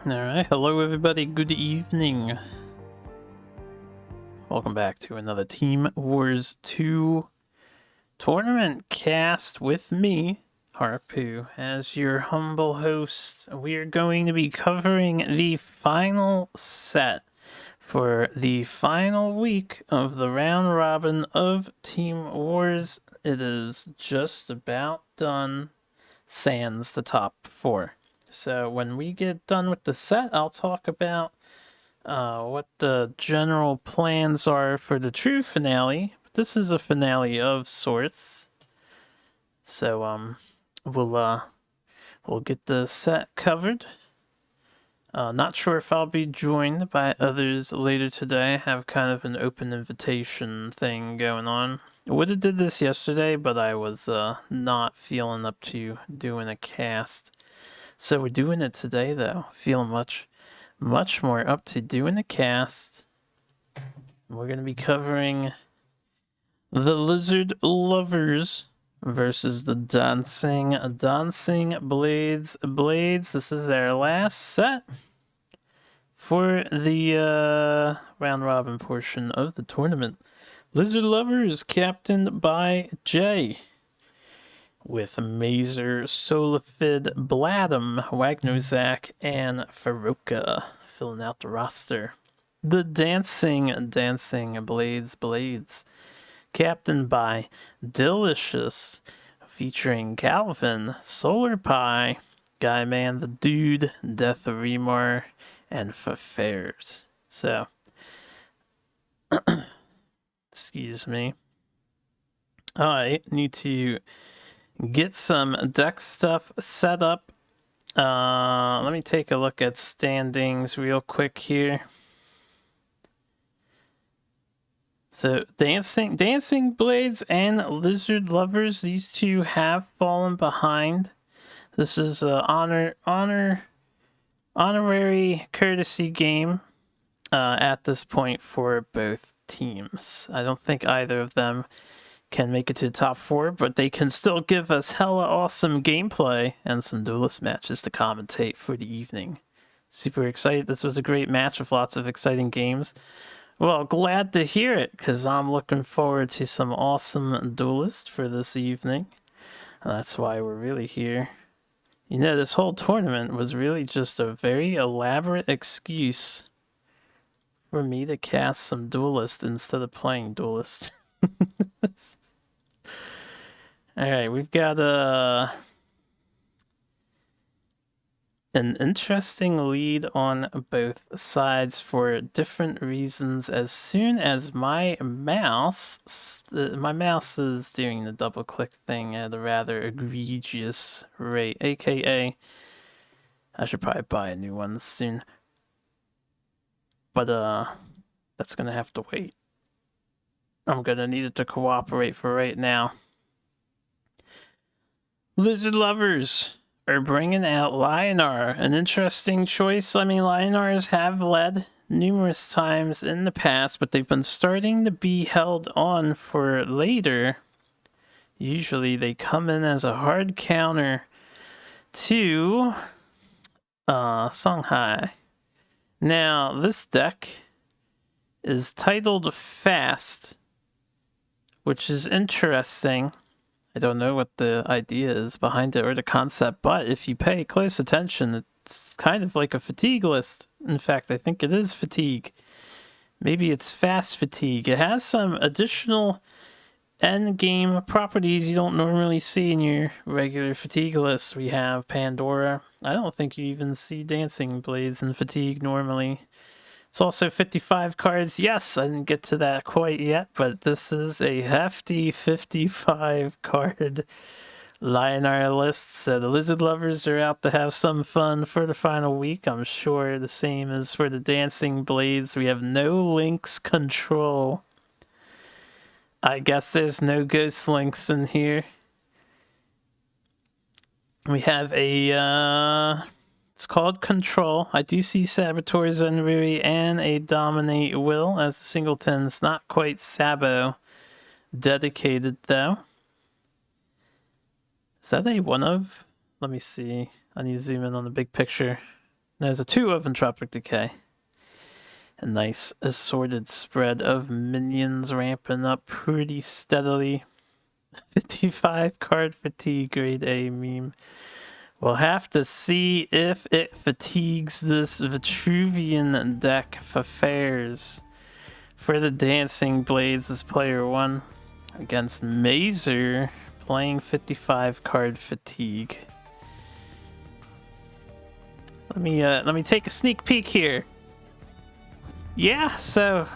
Alright, hello everybody, good evening. Welcome back to another Team Wars 2 tournament cast with me, Harpoo, as your humble host. We are going to be covering the final set for the final week of the round robin of Team Wars. It is just about done, sans the top 4. So when we get done with the set, I'll talk about what the general plans are for the true finale. This is a finale of sorts. So we'll get the set covered. Not sure if I'll be joined by others later today. I have kind of an open invitation thing going on. I would have did this yesterday, but I was not feeling up to doing a cast. So we're doing it today, though. Feeling much more up to doing a cast. We're going to be covering the Lizard Lovers versus the Dancing Blades. This is our last set for the round robin portion of the tournament. Lizard Lovers, captained by Jay, with Mazer, Solifid, Bladum, Wagnozak, and Faroka filling out the roster. The Dancing Blades, captained by Delicious, featuring Calvin, Solar Pie, Guy Man the Dude, Death Remar, and Fafairs. So, excuse me. I need to get some deck stuff set up. Let me take a look at standings real quick here. So Dancing Blades and Lizard Lovers, these two have fallen behind. This is a honorary courtesy game at this point for both teams. I don't think either of them can make it to the top 4, but they can still give us hella awesome gameplay and some duelist matches to commentate for the evening. Super excited. This was a great match with lots of exciting games. Well, glad to hear it, because I'm looking forward to some awesome duelists for this evening. That's why we're really here. You know, this whole tournament was really just a very elaborate excuse for me to cast some duelists instead of playing duelists. Alright, we've got an interesting lead on both sides for different reasons. As soon as my mouse is doing the double click thing at a rather egregious rate, aka I should probably buy a new one soon, but that's gonna have to wait. I'm gonna need it to cooperate for right now. Lizard Lovers are bringing out Lionar, an interesting choice. I mean, Lionars have led numerous times in the past, but they've been starting to be held on for later. Usually they come in as a hard counter to Songhai. Now, this deck is titled Fast, which is interesting. I don't know what the idea is behind it or the concept, but if you pay close attention, it's kind of like a fatigue list. In fact, I think it is fatigue. Maybe it's fast fatigue. It has some additional end-game properties you don't normally see in your regular fatigue list. We have Pandora. I don't think you even see Dancing Blades in fatigue normally. It's also 55 cards. Yes, I didn't get to that quite yet, but this is a hefty 55 card Lionar list. So the Lizard Lovers are out to have some fun for the final week. I'm sure the same is for the Dancing Blades. We have no Lynx control. I guess there's no Ghost Lynx in here. We have a it's called Control. I do see Saboteur Zenrui and a Dominate Will as a singleton. It's not quite Sabo dedicated, though. Is that a one of? Let me see. I need to zoom in on the big picture. There's a 2 of Entropic Decay. A nice assorted spread of minions ramping up pretty steadily. 55 card fatigue, grade A meme. We'll have to see if it fatigues this Vitruvian deck for fairs. For the Dancing Blades is player 1 against Mazer playing 55 card fatigue. Let me take a sneak peek here. Yeah, so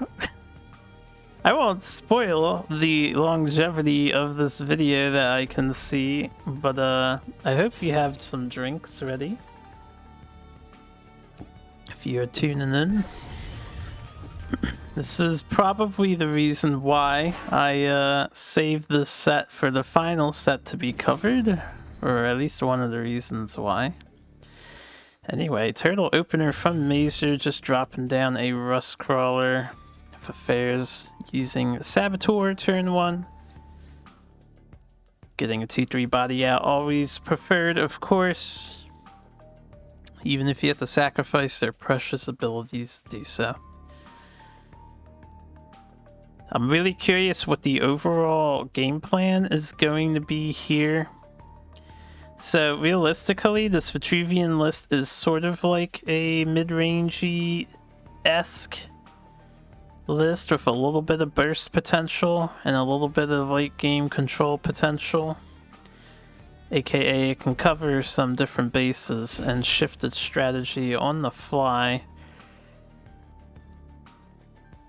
I won't spoil the longevity of this video that I can see, but I hope you have some drinks ready if you're tuning in. This is probably the reason why I saved this set for the final set to be covered, or at least one of the reasons why. Anyway, turtle opener from Mazer, just dropping down a Rust Crawler for fairs using Saboteur turn 1. Getting a 2/3 body out, always preferred, of course. Even if you have to sacrifice their precious abilities to do so. I'm really curious what the overall game plan is going to be here. So realistically, this Vitruvian list is sort of like a mid-rangey-esque list with a little bit of burst potential and a little bit of late game control potential. AKA it can cover some different bases and shift its strategy on the fly.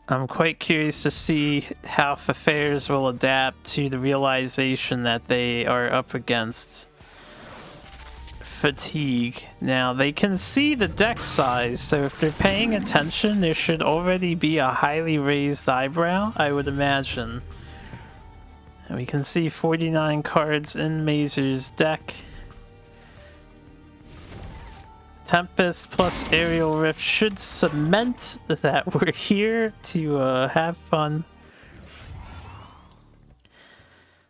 I'm quite curious to see how Fafairs will adapt to the realization that they are up against fatigue. Now, they can see the deck size, so if they're paying attention, there should already be a highly raised eyebrow, I would imagine. And we can see 49 cards in Mazer's deck. Tempest plus Aerial Rift should cement that we're here to have fun.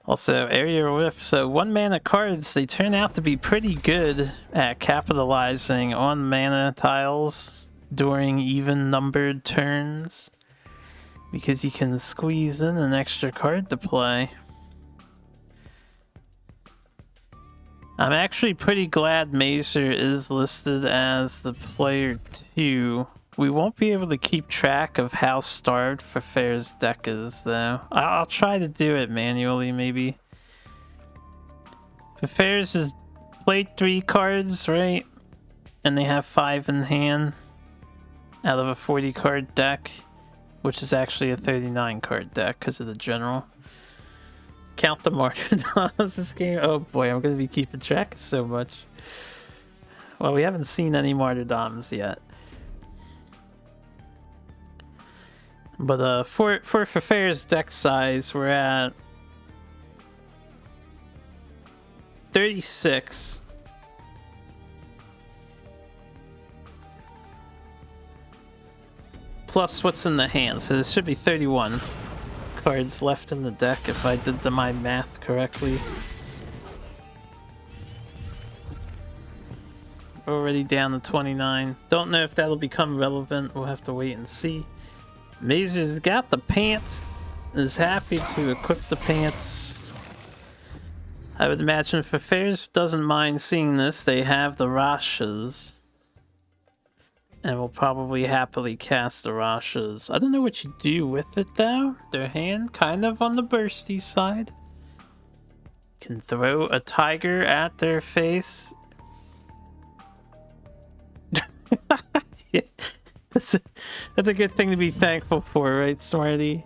Also, Aerial Rift, so 1 mana cards, they turn out to be pretty good at capitalizing on mana tiles during even numbered turns, because you can squeeze in an extra card to play. I'm actually pretty glad Mazer is listed as the player 2. We won't be able to keep track of how starved Fair's deck is, though. I'll try to do it manually, maybe. Fair's has played 3 cards, right? And they have 5 in hand out of a 40 card deck, which is actually a 39 card deck because of the general. Count the martyrdoms this game. Oh boy, I'm going to be keeping track so much. Well, we haven't seen any martyrdoms yet. But for Fair's deck size, we're at 36. Plus what's in the hand, so there should be 31 cards left in the deck if I did my math correctly. Already down to 29. Don't know if that'll become relevant. We'll have to wait and see. Mazer's got the pants. Is happy to equip the pants. I would imagine if Fairs doesn't mind seeing this, they have the Rashas. And will probably happily cast the Rashas. I don't know what you do with it though. Their hand kind of on the bursty side. Can throw a tiger at their face. Yeah. That's a good thing to be thankful for, right, Smarty?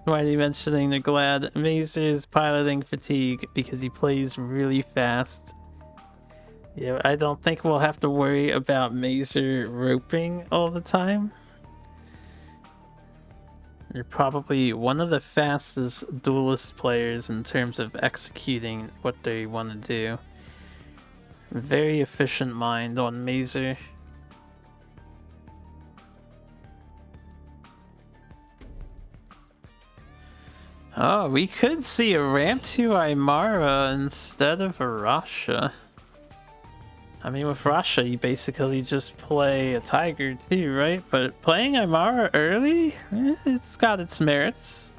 Smarty mentioning they're glad Mazer is piloting fatigue because he plays really fast. Yeah, I don't think we'll have to worry about Mazer roping all the time. They're probably one of the fastest duelist players in terms of executing what they want to do. Very efficient mind on Mazer. Oh, we could see a ramp to Aymara instead of a Rasha. I mean, with Rasha, you basically just play a Tiger too, right? But playing Aymara early, it's got its merits.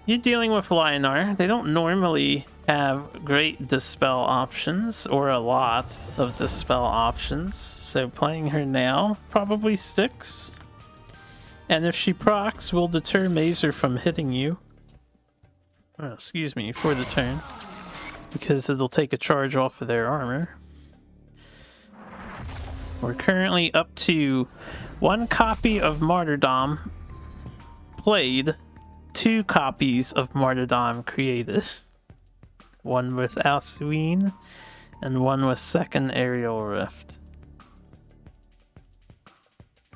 You're dealing with Lionar. They don't normally have great Dispel options, or a lot of Dispel options. So playing her now probably sticks. And if she procs, will deter Mazer from hitting you. Oh, excuse me, for the turn. Because it'll take a charge off of their armor. We're currently up to 1 copy of Martyrdom played, 2 copies of Martyrdom created. 1 with Alcuin and 1 with Second Aerial Rift.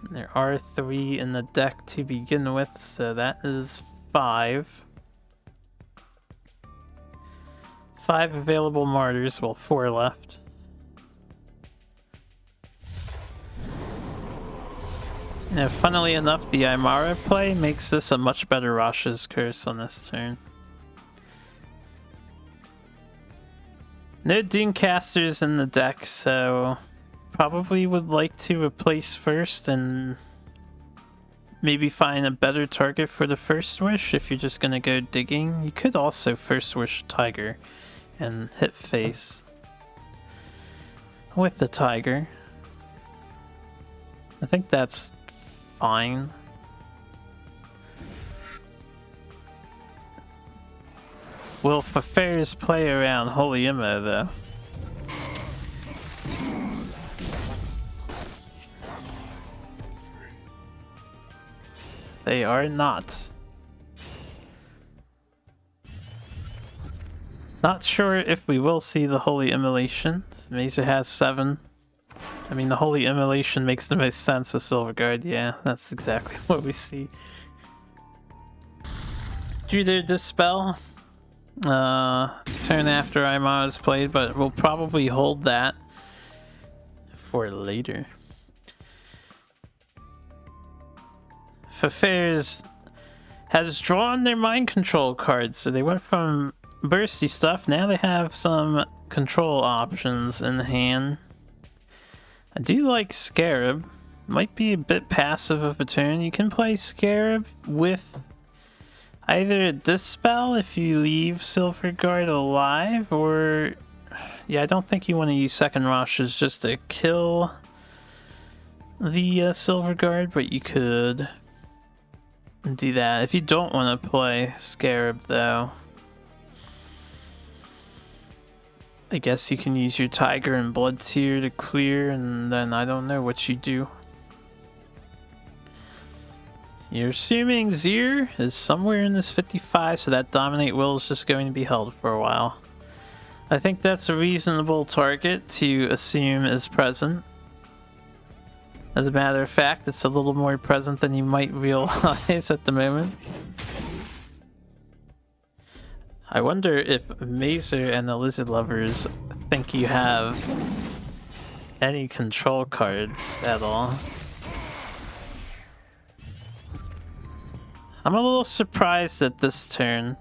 And there are 3 in the deck to begin with, so that is 5. 5 available martyrs, well, 4 left. Now, funnily enough, the Aymara play makes this a much better Rasha's Curse on this turn. No Dunecasters in the deck, so probably would like to replace first and maybe find a better target for the First Wish if you're just going to go digging. You could also First Wish Tiger and hit face with the Tiger. I think that's fine. Will Fafair's play around Holy Immo though? They are not. Not sure if we will see the Holy Immolation. Mazer has 7. I mean, the Holy Immolation makes the most sense with Silverguard. Yeah, that's exactly what we see. Drew their Dispel. Turn after Aymara is played, but we'll probably hold that for later. Fafair's has drawn their mind control cards, so they went from bursty stuff, now they have some control options in hand. I do like Scarab. Might be a bit passive of a turn. You can play Scarab with either a Dispel if you leave Silverguard alive, or... yeah, I don't think you want to use second rushes just to kill the Silverguard, but you could do that. If you don't want to play Scarab, though, I guess you can use your Tiger and Blood Tear to clear, and then I don't know what you do. You're assuming Zir is somewhere in this 55, so that Dominate Will is just going to be held for a while. I think that's a reasonable target to assume is present. As a matter of fact, it's a little more present than you might realize at the moment. I wonder if Mazer and the Lizard Lovers think you have any control cards at all. I'm a little surprised at this turn.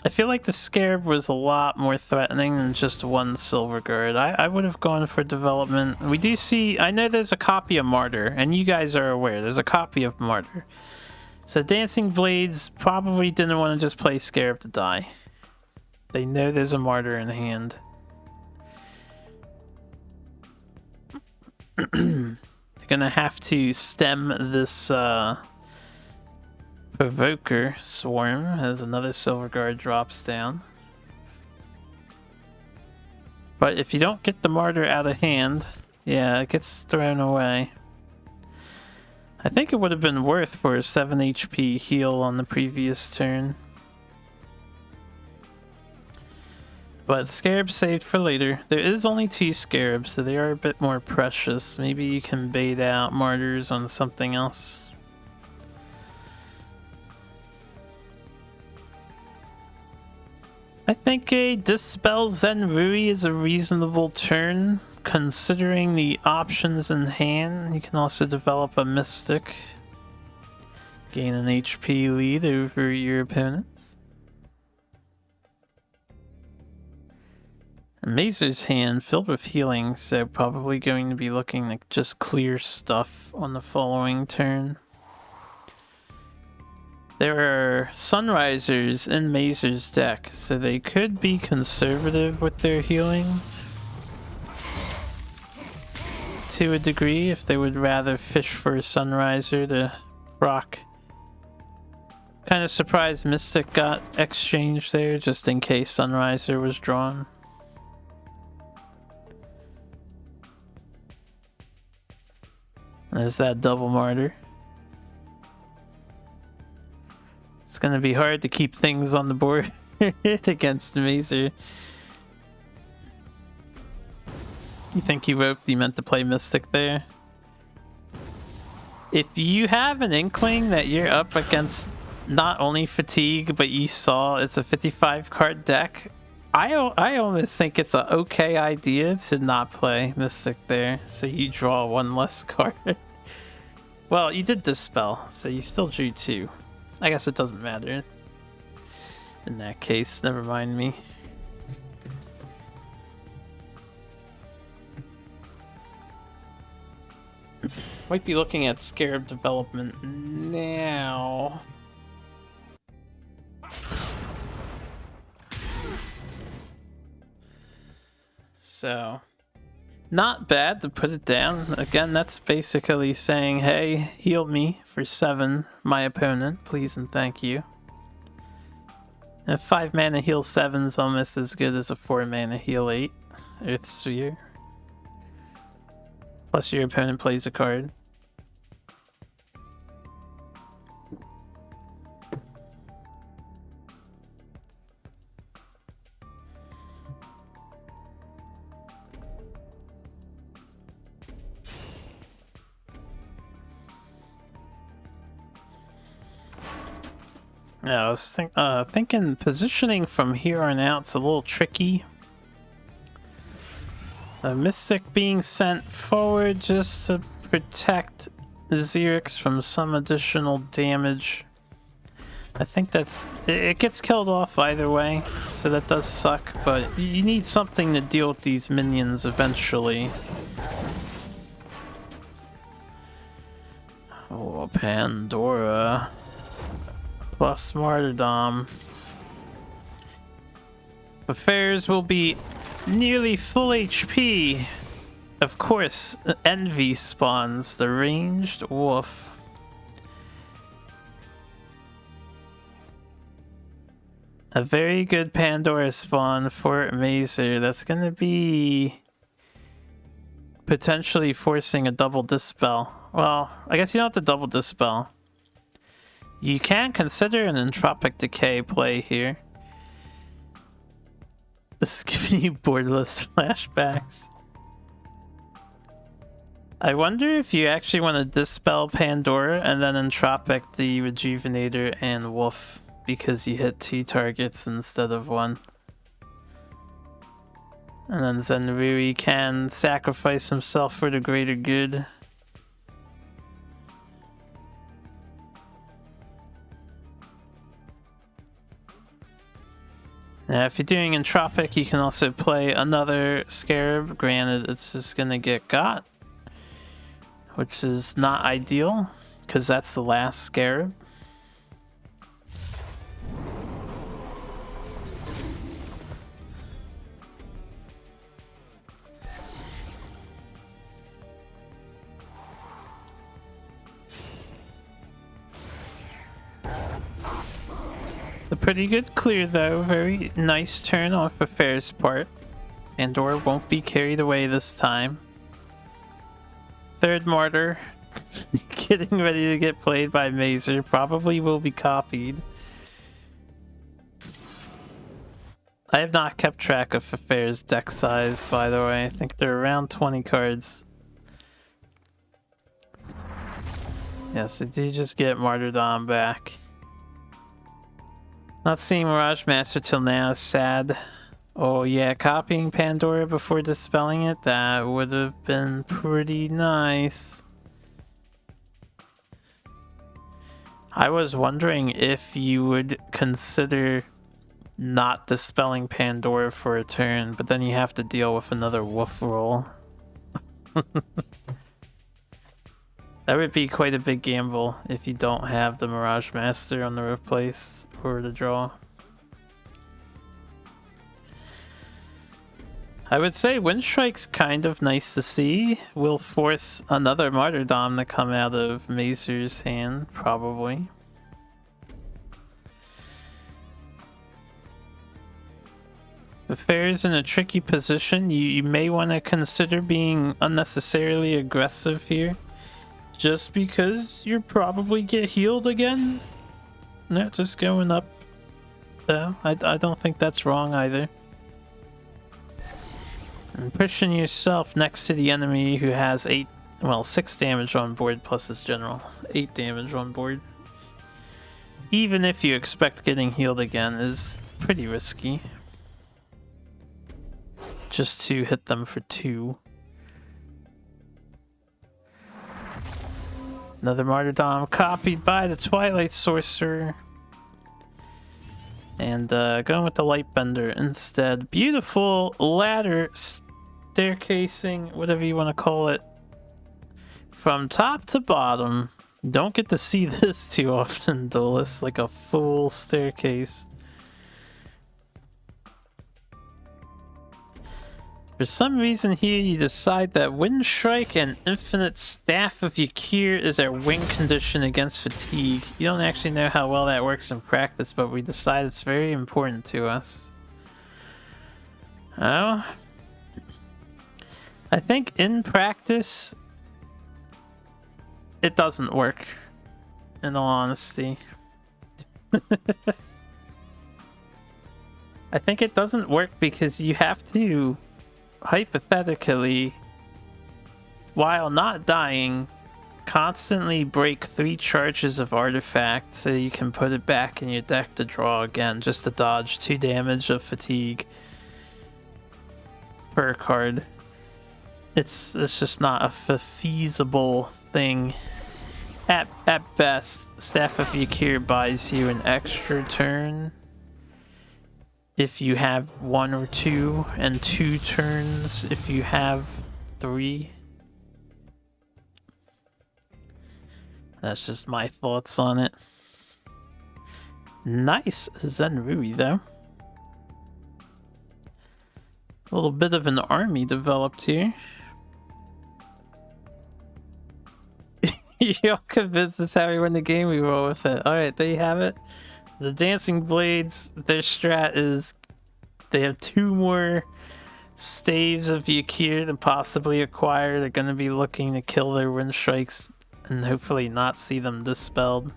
I feel like the Scarab was a lot more threatening than just one Silverguard. I would have gone for development. We do see, I know there's a copy of Martyr, and you guys are aware, there's a copy of Martyr. So Dancing Blades probably didn't want to just play Scarab to die. They know there's a Martyr in hand. They're gonna have to stem this Provoker Swarm as another Silverguard drops down. But if you don't get the Martyr out of hand, yeah, it gets thrown away. I think it would have been worth for a 7 HP heal on the previous turn. But Scarab saved for later. There is only 2 Scarabs, so they are a bit more precious. Maybe you can bait out Martyrs on something else. I think a Dispel Zenrui is a reasonable turn, considering the options in hand. You can also develop a Mystic. Gain an HP lead over your opponents. Mazer's hand filled with healing, so probably going to be looking to just clear stuff on the following turn. There are Sunrisers in Mazer's deck, so they could be conservative with their healing to a degree if they would rather fish for a Sunriser to proc. Kind of surprised Mystic got exchanged there just in case Sunriser was drawn. There's that double martyr. It's gonna be hard to keep things on the board against Mazer. You think you meant to play Mystic there? If you have an inkling that you're up against not only Fatigue, but you saw it's a 55 card deck, I almost think it's an okay idea to not play Mystic there, so you draw one less card. Well, you did Dispel, so you still drew two. I guess it doesn't matter. In that case, never mind me. Might be looking at Scarab development now. So, not bad to put it down. Again, that's basically saying, hey, heal me for 7, my opponent, please and thank you. And 5 mana heal 7 is almost as good as a 4 mana heal 8, Earth Sphere. Plus your opponent plays a card. Yeah, I was thinking positioning from here on out's a little tricky. The Mystic being sent forward just to protect Xerix from some additional damage. I think it gets killed off either way, so that does suck, but you need something to deal with these minions eventually. Oh, Pandora. Plus Martyrdom. Affairs will be nearly full HP. Of course, Envy spawns the ranged wolf. A very good Pandora spawn for Mazer. That's gonna be potentially forcing a double Dispel. Well, I guess you don't have to double Dispel. You can consider an Entropic Decay play here. This is giving you borderless flashbacks. I wonder if you actually want to Dispel Pandora and then Entropic the Rejuvenator and Wolf because you hit 2 targets instead of 1. And then Zenrui can sacrifice himself for the greater good. Now, if you're doing Entropic, you can also play another Scarab. Granted, it's just gonna get got, which is not ideal, because that's the last Scarab. A pretty good clear though, very nice turn off of Fair's part. Pandora won't be carried away this time. Third Martyr, getting ready to get played by Mazer, probably will be copied. I have not kept track of Fair's deck size, by the way. I think they're around 20 cards. Yes, they do just get Martyrdom back. Not seeing Mirage Master till now is sad. Oh yeah, copying Pandora before dispelling it, that would have been pretty nice. I was wondering if you would consider not dispelling Pandora for a turn, but then you have to deal with another Wolf roll. That would be quite a big gamble if you don't have the Mirage Master on the replace or the draw. I would say Windstrike's kind of nice to see. Will force another Martyrdom to come out of Mazer's hand, probably. The Fair's in a tricky position. You may want to consider being unnecessarily aggressive here. Just because you'll probably get healed again. No, just going up. Though. I don't think that's wrong either. And pushing yourself next to the enemy who has 6 damage on board plus his general. 8 damage on board. Even if you expect getting healed again is pretty risky. Just to hit them for 2. Another Martyrdom copied by the Twilight Sorcerer. And going with the Lightbender instead. Beautiful ladder staircasing, whatever you want to call it. From top to bottom. Don't get to see this too often, Duelist. Like a full staircase. For some reason here you decide that Windstrike and Infinite Staff of Yakir is our win condition against fatigue. You don't actually know how well that works in practice, but we decide it's very important to us. Oh. I think in practice it doesn't work, in all honesty. I think it doesn't work because you have to hypothetically, while not dying, constantly break 3 charges of artifact so you can put it back in your deck to draw again, just to dodge 2 damage of fatigue per card. It's just not a feasible thing. At best, Staff of Yakir buys you an extra turn if you have 1 or 2, and 2 turns if you have 3. That's just my thoughts on it. Nice Zenrui though. A little bit of an army developed here. You're convinced that's how we win the game, we roll with it. Alright, there you have it. The Dancing Blades, their strat is they have 2 more staves of Yakir to possibly acquire. They're going to be looking to kill their Windstrikes and hopefully not see them dispelled.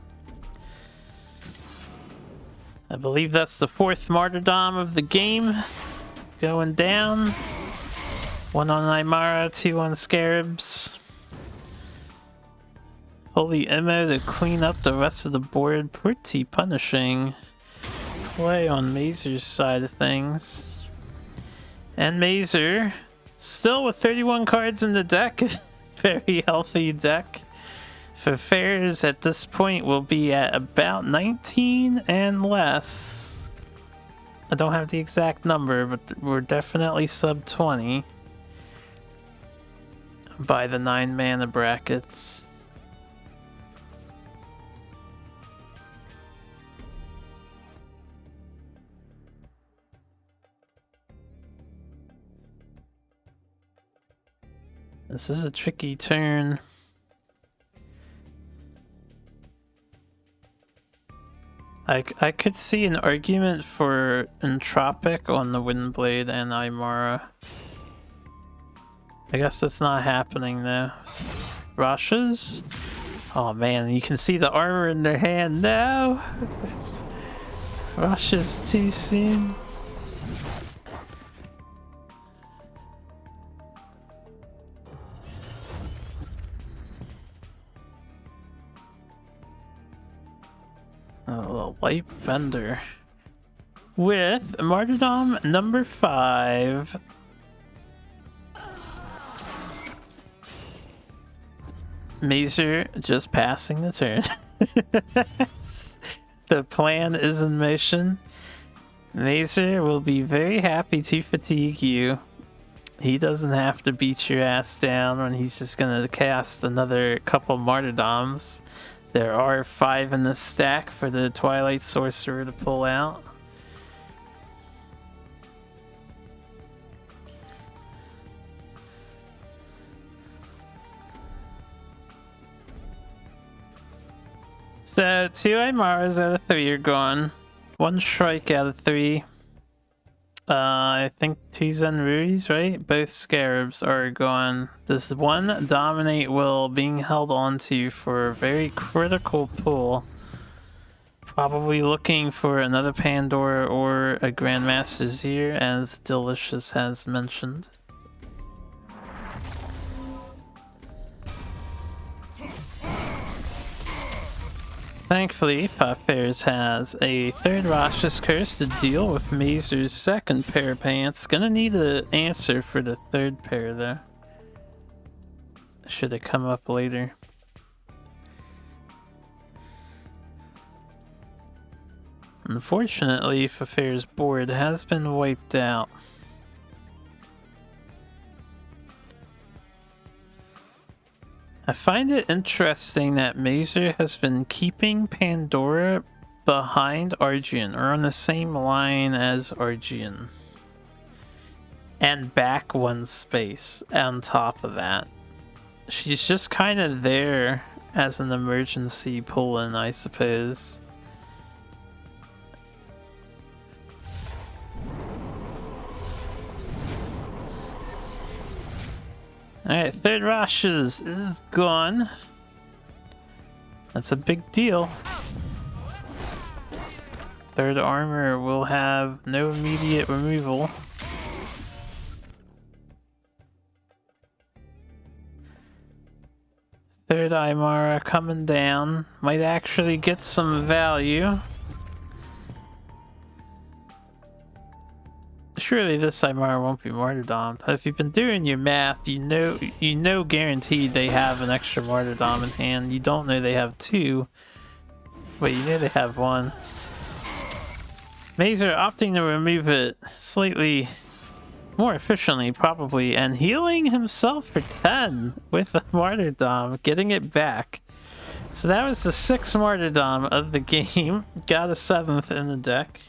I believe that's the 4th Martyrdom of the game going down. 1 on Aymara, 2 on Scarabs. Holy Immo to clean up the rest of the board. Pretty punishing play on Mazer's side of things. And Mazer, still with 31 cards in the deck. Very healthy deck. For Fairs at this point will be at about 19 and less. I don't have the exact number, but we're definitely sub 20 by the 9 mana brackets. This is a tricky turn. I could see an argument for Entropic on the Windblade and Aymara. I guess that's not happening though. Rasha's? Oh man, you can see the armor in their hand now. Rasha's too soon. Oh, Lightbender with Martyrdom number 5. Mazer just passing the turn. The plan is in motion. Mazer will be very happy to fatigue you. He doesn't have to beat your ass down when he's just gonna cast another couple martyrdoms. There are 5 in the stack for the Twilight Sorcerer to pull out. So 2 Aymaras out of 3 are gone. 1 Shrike out of 3. I think 2 Zenruis, right? Both Scarabs are gone. This 1 Dominate Will being held onto for a very critical pull. Probably looking for another Pandora or a Grandmaster Zir, as Delicious has mentioned. Thankfully, Pop Bears has a 3rd Rasha's Curse to deal with Mazer's 2nd pair of pants. Gonna need an answer for the 3rd pair though. Should have come up later. Unfortunately, Fafair's board has been wiped out. I find it interesting that Mazer has been keeping Pandora behind Argian, or on the same line as Argian. And back 1 space on top of that. She's just kind of there as an emergency pull-in, I suppose. Alright, 3rd Rasha's is gone. That's a big deal. 3rd Armor will have no immediate removal. Third Aymara coming down. Might actually get some value. Surely this Aymara won't be martyrdom. If you've been doing your math, you know guaranteed they have an extra martyrdom in hand. You don't know they have 2, but you know they have 1. Mazer opting to remove it slightly more efficiently, probably, and healing himself for 10 with a martyrdom, getting it back. So that was the 6th martyrdom of the game. Got a 7th in the deck.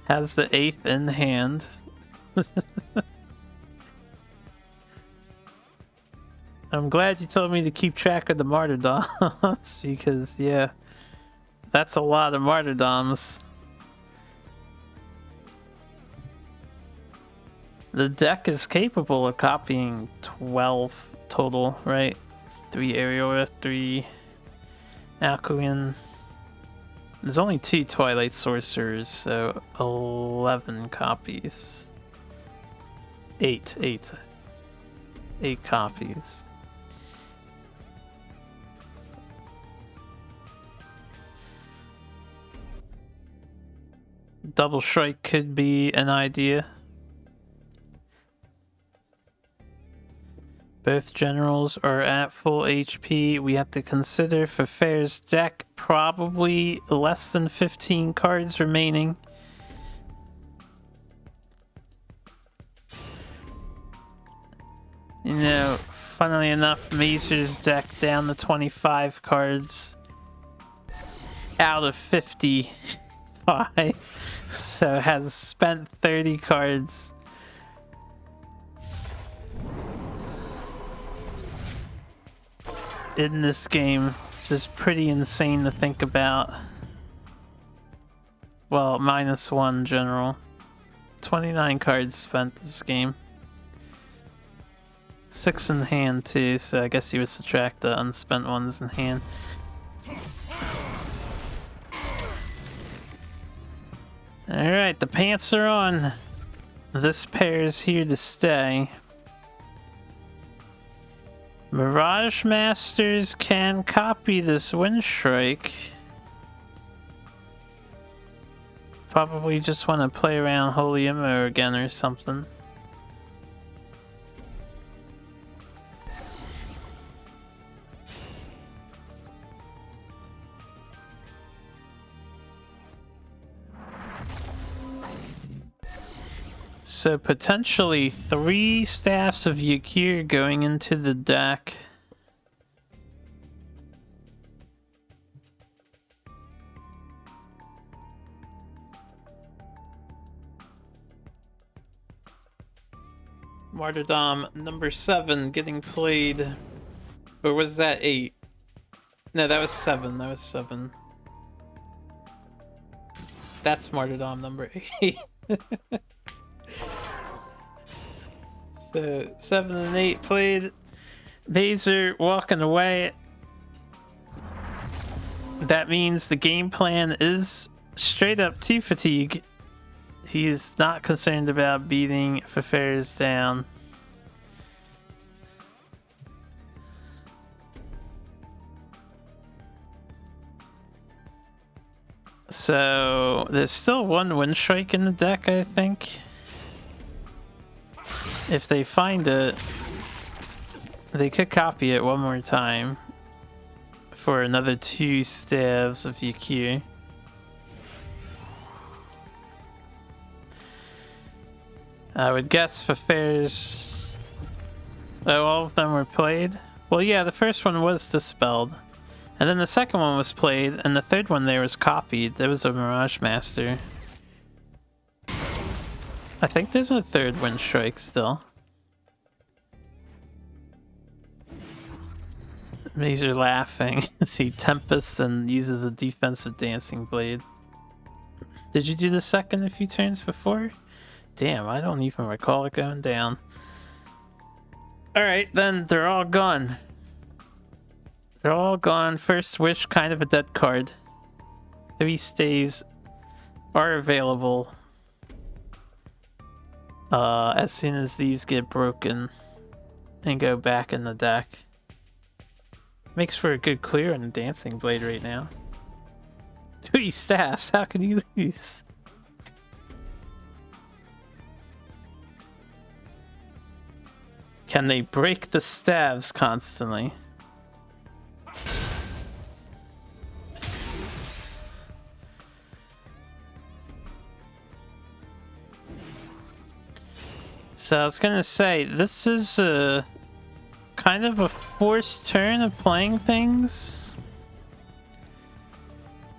Has the 8th in hand. I'm glad you told me to keep track of the martyrdoms, because, yeah, that's a lot of martyrdoms. The deck is capable of copying 12 total, right? 3 Areora, 3 Alcuin. There's only 2 Twilight Sorcerers, so 11 copies. 8 copies. Double Strike could be an idea. Both generals are at full HP. We have to consider for Fair's deck probably less than 15 cards remaining. You know, funnily enough, Mazer's deck down to 25 cards out of 55. So has spent 30 cards. In this game, just pretty insane to think about. Well, -1 general. 29 cards spent this game. 6 in hand too, so I guess you would subtract the unspent ones in hand. Alright, the pants are on. This pair is here to stay. Mirage Masters can copy this Windstrike. Probably just want to play around Holy Immo again or something. So potentially 3 Staffs of Yakir going into the deck. Martyrdom number 7 getting played. Or was that 8? No, that was 7. That was 7. That's Martyrdom number 8. So 7 and 8 played. Baser walking away. That means the game plan is straight up 2 fatigue. He is not concerned about beating Fafares down. So there's still 1 wind strike in the deck, I think. If they find it, they could copy it one more time for another 2 Staves of Yakir. I would guess Fafares. Oh, all of them were played? Well, yeah, the first one was dispelled. And then the second one was played, and the third one there was copied. There was a Mirage Master. I think there's a 3rd Wind Strike still. Mazer laughing as he Tempests and uses a defensive Dancing Blade. Did you do the second a few turns before? Damn, I don't even recall it going down. Alright, then they're all gone. They're all gone. First Wish, kind of a dead card. 3 staves are available. As soon as these get broken and go back in the deck. Makes for a good clear on the Dancing Blade right now. 3 staffs, how can you lose? Can they break the staves constantly? So I was gonna say, this is a kind of a forced turn of playing things.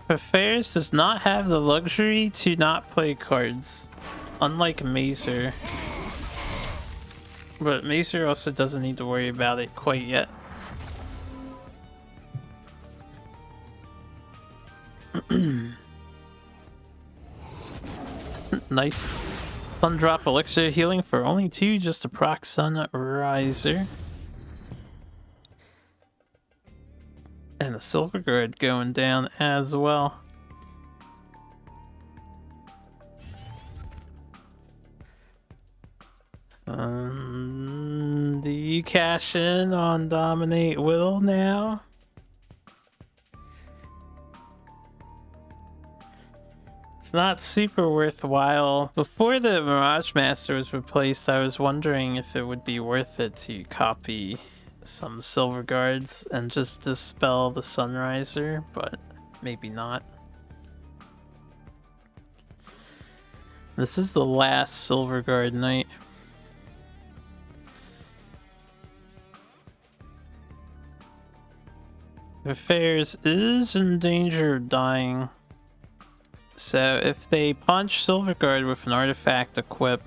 Fafares does not have the luxury to not play cards, unlike Mazer. But Mazer also doesn't need to worry about it quite yet. Nice. Sun Drop Elixir healing for only 2, just a proc Sun Riser. And a Silver Guard going down as well. Do you cash in on Dominate Will now? It's not super worthwhile. Before the Mirage Master was replaced, I was wondering if it would be worth it to copy some Silver Guards and just dispel the Sunriser, but maybe not. This is the last Silver Guard night. Fafares is in danger of dying. So if they punch Silver Guard with an artifact equip,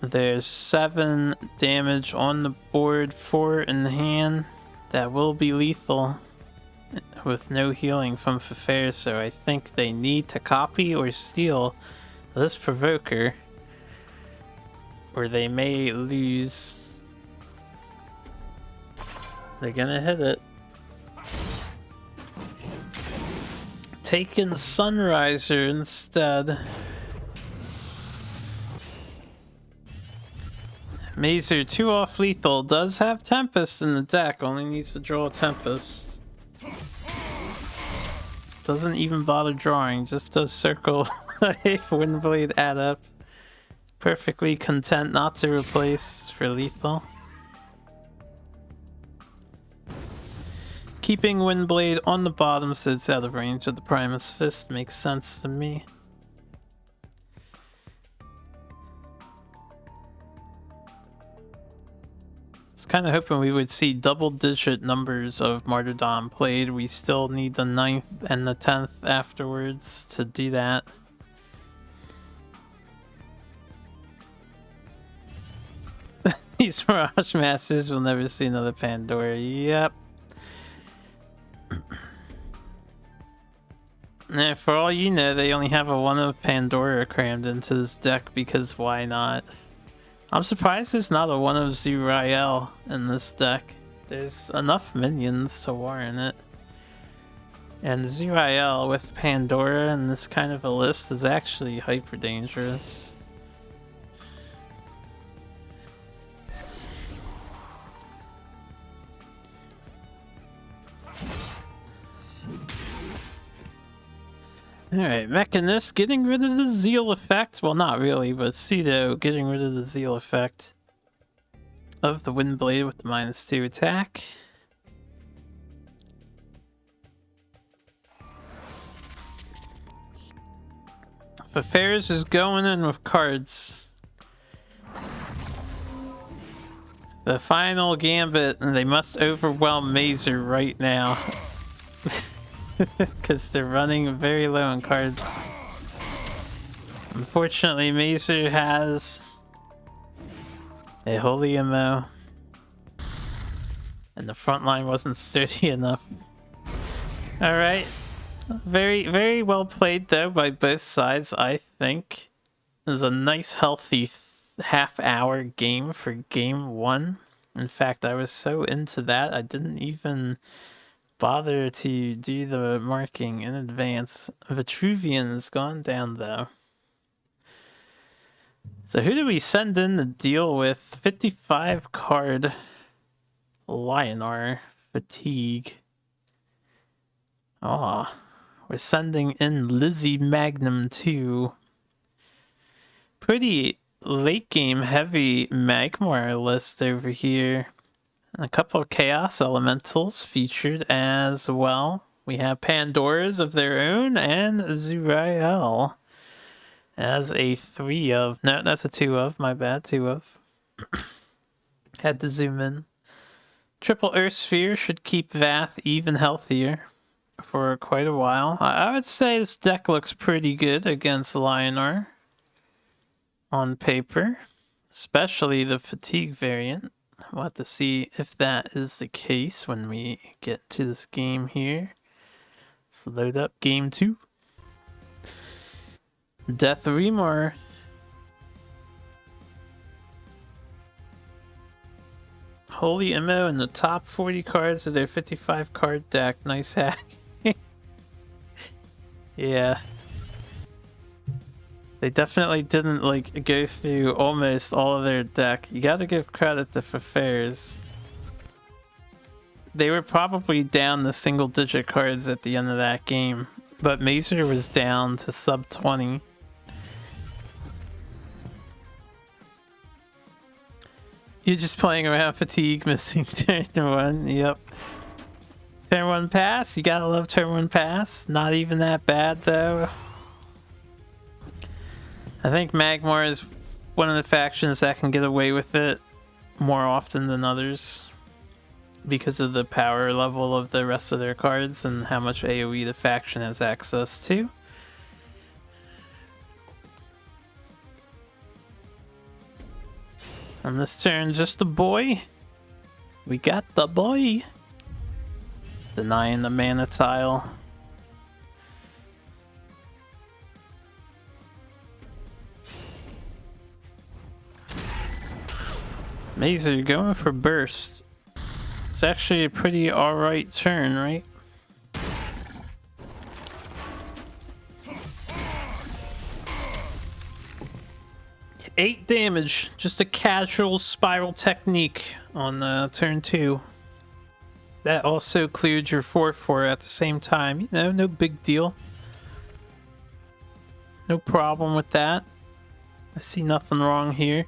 there's 7 damage on the board, 4 in the hand. That will be lethal with no healing from Fafares, so I think they need to copy or steal this Provoker, or they may lose. They're gonna hit it. Taking Sunriser instead. Mazer 2 off lethal does have Tempest in the deck, only needs to draw a Tempest. Doesn't even bother drawing, just does circle if Windblade Adept. Perfectly content not to replace for lethal. Keeping Windblade on the bottom so it's out of range of the Primus Fist makes sense to me. kind of hoping we would see double-digit numbers of Martyrdom played. We still need the 9th and the 10th afterwards to do that. These Mirage Masters will never see another Pandora. Yep. And for all you know, they only have a 1 of Pandora crammed into this deck because why not? I'm surprised there's not a 1 of Zurael in this deck. There's enough minions to warrant it. And Zurael with Pandora in this kind of a list is actually hyper dangerous. Alright, Mechanist getting rid of the Zeal effect. Well, not really, but Pseudo getting rid of the Zeal effect of the Windblade with the -2 attack. Affairs is going in with cards. The final gambit, and they must overwhelm Mazer right now. Because they're running very low on cards. Unfortunately, Mazer has a Holy MO. And the front line wasn't sturdy enough. Alright. Very, very well played though by both sides, I think. It was a nice healthy half-hour game for game 1. In fact, I was so into that, I didn't even bother to do the marking in advance. Vitruvian's gone down though. So who do we send in to deal with 55 card Lionar Fatigue? Oh, we're sending in Lizzie Magnum too. Pretty late game heavy Magmar list over here. A couple of Chaos Elementals featured as well. We have Pandoras of their own and Zurael as a 3 of. No, that's a 2 of. My bad, 2 of. Had to zoom in. Triple Earth Sphere should keep Vath even healthier for quite a while. I would say this deck looks pretty good against Lionar on paper, especially the Fatigue variant. We'll have to see if that is the case when we get to this game here. Let's load up game 2. Death Remor. Holy MO in the top 40 cards of their 55 card deck. Nice hack. Yeah. They definitely didn't like go through almost all of their deck. You gotta give credit to Affairs. They were probably down to single digit cards at the end of that game, but Mazer was down to sub 20. You're just playing around Fatigue, missing turn 1. Yep. Turn 1 pass. You gotta love turn 1 pass. Not even that bad though. I think Magmar is one of the factions that can get away with it more often than others because of the power level of the rest of their cards and how much AoE the faction has access to. On this turn, just a boy. We got the boy. Denying the mana tile. Mazer going for burst. It's actually a pretty alright turn, right? Eight damage, just a casual spiral technique on turn 2. That also cleared your 4/4 at the same time. You know, no big deal. No problem with that. I see nothing wrong here.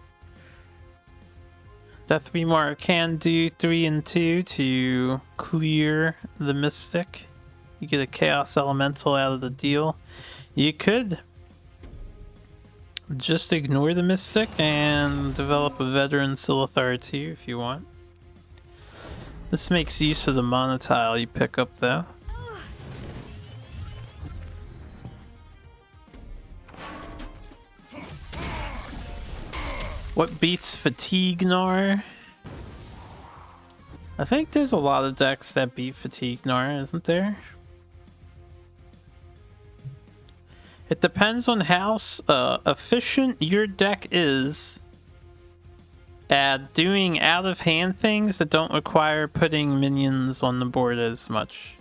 Death Remar can do 3 and 2 to clear the Mystic. You get a Chaos Elemental out of the deal. You could just ignore the Mystic and develop a Veteran Silithar too if you want. This makes use of the monotile you pick up, though. What beats Fatigue Gnar? I think there's a lot of decks that beat Fatigue Gnar, isn't there? It depends on how efficient your deck is at doing out-of-hand things that don't require putting minions on the board as much.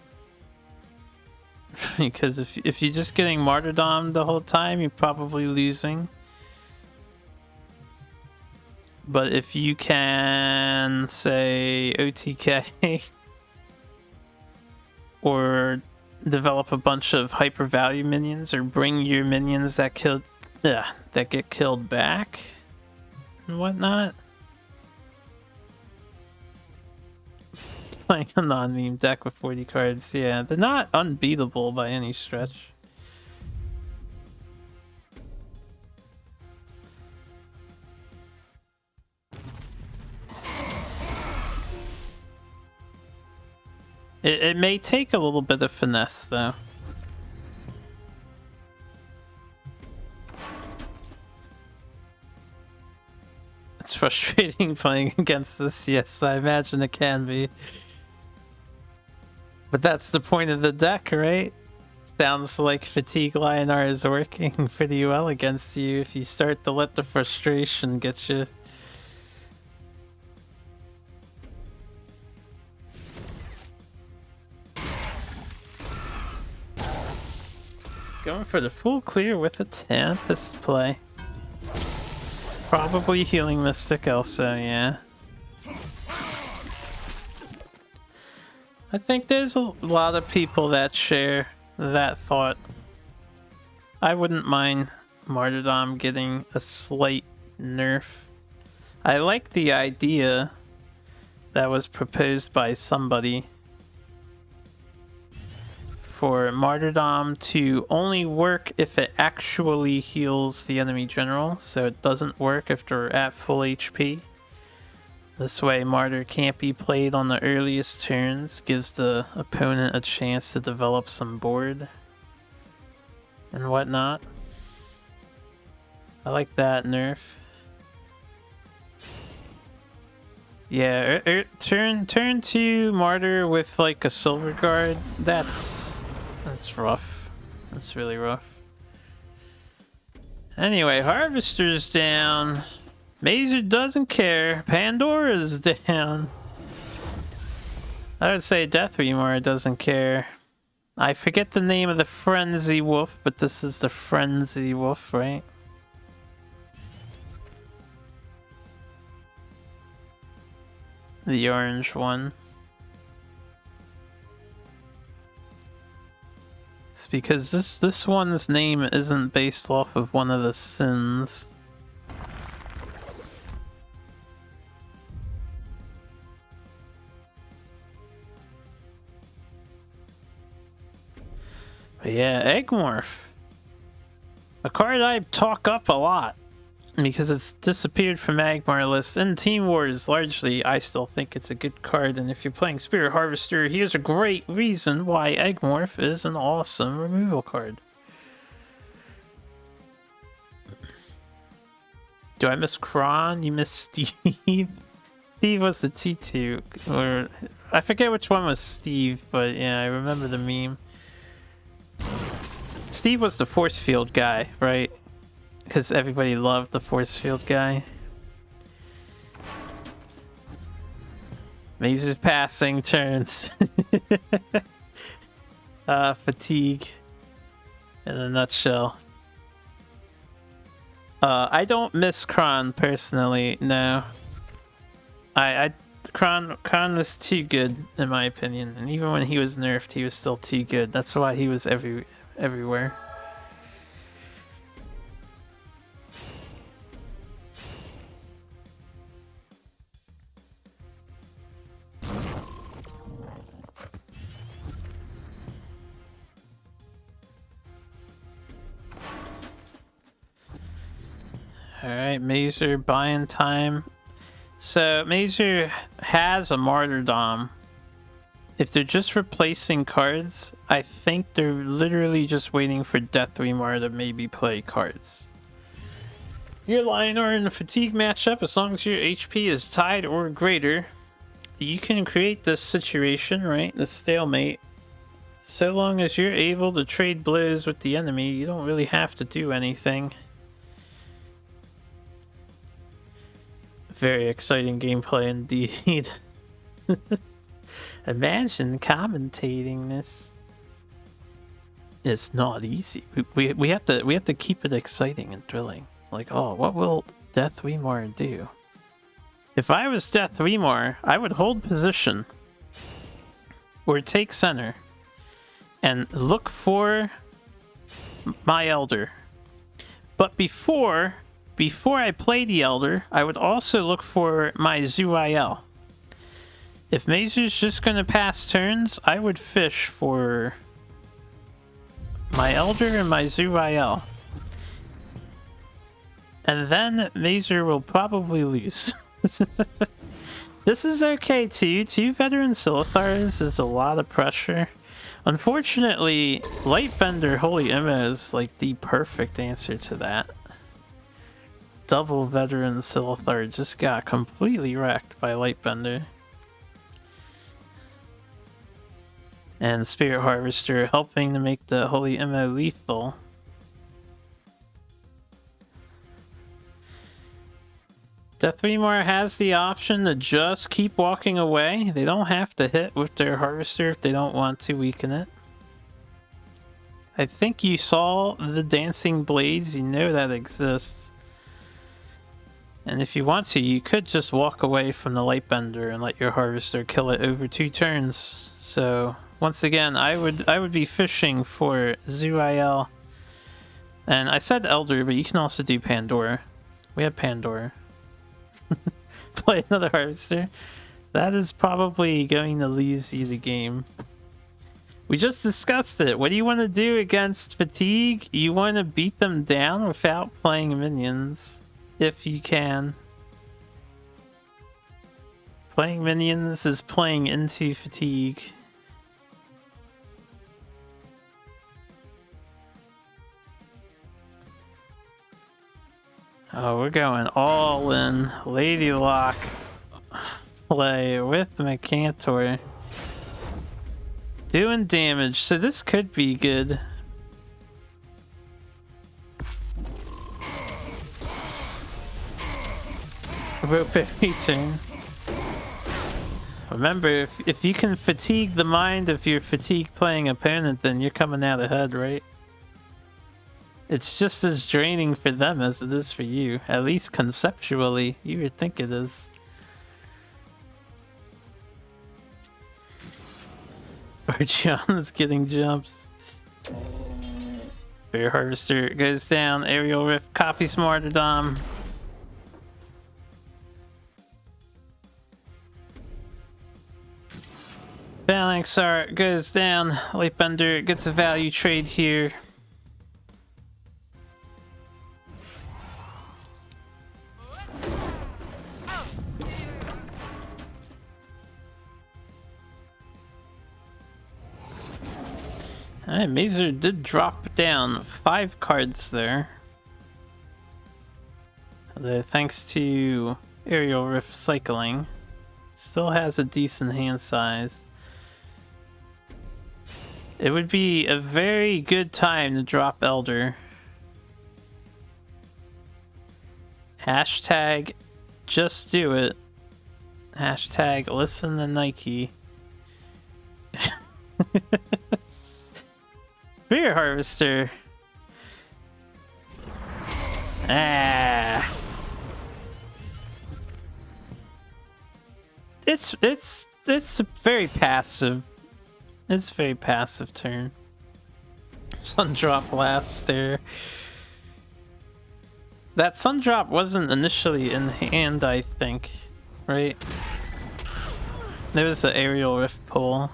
Because if you're just getting martyrdom the whole time, you're probably losing. But if you can, say, OTK or develop a bunch of hyper value minions, or bring your minions that get killed back and whatnot. Playing a non-meme deck with 40 cards, yeah, they're not unbeatable by any stretch. It may take a little bit of finesse, though. It's frustrating playing against this, yes, I imagine it can be. But that's the point of the deck, right? Sounds like Fatigue Lionar is working pretty well against you if you start to let the frustration get you. Going for the full clear with a Tempest play. Probably Healing Mystic also, yeah. I think there's a lot of people that share that thought. I wouldn't mind Martyrdom getting a slight nerf. I like the idea that was proposed by somebody for Martyrdom to only work if it actually heals the enemy general, so it doesn't work if they're at full HP. This way Martyr can't be played on the earliest turns, gives the opponent a chance to develop some board and whatnot. I like that nerf. Yeah, turn 2 Martyr with like a Silver Guard. That's rough. That's really rough. Anyway, Harvester's down. Mazer doesn't care. Pandora's down. I would say Death Remar doesn't care. I forget the name of the Frenzy Wolf, but this is the Frenzy Wolf, right? The orange one. It's because this one's name isn't based off of one of the sins. But yeah, Egmorph. A card I talk up a lot because it's disappeared from Magmar lists. In Team Wars, largely, I still think it's a good card, and if you're playing Spirit Harvester, here's a great reason why Egmorph is an awesome removal card. Do I miss Kron? You miss Steve? Steve was the T2, or I forget which one was Steve, but yeah, I remember the meme. Steve was the force field guy, right? Because everybody loved the force field guy. Mazer's passing turns. Fatigue in a nutshell. I don't miss Kron personally, no. Kron was too good in my opinion, and even when he was nerfed, he was still too good. That's why he was everywhere. Alright, Mazer buying time. So Mazer has a Martyrdom If they're just replacing cards, I think they're literally just waiting for Death Remar to maybe play cards. If you're Lionor in a fatigue matchup, as long as your HP is tied or greater, you can create this situation, right? This stalemate. So long as you're able to trade blows with the enemy, you don't really have to do anything. Very exciting gameplay indeed. Imagine commentating this. It's not easy. We have to keep it exciting and thrilling. Like, oh, what will Death Remar do? If I was Death Remar, I would hold position or take center and look for my Elder. But before I play the Elder, I would also look for my Zurael. If Mazer's just gonna pass turns, I would fish for my Elder and my Zurael. And then Mazer will probably lose. This is okay too. 2 veteran Silithars is a lot of pressure. Unfortunately, Lightbender Holy Imma is like the perfect answer to that. Double veteran Silithar just got completely wrecked by Lightbender. And Spirit Harvester helping to make the Holy Imma lethal. Death Remar has the option to just keep walking away. They don't have to hit with their Harvester if they don't want to weaken it. I think you saw the Dancing Blades, you know that exists. And if you want to, you could just walk away from the Lightbender and let your Harvester kill it over 2 turns. So once again, I would be fishing for Zurael. And I said Elder, but you can also do Pandora. We have Pandora. Play another Harvester. That is probably going to lose you the game. We just discussed it. What do you want to do against Fatigue? You want to beat them down without playing minions, if you can. Playing minions is playing into Fatigue. Oh, we're going all in. Lady Lock play with Mercantor. Doing damage, so this could be good. Rope every turn. Remember, if you can fatigue the mind of your fatigue playing opponent, then you're coming out ahead, right? It's just as draining for them as it is for you. At least conceptually, you would think it is. Barchion is getting jumps. Spirit Harvester goes down. Aerial Rift copies Martyrdom. Phalanx Art goes down. Lightbender gets a value trade here. Alright, Mazer did drop down 5 cards there. Thanks to Aerial Rift cycling. Still has a decent hand size. It would be a very good time to drop Elder. Hashtag just do it. Hashtag listen to Nike. Spirit Harvester. Ah. It's very passive. It's a very passive turn. Sun Drop last there. That Sun Drop wasn't initially in hand, I think, right? There was the Aerial Rift pull.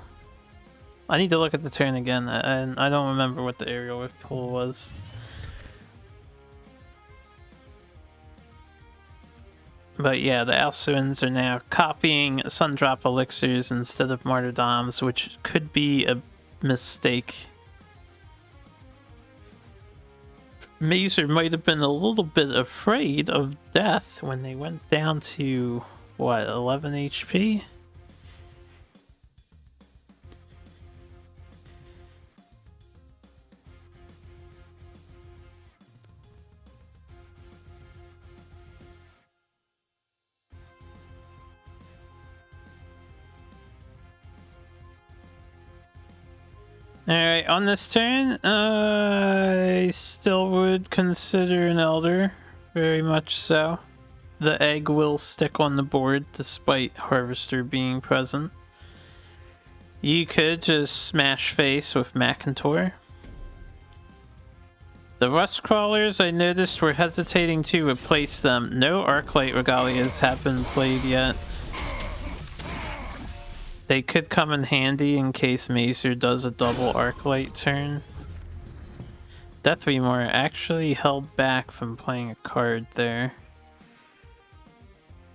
I need to look at the turn again. I don't remember what the Aerial Rift pull was. But yeah, the Alcuins are now copying Sundrop elixirs instead of Martyrdoms, which could be a mistake. Mazer might have been a little bit afraid of death when they went down to, what, 11 HP? Alright, on this turn, I still would consider an Elder. Very much so. The egg will stick on the board despite Harvester being present. You could just smash face with Macintor. The Rust Crawlers, I noticed, were hesitating to replace them. No Arclight Regalias have been played yet. They could come in handy in case Mazer does a double Arclight turn. Death Remore actually held back from playing a card there.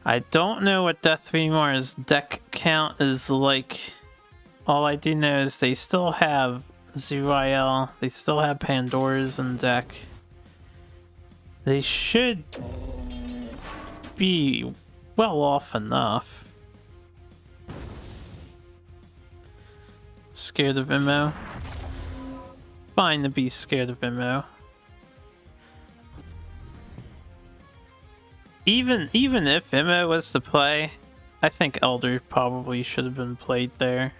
I don't know what Death Remore's deck count is like. All I do know is they still have Zuriel, they still have Pandora's in deck. They should be well off enough. Scared of Immo. Fine to be scared of Immo. Even if Immo was to play, I think Elder probably should have been played there.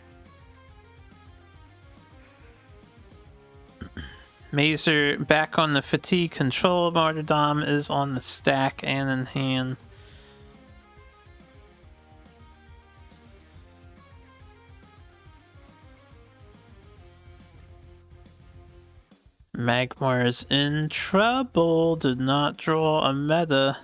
Mazer back on the fatigue control. Martyrdom is on the stack and in hand. Magmar is in trouble. Did not draw a meta.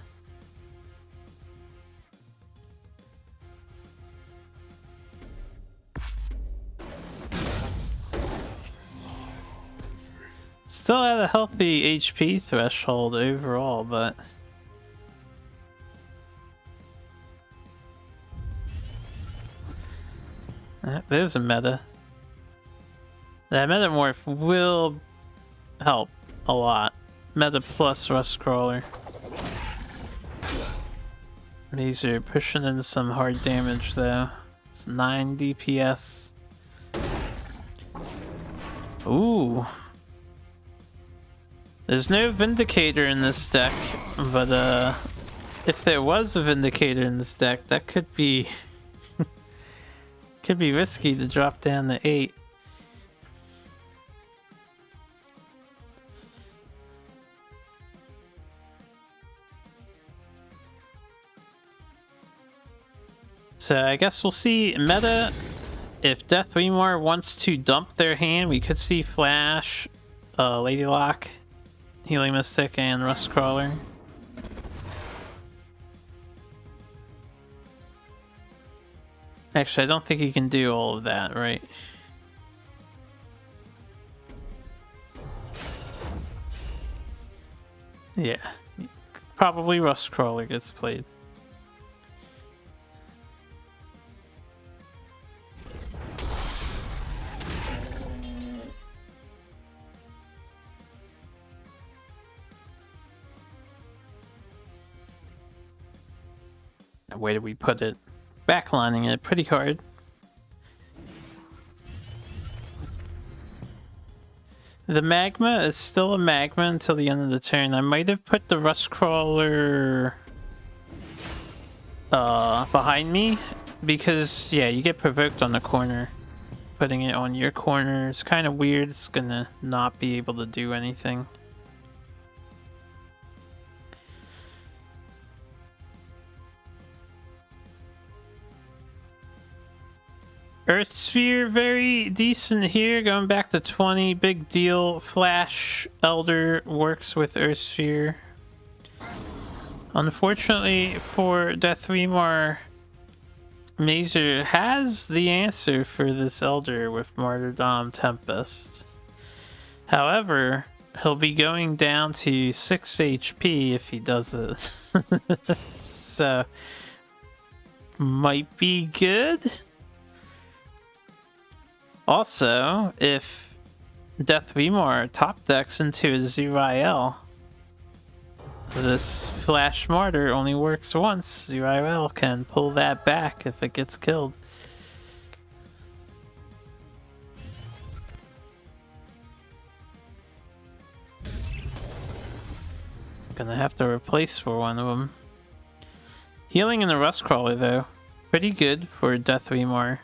Still at a healthy HP threshold overall, but there's a meta. That Metamorph will help a lot. Meta plus Rust Crawler. These are pushing in some hard damage though. It's 9 DPS. Ooh. There's no Vindicator in this deck, but if there was a Vindicator in this deck, that could be could be risky to drop down to 8. So I guess we'll see meta. If Death Remore wants to dump their hand, we could see Flash, Lady Lock, Healing Mystic, and Rust Crawler. Actually, I don't think he can do all of that, right? Yeah, probably Rust Crawler gets played. Where do we put it? Backlining it pretty hard. The Magma is still a Magma until the end of the turn. I might have put the Rust Crawler behind me because, yeah, you get provoked on the corner. Putting it on your corner is kind of weird. It's gonna not be able to do anything. Earth Sphere, very decent here. Going back to 20, big deal. Flash Elder works with Earth Sphere. Unfortunately for Death Remore, Mazer has the answer for this Elder with Martyrdom Tempest. However, He'll be going down to 6 HP if he does it. So, might be good. Also, if Death Remor top decks into a Zerael, this Flash Martyr only works once. Zerael can pull that back if it gets killed. Gonna have to replace for one of them. Healing in the Rustcrawler though, pretty good for Death Remor.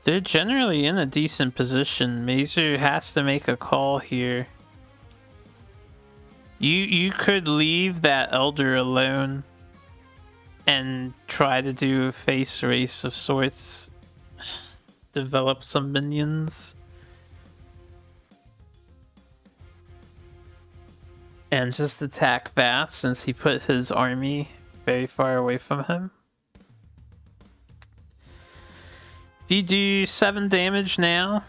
They're generally in a decent position. Mazer has to make a call here. You could leave that Elder alone and try to do a face race of sorts. Develop some minions. And just attack Vath since he put his army very far away from him. If you do 7 damage now,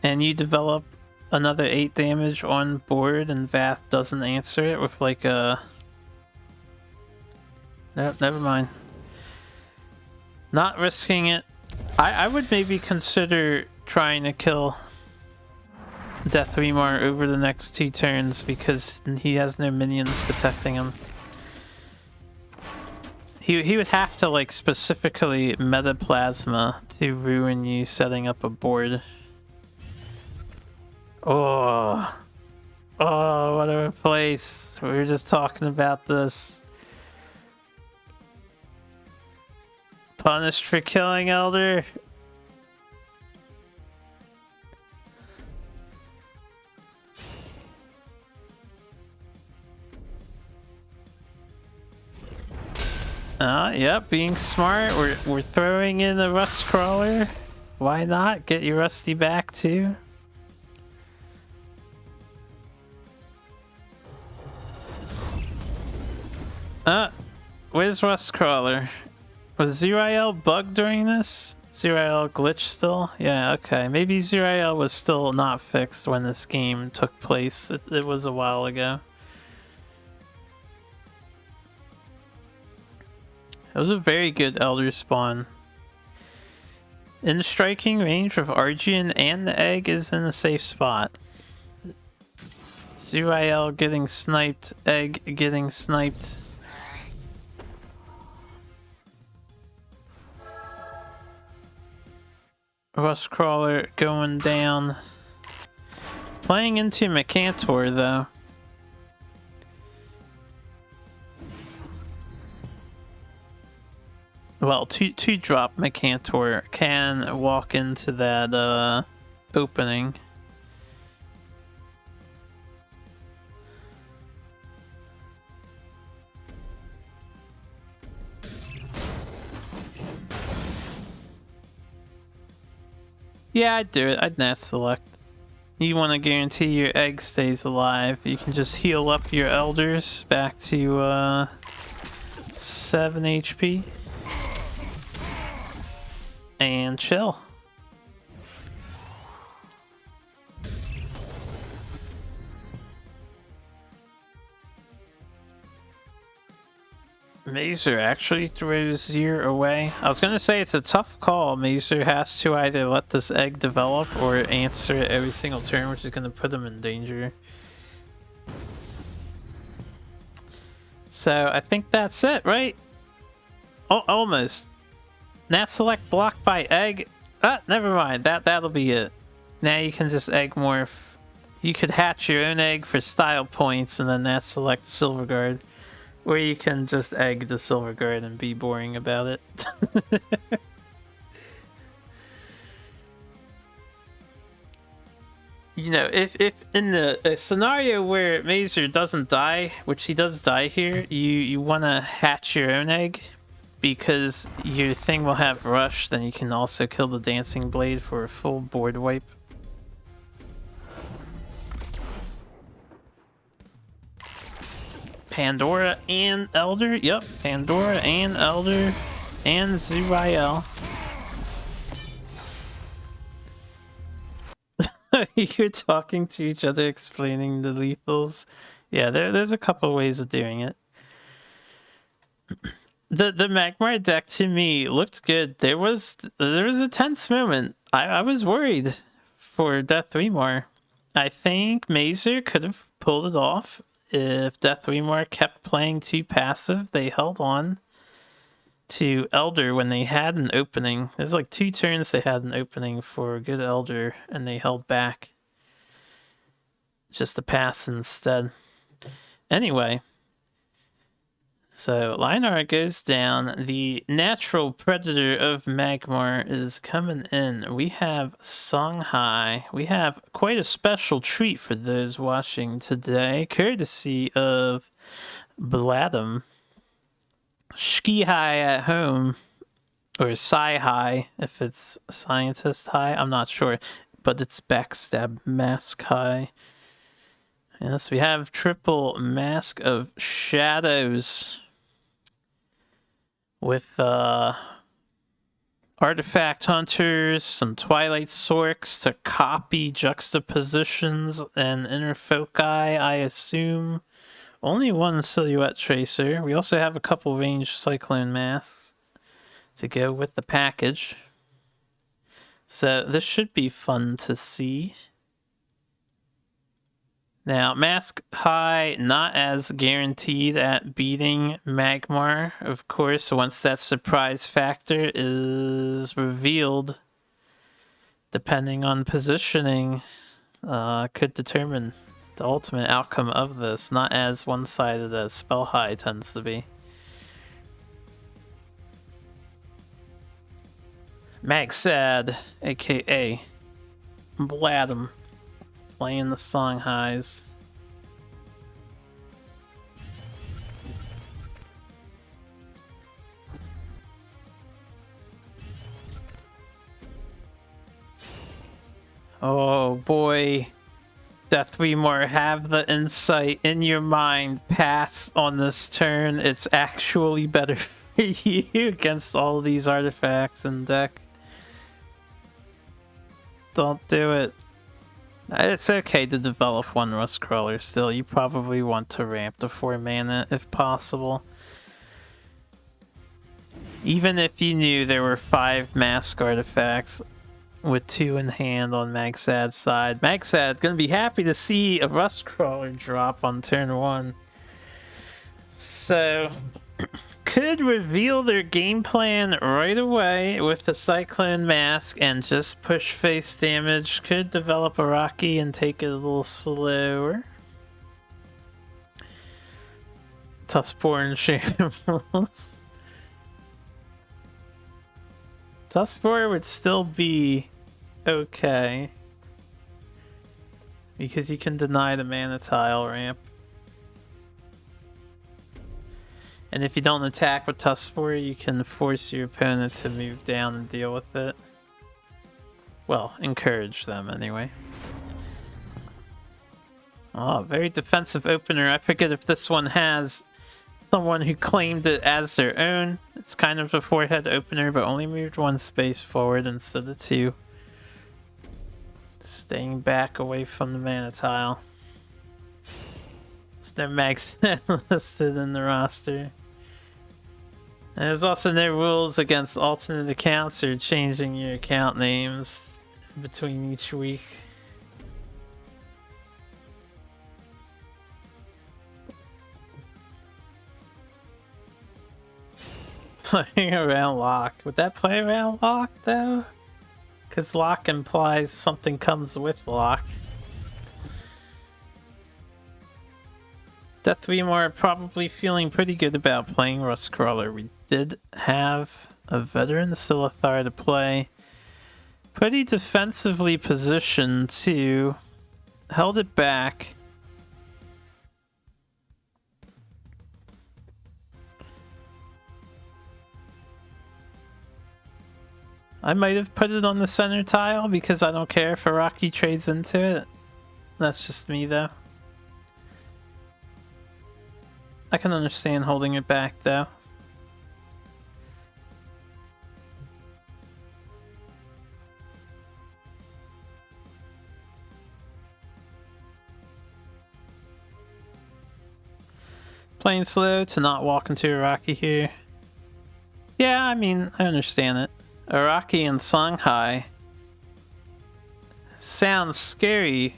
and you develop another 8 damage on board and Vath doesn't answer it with like a... Nope, never mind. Not risking it. I would maybe consider trying to kill Death Remor over the next 2 turns because he has no minions protecting him. He would have to like specifically Metaplasma to ruin you setting up a board. Oh, what a place. We were just talking about this. Punished for killing Elder. Yep, being smart. We're throwing in a Rustcrawler. Why not? Get your Rusty back too. Where's Rustcrawler? Was Zerael bugged during this? Zerael glitched still? Yeah, okay. Maybe Zerael was still not fixed when this game took place. It was a while ago. It was a very good Elder spawn. In striking range of Argeon and the egg is in a safe spot. Zerael getting sniped, egg getting sniped. Rustcrawler going down. Playing into Mecantor though. Well, two drop Mecantor can walk into that opening. Yeah, I'd do it. I'd Nat Select. You want to guarantee your egg stays alive. You can just heal up your elders back to 7 HP. And chill. Mazer actually throws Zier away. I was gonna say it's a tough call. Mazer has to either let this egg develop or answer it every single turn, which is gonna put him in danger. So I think that's it, right? Oh, almost. Nat Select blocked by egg. Never mind. That'll be it. Now you can just egg morph. You could hatch your own egg for style points and then Nat Select Silverguard. Or you can just egg the Silverguard and be boring about it. You know, if in the scenario where Mazer doesn't die, which he does die here, you want to hatch your own egg. Because your thing will have rush, then you can also kill the Dancing Blade for a full board wipe. Pandora and Elder. Yep, Pandora and Elder and Zerael. You're talking to each other, explaining the lethals. Yeah, there's a couple ways of doing it. The Magmar deck to me looked good. There was a tense moment. I was worried for Death Remore. I think Mazer could have pulled it off if Death Remore kept playing too passive. They held on to Elder when they had an opening. There's like 2 turns they had an opening for a good Elder, and they held back just to pass instead. Anyway, so Linar goes down. The natural predator of Magmar is coming in. We have Songhai. We have quite a special treat for those watching today, courtesy of Bladum. Ski-High at home, or Sci-High if it's Scientist High, I'm not sure, but it's Backstab Mask High. Yes, we have triple Mask of Shadows with Artifact Hunters, some Twilight Sorks to copy juxtapositions and inner foci, I assume. Only 1 Silhouette Tracer. We also have a couple ranged Cyclone Masks to go with the package. So this should be fun to see. Now, Mask High, not as guaranteed at beating Magmar, of course, once that surprise factor is revealed, depending on positioning, could determine the ultimate outcome of this, not as one-sided as Spell High tends to be. Magsad, aka Bladum, playing the Songhighs. Oh boy. Death Remore, have the insight in your mind. Pass on this turn. It's actually better for you against all of these artifacts in deck. Don't do it. It's okay to develop 1 Rustcrawler still. You probably want to ramp to 4 mana if possible. Even if you knew there were 5 mask artifacts with 2 in hand on Magsad's side. Magsad gonna be happy to see a Rustcrawler drop on turn 1. So could reveal their game plan right away with the Cyclone Mask and just push face damage. Could develop a Rocky and take it a little slower. Tuskborn Shambles. Tuskborn would still be okay, because you can deny the mana tile ramp. And if you don't attack with Tuskborn, you can force your opponent to move down and deal with it. Well, encourage them anyway. Oh, very defensive opener. I forget if this one has someone who claimed it as their own. It's kind of a forehead opener, but only moved 1 space forward instead of 2. Staying back away from the mana tile. It's no max listed in the roster. And there's also no rules against alternate accounts or changing your account names between each week. Playing around lock. Would that play around lock though? Because lock implies something comes with lock. Death Remore probably feeling pretty good about playing Rustcrawler. We did have a veteran Silithar to play. Pretty defensively positioned too. Held it back. I might have put it on the center tile because I don't care if Araki trades into it. That's just me though. I can understand holding it back though. playing slow to not walk into Araki here. Yeah, I mean, I understand it. Araki and Songhai sounds scary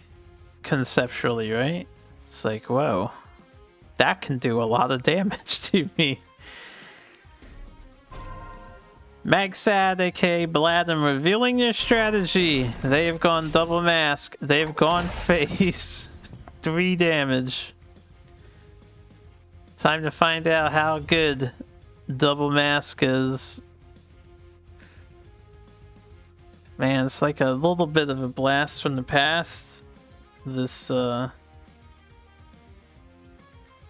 conceptually, right? It's like, whoa, that can do a lot of damage to me. Magsad, aka Bladem, revealing their strategy. They have gone double mask. They've gone face. 3 damage. Time to find out how good double mask is. Man, it's like a little bit of a blast from the past. This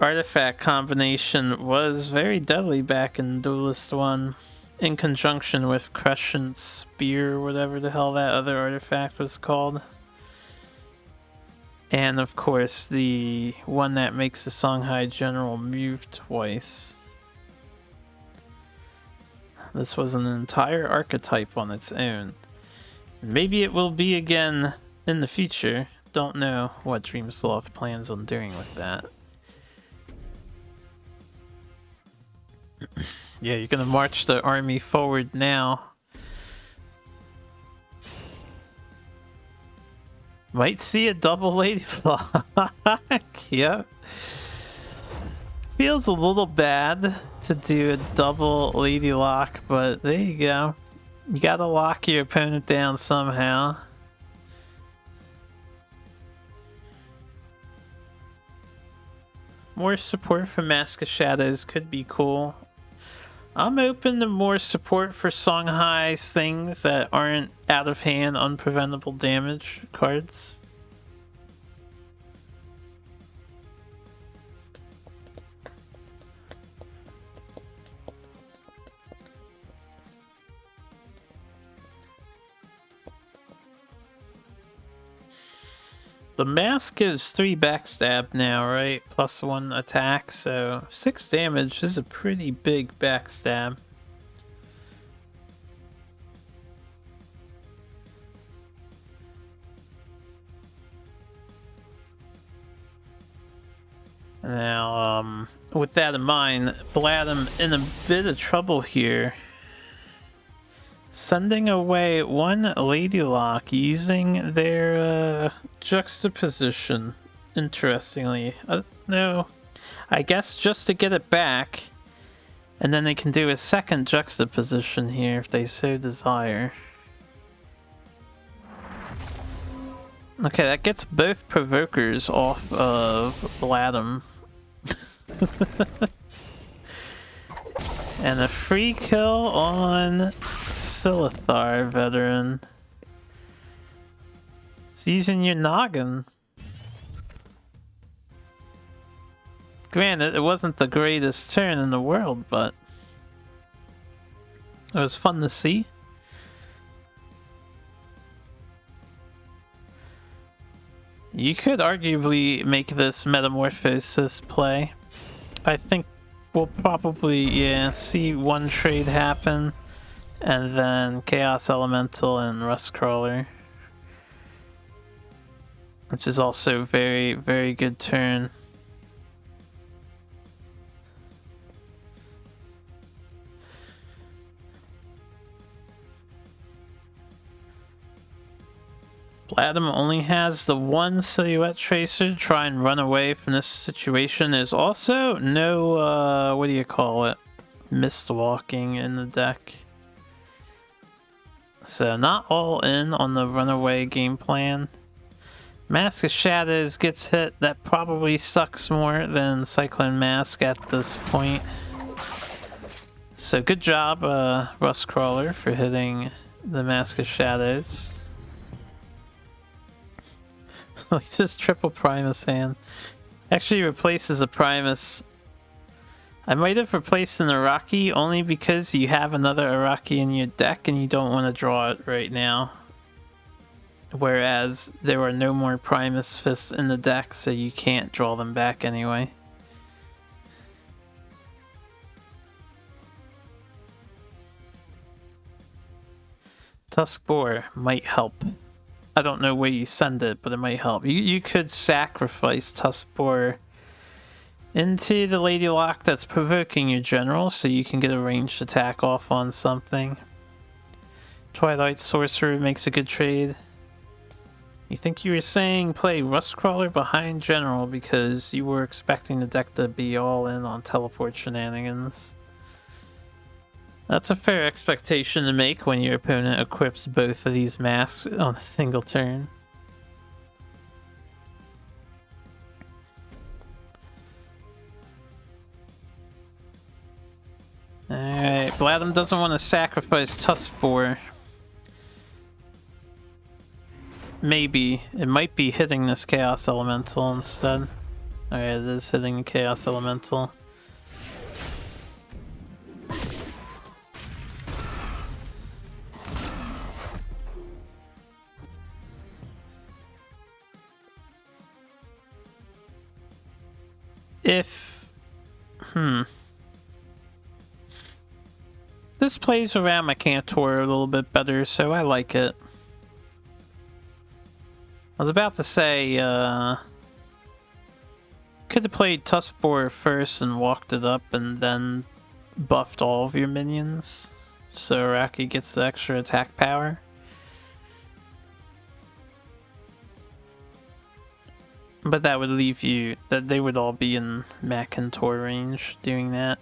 artifact combination was very deadly back in Duelist 1. In conjunction with Crescent Spear, whatever the hell that other artifact was called. And of course, the one that makes the Songhai General move twice. This was an entire archetype on its own. Maybe it will be again in the future. Don't know what Dreamsloth plans on doing with that. Yeah, you're gonna march the army forward now. Might see a double Lady Lock. Yep. Feels a little bad to do a double Lady Lock, but there you go. You gotta lock your opponent down somehow. More support for Mask of Shadows could be cool. I'm open to more support for Songhai's things that aren't out of hand, unpreventable damage cards. The mask is 3 backstab now, right? Plus 1 attack, so 6 damage is a pretty big backstab. Now, with that in mind, Bladem in a bit of trouble here. Sending away 1 Lady Lock using their juxtaposition, interestingly. No, I guess just to get it back, and then they can do a second juxtaposition here if they so desire. Okay, that gets both Provokers off of Bladem. And a free kill on Silithar, veteran. It's using your noggin. Granted, it wasn't the greatest turn in the world, but it was fun to see. You could arguably make this Metamorphosis play. I think we'll probably, yeah, see 1 trade happen, and then Chaos Elemental and Rustcrawler, which is also very, very good turn. Bladem only has the 1 Silhouette Tracer to try and run away from this situation. There's also no, what do you call it? Mist walking in the deck. So not all in on the runaway game plan. Mask of Shadows gets hit. That probably sucks more than Cyclone Mask at this point. So good job, Rustcrawler, for hitting the Mask of Shadows. Like this triple Primus hand. Actually replaces a Primus. I might have replaced an Araki only because you have another Araki in your deck and you don't want to draw it right now. Whereas there are no more Primus Fists in the deck, so you can't draw them back anyway. Tuskboar might help. I don't know where you send it, but it might help. You could sacrifice Tuskboar into the Lady Lock that's provoking your general, so you can get a ranged attack off on something. Twilight Sorcerer makes a good trade. You think you were saying play Rustcrawler behind general because you were expecting the deck to be all in on teleport shenanigans. That's a fair expectation to make when your opponent equips both of these masks on a single turn. Alright, Bladum doesn't want to sacrifice Tuskboar. Maybe. It might be hitting this Chaos Elemental instead. Alright, it is hitting the Chaos Elemental. If... This plays around Macantor a little bit better, so I like it. I was about to say, could have played Tuskboar first and walked it up and then buffed all of your minions, so Araki gets the extra attack power. But that would leave you, that they would all be in Macantor range doing that.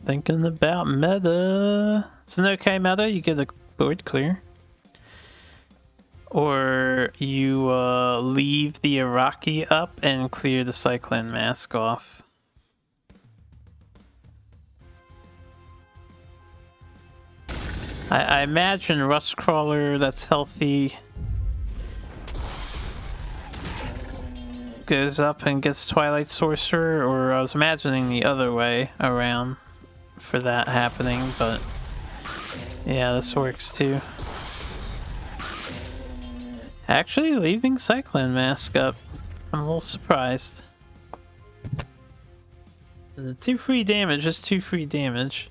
Thinking about meta. It's an okay meta, you get a board clear. Or you leave the Araki up and clear the Cyclone Mask off. I imagine Rustcrawler that's healthy goes up and gets Twilight Sorcerer, or I was imagining the other way around for that happening, but yeah, this works too. Actually, leaving Cyclone Mask up, I'm a little surprised. The 2 free damage is 2 free damage.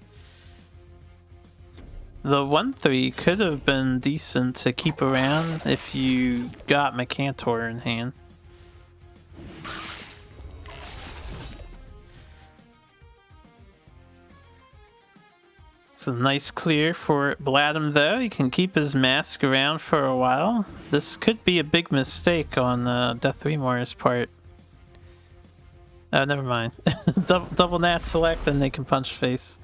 The 1/3 could have been decent to keep around if you got Macantor in hand. It's a nice clear for Bladum though. He can keep his mask around for a while. This could be a big mistake on Death Remor's part. Oh, never mind. double nat select and they can punch face.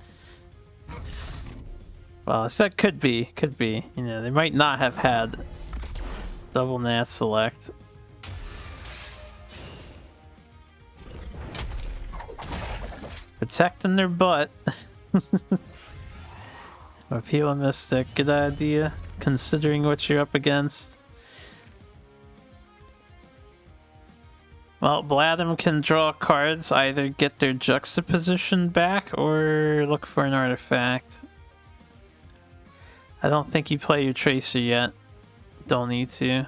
Well, I said could be. You know, they might not have had double nat select. Protecting their butt. Appeal Mystic, good idea, considering what you're up against. Well, Bladum can draw cards, either get their juxtaposition back or look for an artifact. I don't think you play your Tracer yet. Don't need to.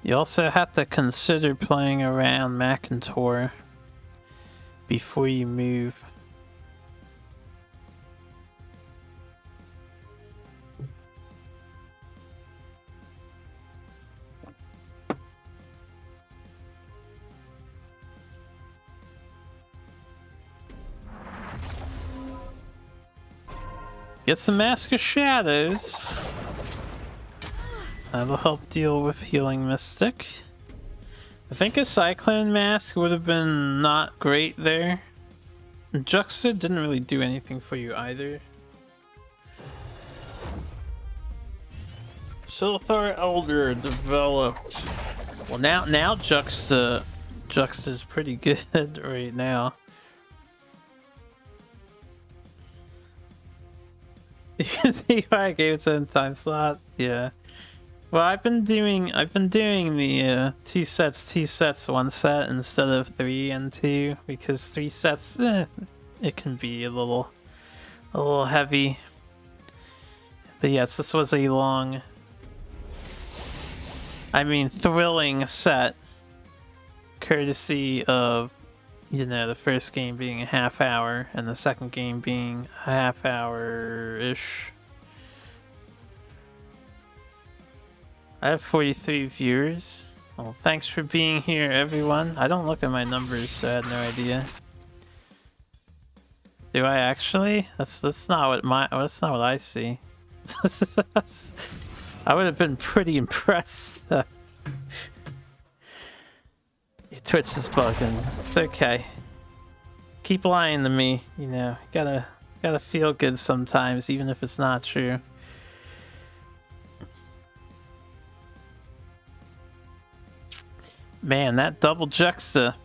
You also have to consider playing around Macantor before you move. Get some Mask of Shadows. That'll help deal with Healing Mystic. I think a Cyclone Mask would have been not great there. Juxta didn't really do anything for you either. Silthar Elder developed. Well, now Juxta's pretty good right now. You can see why I gave it to him time slot. Yeah. Well, I've been doing the two sets, one set instead of 3 and 2 because 3 sets it can be a little heavy. But yes, this was a long I mean, thrilling set. Courtesy of, you know, the first game being a half hour and the second game being a half hour-ish. I have 43 viewers. Well, thanks for being here, everyone. I don't look at my numbers, so I had no idea. Do I actually? That's not what I see. I would have been pretty impressed. Twitch is bugging. It's okay. Keep lying to me, you know. Gotta feel good sometimes, even if it's not true. Man, that double juxta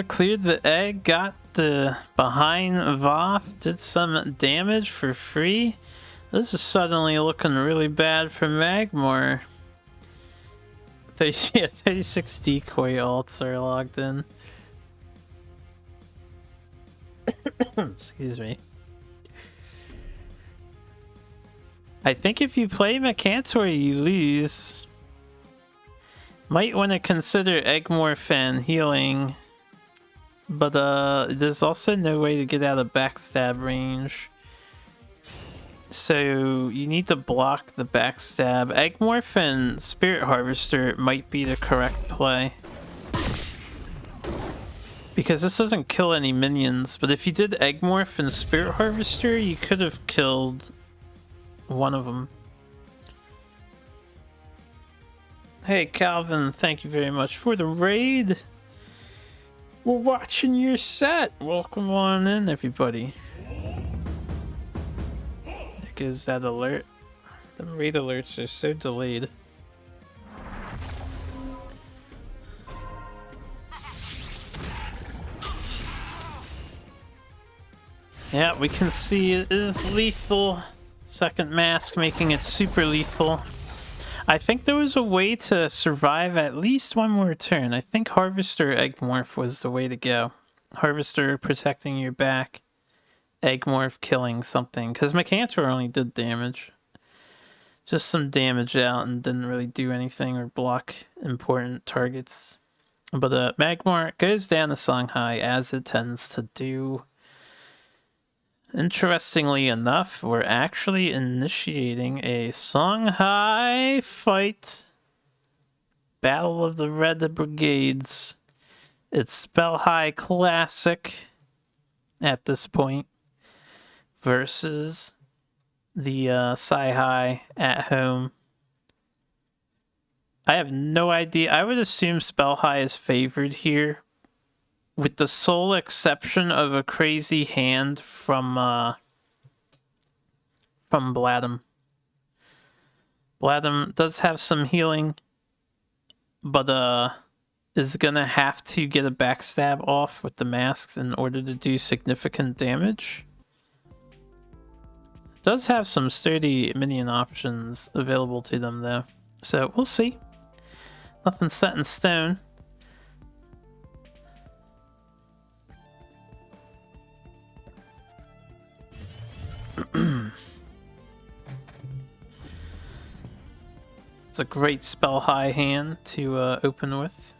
cleared the egg, got the behind Voth, did some damage for free. This is suddenly looking really bad for Magmor. 36 decoy ults are logged in. Excuse me. I think if you play Mercantor, you lose. Might want to consider Egmorph healing. But there's also no way to get out of backstab range. So you need to block the backstab. Egmorph and Spirit Harvester might be the correct play. Because this doesn't kill any minions, but if you did Egmorph and Spirit Harvester, you could have killed one of them. Hey Calvin, thank you very much for the raid. We're watching your set. Welcome on in, everybody. Is that alert? The raid alerts are so delayed. Yeah, we can see it is lethal. Second mask making it super lethal. I think there was a way to survive at least one more turn. I think Harvester Egmorph was the way to go. Harvester protecting your back. Egmorph killing something, because Mercantor only did damage. Just some damage out and didn't really do anything or block important targets. But Magmor goes down to Songhai as it tends to do. Interestingly enough, we're actually initiating a Songhai fight. Battle of the Red Brigades. It's Spellhai Classic at this point. Versus the Sci-Hi at home. I have no idea. I would assume Spellhai is favored here. With the sole exception of a crazy hand from Bladum. Bladum does have some healing. But is gonna have to get a backstab off with the masks in order to do significant damage. Does have some sturdy minion options available to them though, so we'll see. Nothing set in stone. It's a great Spellhai hand to open with.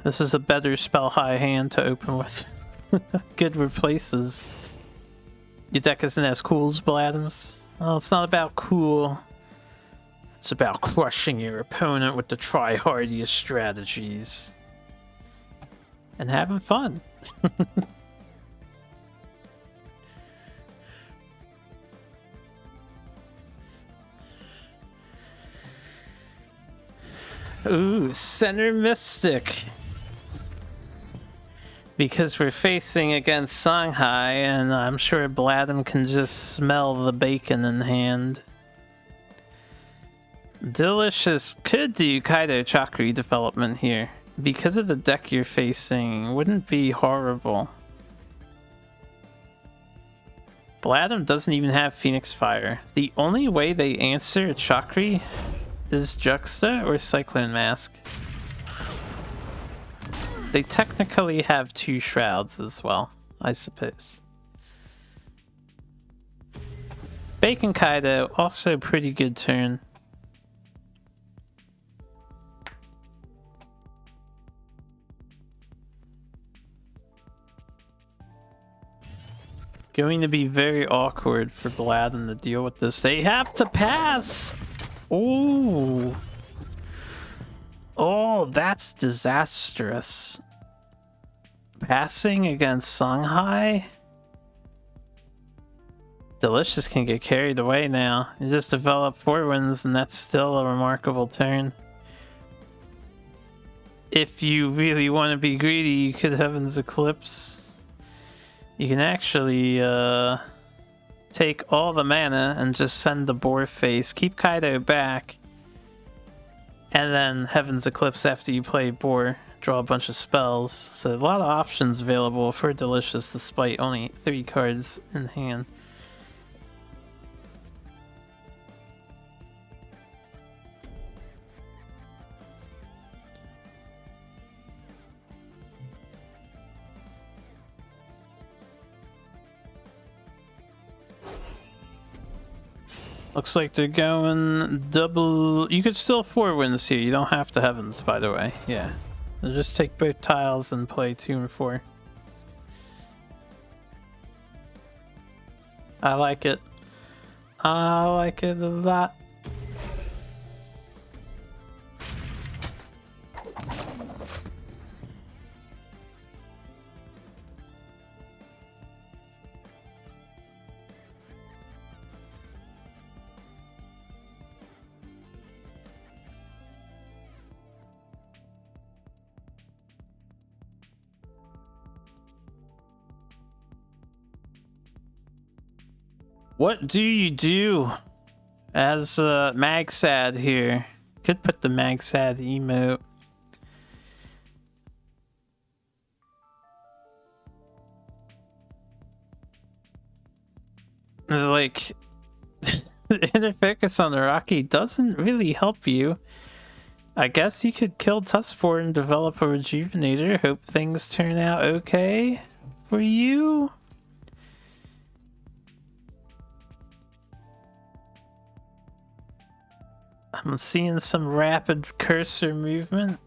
This is a better Spellhai hand to open with. Good replaces. Your deck isn't as cool as Bladum's. Well, it's not about cool. It's about crushing your opponent with the try-hardiest strategies. And having fun. Ooh, Center Mystic. Because we're facing against Songhai, and I'm sure Bladum can just smell the bacon in hand. Delicious could do Kaido Chakri development here. Because of the deck you're facing, wouldn't be horrible. Bladum doesn't even have Phoenix Fire. The only way they answer Chakri is Juxta or Cyclone Mask. They technically have 2 shrouds as well, I suppose. Bacon Kaido, also pretty good turn. Going to be very awkward for Bladden to deal with this. They have to pass! Ooh. Oh, that's disastrous. Passing against Songhai? Delicious can get carried away now. You just develop 4 wins and that's still a remarkable turn. If you really want to be greedy, you could Heaven's Eclipse. You can actually take all the mana and just send the Boar Face. Keep Kaido back. And then Heaven's Eclipse after you play Boar. Draw a bunch of spells. So a lot of options available for Delicious despite only 3 cards in hand. Looks like they're going double. You could still 4 wins here. You don't have to Heavens, by the way. Yeah. They'll just take both tiles and play 2 and 4. I like it. I like it a lot. What do you do as Magsad here? Could put the Magsad emote. It's like the inner focus on the Rocky doesn't really help you. I guess you could kill Tuskboar and develop a Rejuvenator. Hope things turn out okay for you. I'm seeing some rapid cursor movement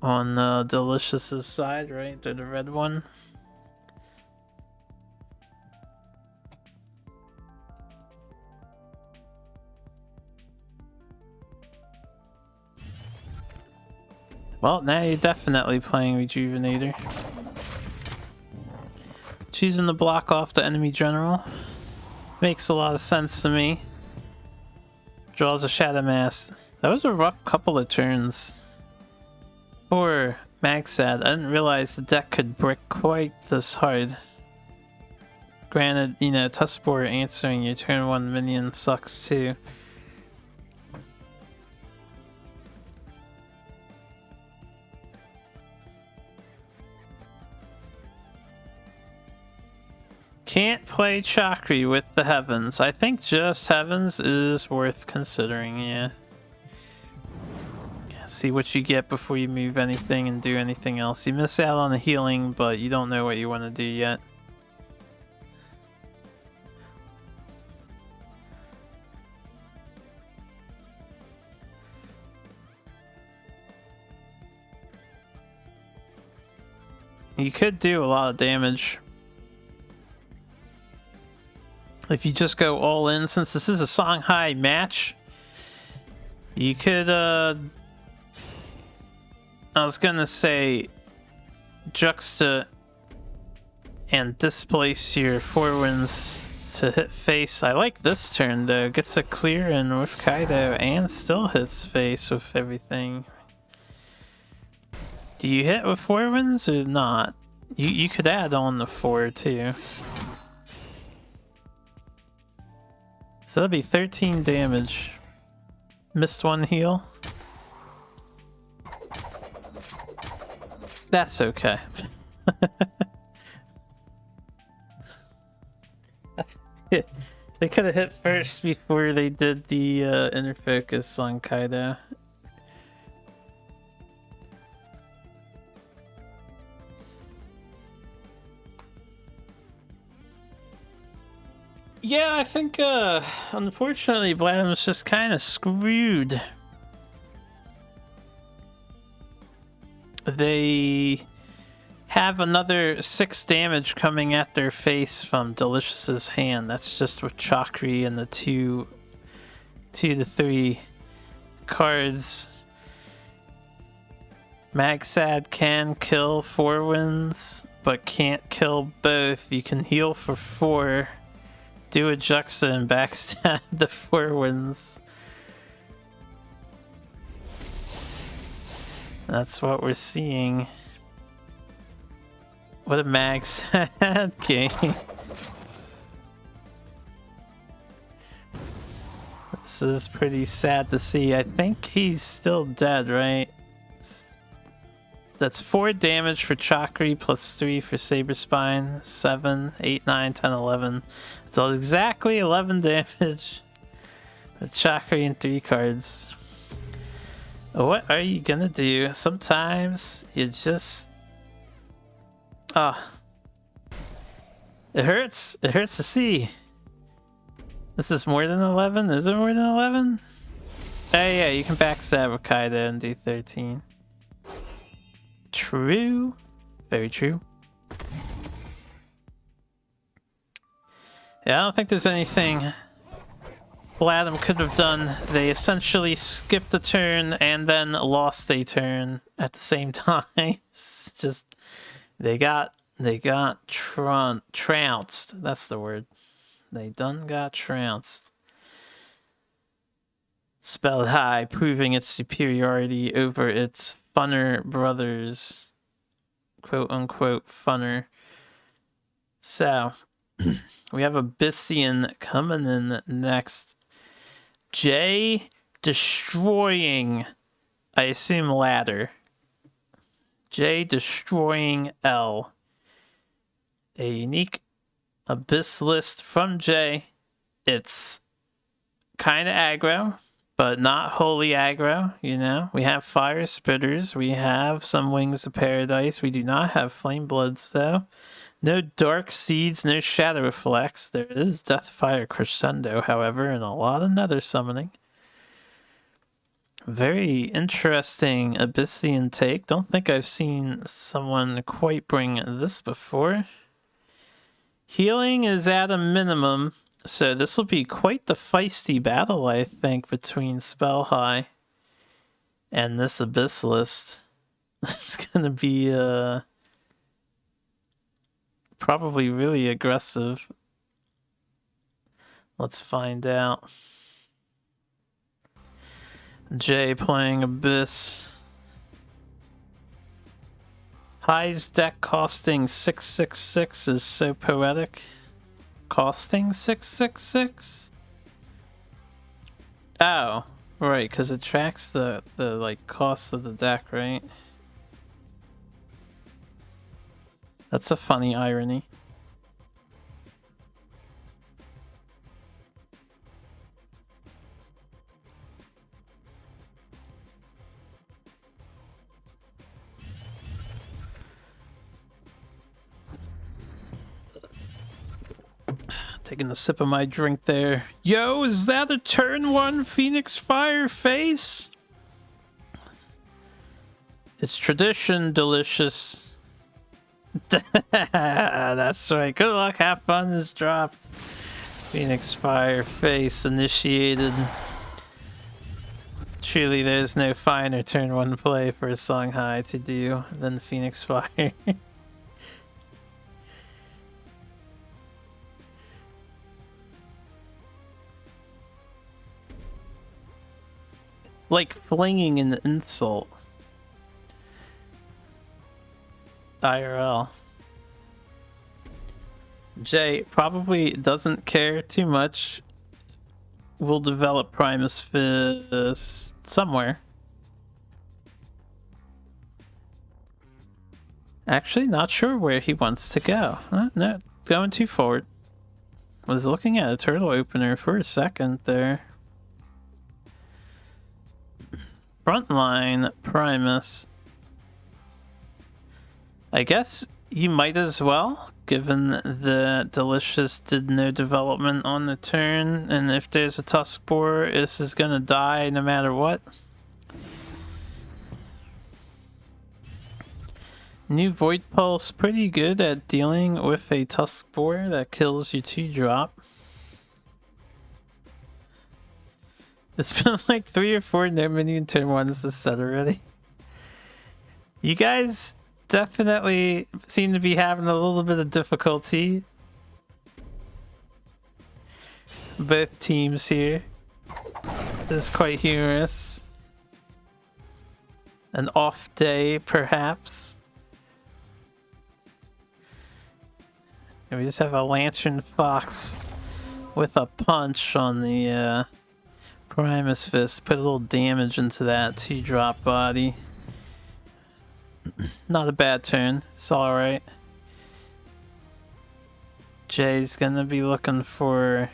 on Delicious's side, right? The red one. Well, now you're definitely playing Rejuvenator. Choosing to block off the enemy general makes a lot of sense to me. Draws a Shadow Mass. That was a rough couple of turns for Magsad. I didn't realize the deck could brick quite this hard. Granted, you know, Tuskboar answering your turn 1 minion sucks too. Can't play Chakri with the Heavens. I think just Heavens is worth considering, yeah. See what you get before you move anything and do anything else. You miss out on the healing, but you don't know what you want to do yet. You could do a lot of damage if you just go all in. Since this is a Songhai match, you could I was gonna say juxta and displace your 4 wins to hit face. I like this turn though. Gets a clear in with Kaido and still hits face with everything. Do you hit with 4 wins or not? You could add on the 4 too. So that'll be 13 damage. Missed 1 heal. That's okay. They could have hit first before they did the inner focus on Kaido. Yeah, I think, unfortunately, Vladim's just kind of screwed. They have another 6 damage coming at their face from Delicious's hand. That's just with Chakri and the 2 to 3 cards. Magsad can kill 4 wins, but can't kill both. You can heal for 4, do a Juxta, and backstab the 4 wins. That's what we're seeing. What a Magsad game. This is pretty sad to see. I think he's still dead, right? That's 4 damage for Chakri plus 3 for Saberspine. 7, 8, 9, 10, 11. So exactly 11 damage with Chakri and 3 cards. What are you gonna do? Sometimes you just... Ah. It hurts. It hurts to see. This is more than 11? Is it more than 11? Oh yeah, you can backstab with Kaida and do 13. True. Very true. Yeah, I don't think there's anything Vladim could have done. They essentially skipped a turn and then lost a turn at the same time. It's just they got trounced. That's the word. They done got trounced. Spelled High proving its superiority over its funner brothers, quote unquote funner. So we have Abyssian coming in next. Jay destroying, I assume, ladder. Jay destroying L. A unique Abyss list from Jay. It's kind of aggro, but not wholly aggro, you know? We have Fire Spitters, we have some Wings of Paradise, we do not have Flame Bloods, though. No Dark Seeds, no Shadow Reflects. There is Deathfire Crescendo, however, and a lot of Nether Summoning. Very interesting Abyssian take. Don't think I've seen someone quite bring this before. Healing is at a minimum, so this will be quite the feisty battle, I think, between Spell High and this Abyss list. It's gonna be probably really aggressive. Let's find out. Jay playing Abyss. High's deck costing 666 is so poetic. Costing 666? Oh, right, because it tracks the like cost of the deck, right? That's a funny irony. Taking a sip of my drink there. Yo, is that a turn 1 Phoenix Fire face? It's tradition, Delicious. That's right. Good luck, have fun is dropped. Phoenix Fire face initiated. Truly, there's no finer turn 1 play for a Songhai to do than Phoenix Fire. Like flinging an insult. IRL. Jay probably doesn't care too much. We'll develop Primus Fist somewhere. Actually, not sure where he wants to go. No, going too forward. Was looking at a turtle opener for a second there. Frontline Primus. I guess you might as well given the Delicious did no development on the turn, and if there's a Tusk Boar, this is gonna die no matter what. New Void Pulse, pretty good at dealing with a Tusk Boar that kills you 2-drop. It's been like 3 or 4 no minion turn 1s this set already. You guys definitely seem to be having a little bit of difficulty. Both teams here. This is quite humorous. An off day, perhaps. And we just have a Lantern Fox with a punch on the Primus Fist. Put a little damage into that 2-drop body. Not a bad turn. It's alright. Jay's gonna be looking for...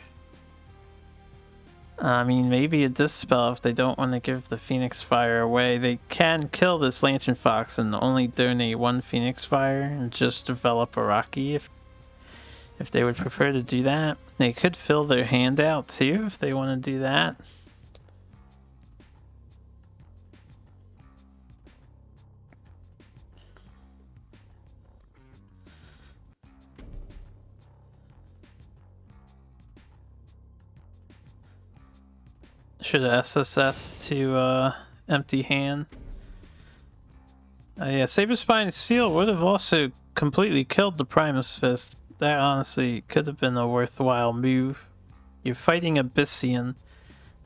I mean, maybe a Dispel if they don't want to give the Phoenix Fire away. They can kill this Lantern Fox and only donate 1 Phoenix Fire and just develop a Rocky if they would prefer to do that. They could fill their hand out too if they want to do that. Should have SSS to empty hand. Yeah, Saberspine Seal would have also completely killed the Primus Fist. That honestly could have been a worthwhile move. You're fighting Abyssian.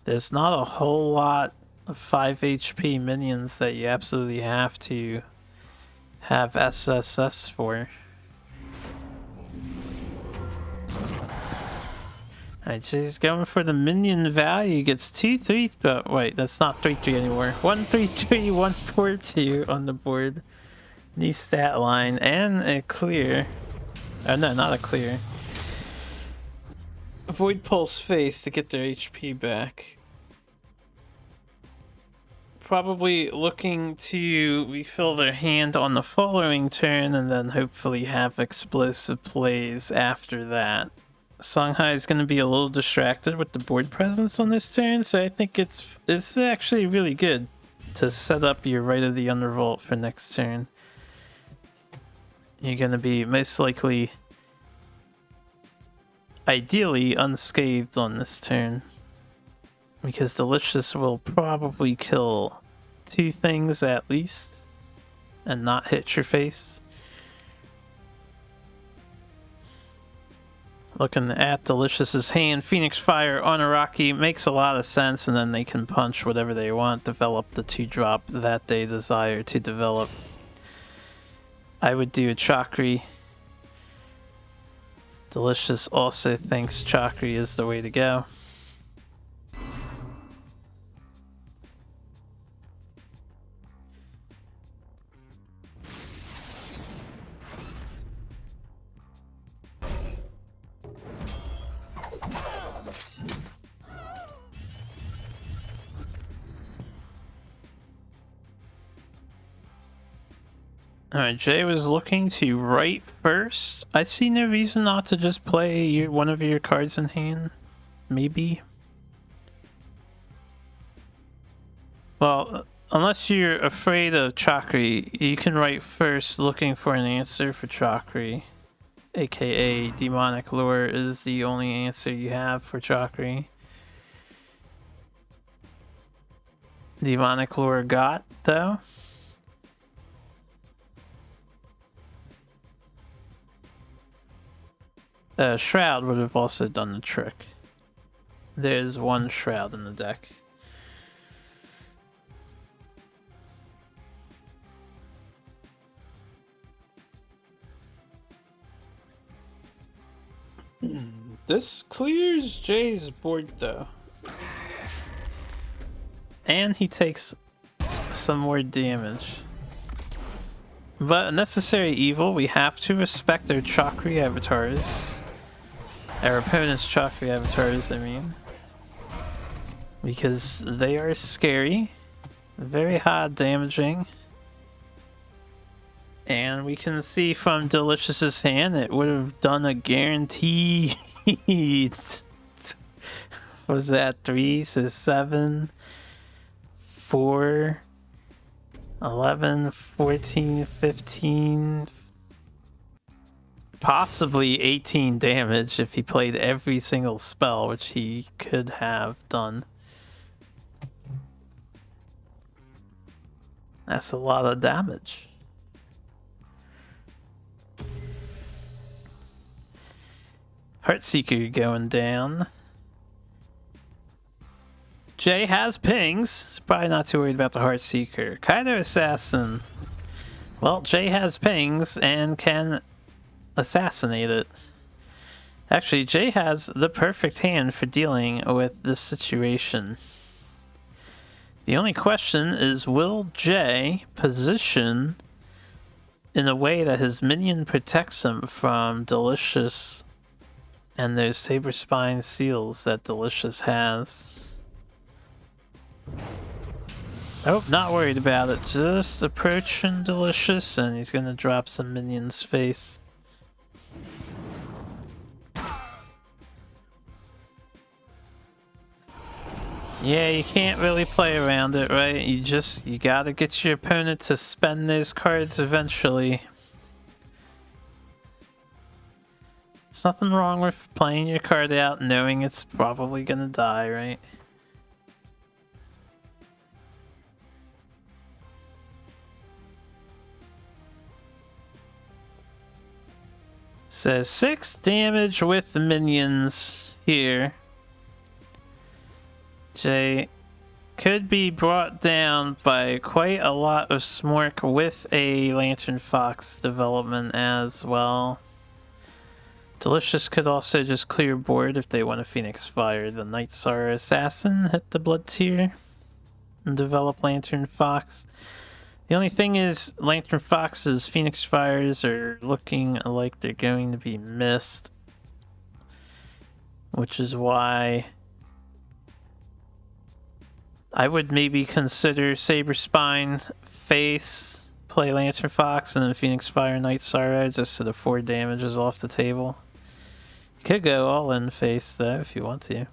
There's not a whole lot of 5 HP minions that you absolutely have to have SSS for. Alright, so he's going for the minion value. Gets 2-3. Oh, wait, that's not 3-3 anymore. 1-3-3, 1-4-2 on the board. New stat line and a clear. Oh, no, not a clear. Void Pulse face to get their HP back. Probably looking to refill their hand on the following turn and then hopefully have explosive plays after that. Songhai is going to be a little distracted with the board presence on this turn, so I think it's actually really good to set up your Rite of the Undervault for next turn. You're going to be most likely, ideally, unscathed on this turn, because Delicious will probably kill 2 things at least and not hit your face. Looking at Delicious's hand, Phoenix Fire on Araki makes a lot of sense, and then they can punch whatever they want, develop the 2-drop that they desire to develop. I would do a Chakri. Delicious also thinks Chakri is the way to go. Alright, Jay was looking to write first. I see no reason not to just play one of your cards in hand. Maybe. Well, unless you're afraid of Chakri, you can write first looking for an answer for Chakri. AKA Demonic Lure is the only answer you have for Chakri. Demonic Lure got, though. Shroud would have also done the trick. There's 1 Shroud in the deck. This clears Jay's board though. And he takes some more damage. But a necessary evil, we have to respect our Chakri avatars. Our opponent's Chakri avatars, I mean. Because they are scary, very hard damaging, And we can see from Delicious's hand, it would have done a guaranteed. Was that 3? So 7, 4, 11, 14, 15, possibly 18 damage if he played every single spell, which he could have done. That's a lot of damage. Heartseeker going down. Jay has pings. He's probably not too worried about the Heartseeker. Kaido Assassin. Well, Jay has pings and can assassinate it. Actually, Jay has the perfect hand for dealing with this situation. The only question is, will Jay position in a way that his minion protects him from Delicious and those Saber Spine seals that Delicious has? Oh, not worried about it. Just approaching Delicious, and he's gonna drop some minions' face. Yeah, you can't really play around it, right? You gotta get your opponent to spend those cards eventually. There's nothing wrong with playing your card out knowing it's probably gonna die, right? So 6 damage with the minions here. Jay could be brought down by quite a lot of Smork with a Lantern Fox development as well. Delicious could also just clear board if they want to Phoenix Fire the Night Sorrow Assassin, hit the Blood Tier, and develop Lantern Fox. The only thing is, Lantern Fox's Phoenix Fires are looking like they're going to be missed, which is why I would maybe consider Saber Spine face, play Lantern Fox, and then Phoenix Fire Night Sorrow just so the 4 damage is off the table. You could go all in face though if you want to.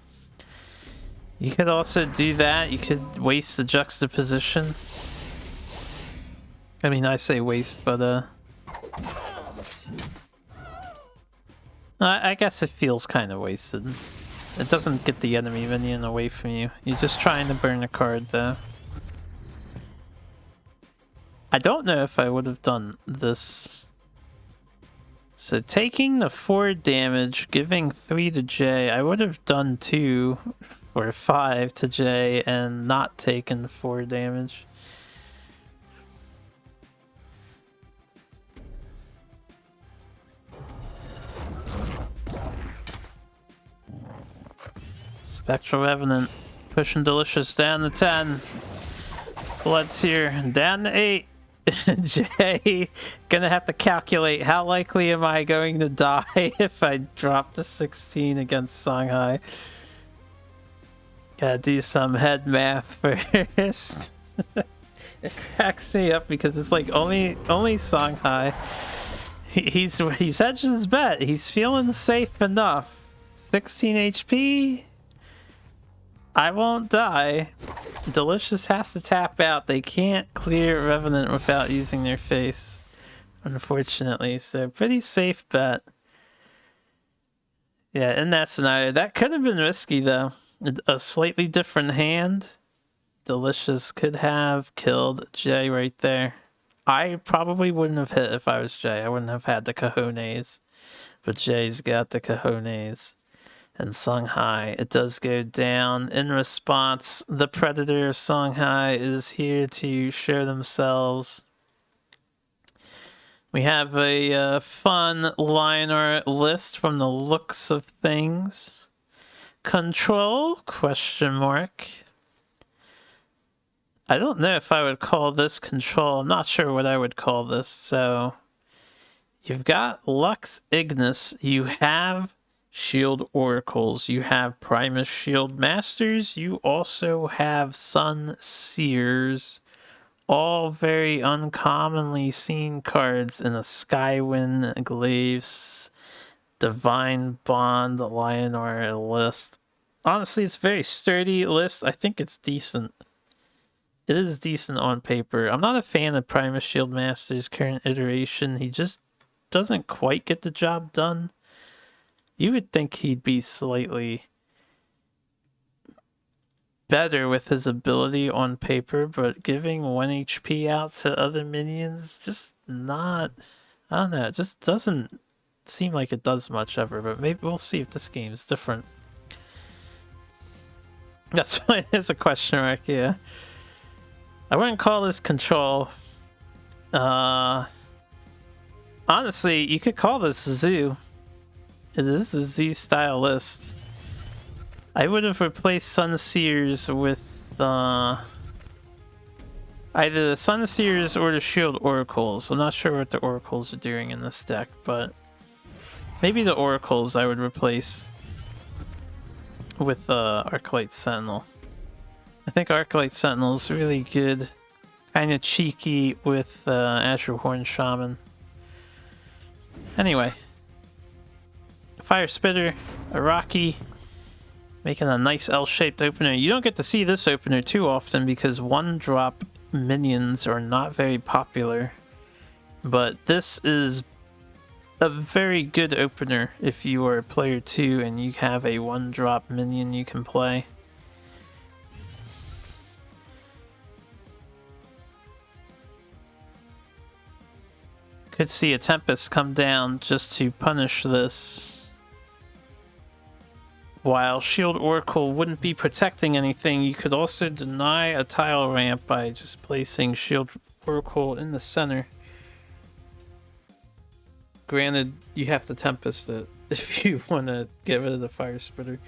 You could also do that. You could waste the juxtaposition. I mean, I say waste, but I guess it feels kind of wasted. It doesn't get the enemy minion away from you. You're just trying to burn a card, though. I don't know if I would have done this. So taking the 4 damage, giving 3 to Jay, I would have done 2 or 5 to Jay and not taken 4 damage. Spectral Revenant pushing Delicious down to 10. Blood's here down to 8. Jay gonna have to calculate how likely am I going to die if I drop to 16 against Songhai. Gotta do some head math first. It cracks me up because it's like only Songhai. He's hedged his bet. He's feeling safe enough. 16 HP. I won't die. Delicious has to tap out. They can't clear Revenant without using their face, unfortunately. So pretty safe bet. Yeah, in that scenario, that could have been risky though. A slightly different hand. Delicious could have killed Jay right there. I probably wouldn't have hit if I was Jay. I wouldn't have had the cojones. But Jay's got the cojones. And Songhai, it does go down. In response, the Predator of Songhai is here to show themselves. We have a fun line art list from the looks of things. Control? Question mark. I don't know if I would call this control. I'm not sure what I would call this. So you've got Lux Ignis. You have Shield Oracles, you have Primus Shield Masters, you also have Sun Seers all very uncommonly seen cards in a Skywind, Glaives, Divine Bond, Lionor list. Honestly, it's a very sturdy list. I think it's decent. It is decent on paper. I'm not a fan of Primus Shieldmaster's current iteration. He just doesn't quite get the job done. You would think he'd be slightly better with his ability on paper, but giving 1 HP out to other minions, just not... I don't know, it just doesn't seem like it does much ever, but maybe we'll see if this game's different. That's why there's a question mark, yeah. I wouldn't call this control. Honestly, you could call this Zoo. It is a Zoo style list. I would have replaced Sunseers with either the Sunseers or the Shield Oracles. I'm not sure what the Oracles are doing in this deck, but maybe the Oracles I would replace with Arclight Sentinel. I think Arclight Sentinel is really good. Kind of cheeky with Azure Horn Shaman. Anyway. Fire Spitter, Araki, making a nice L-shaped opener. You don't get to see this opener too often because 1-drop minions are not very popular. But this is a very good opener if you are player 2 and you have a 1-drop minion you can play. Could see a Tempest come down just to punish this. While Shield Oracle wouldn't be protecting anything, you could also deny a tile ramp by just placing Shield Oracle in the center. Granted, you have to Tempest it if you want to get rid of the Fire Spitter.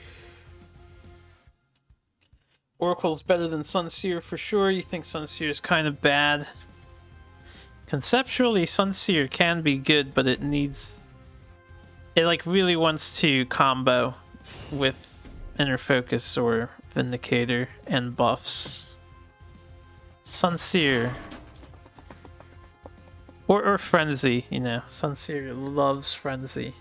Oracle's better than Sunseer for sure. You think Sunseer is kind of bad. Conceptually, Sunseer can be good, but it like really wants to combo with Inner Focus or Vindicator and buffs. Sunseer. Or Frenzy, you know. Sunseer loves Frenzy.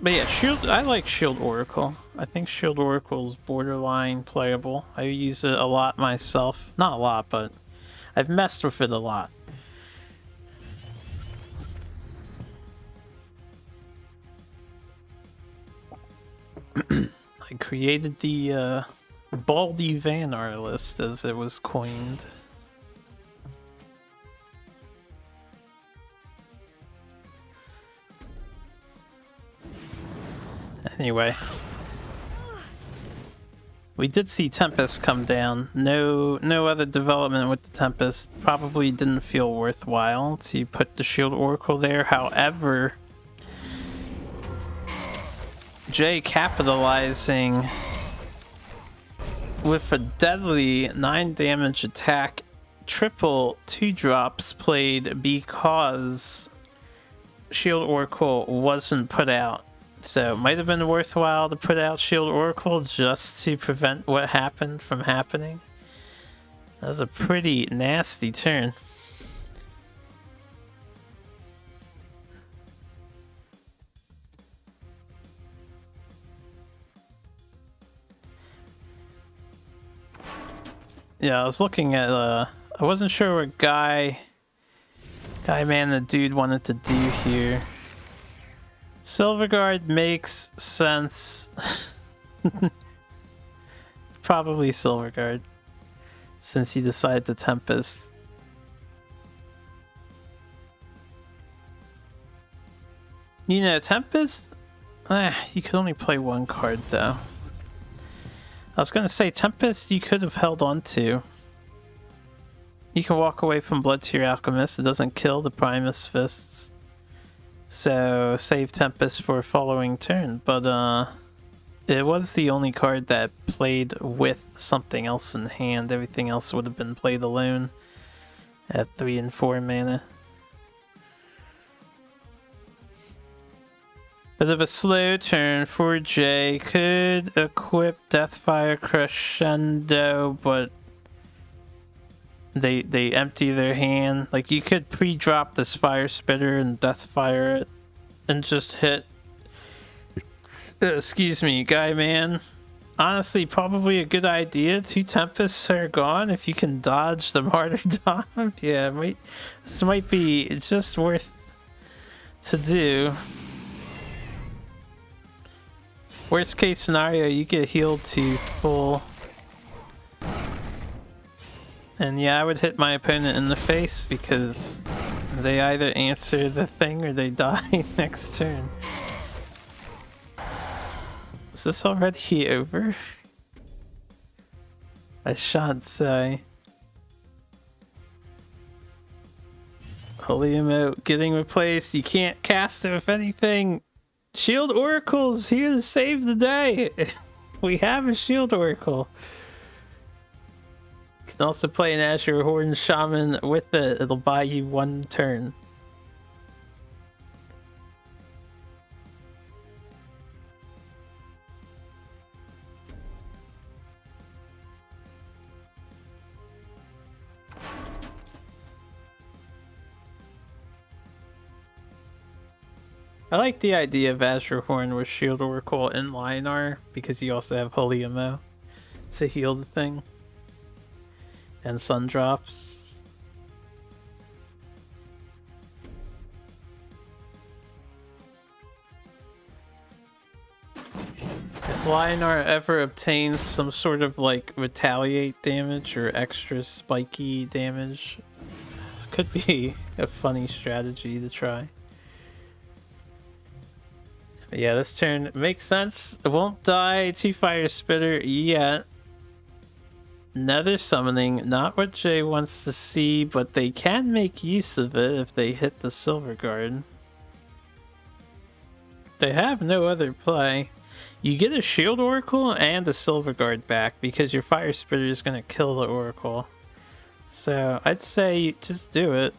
But yeah, I like Shield Oracle. I think Shield Oracle is borderline playable. I use it a lot myself. Not a lot, but I've messed with it a lot. I created the Baldy Vanar list as it was coined. Anyway. We did see Tempest come down. No other development with the Tempest. Probably didn't feel worthwhile to put the Shield Oracle there. However, Jay capitalizing with a deadly 9 damage attack, triple 2-drops played because Shield Oracle wasn't put out. So it might have been worthwhile to put out Shield Oracle just to prevent what happened from happening. That was a pretty nasty turn. Yeah, I was looking at I wasn't sure what Guy Man the Dude wanted to do here. Silverguard makes sense. Probably Silverguard, since he decided to Tempest. You know, Tempest, you could only play 1 card though. I was gonna say Tempest you could have held on to. You can walk away from Blood Tier Alchemist. It doesn't kill the Primus Fists. So save Tempest for following turn, but it was the only card that played with something else in hand. Everything else would have been played alone at 3 and 4 mana. Bit of a slow turn for Jay. Could equip Deathfire Crescendo, but they empty their hand. Like, you could pre-drop this Fire Spitter and Deathfire it and just hit, excuse me, Guy Man. Honestly, probably a good idea. 2 Tempests are gone if you can dodge the Martyrdom. Yeah, this might be just worth to do. Worst case scenario, you get healed to full. And yeah, I would hit my opponent in the face because they either answer the thing or they die next turn. Is this already over? I shan't say. Holy emote getting replaced. You can't cast it with anything. Shield Oracle's here to save the day. We have a Shield Oracle. You can also play an Azure Horn Shaman with it. It'll buy you 1 turn. I like the idea of Azure Horn with Shield Oracle and Lionar because you also have Holy Ammo to heal the thing. And Sun Drops. If Lionar ever obtains some sort of like retaliate damage or extra spiky damage, could be a funny strategy to try. But yeah, this turn makes sense. It won't die to Fire Spitter yet. Nether Summoning, not what Jay wants to see, but they can make use of it if they hit the Silver Guard. They have no other play. You get a Shield Oracle and a Silver Guard back because your Fire Spitter is going to kill the Oracle. So I'd say just do it.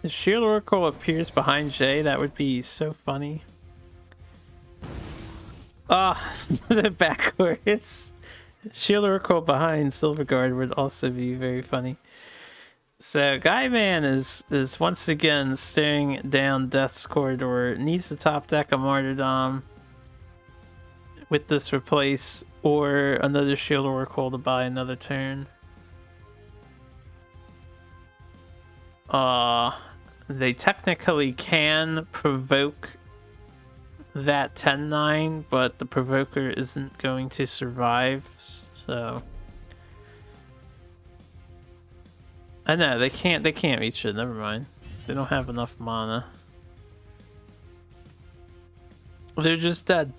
If Shield Oracle appears behind Jay, that would be so funny. Ah, backwards. Shield Oracle behind Silver Guard would also be very funny. So Guy Man is once again staring down Death's Corridor. Needs the top deck of Martyrdom with this replace or another Shield Oracle to buy another turn. They technically can provoke that 10-9, but the provoker isn't going to survive, so I know they can't reach it, never mind. They don't have enough mana. They're just dead.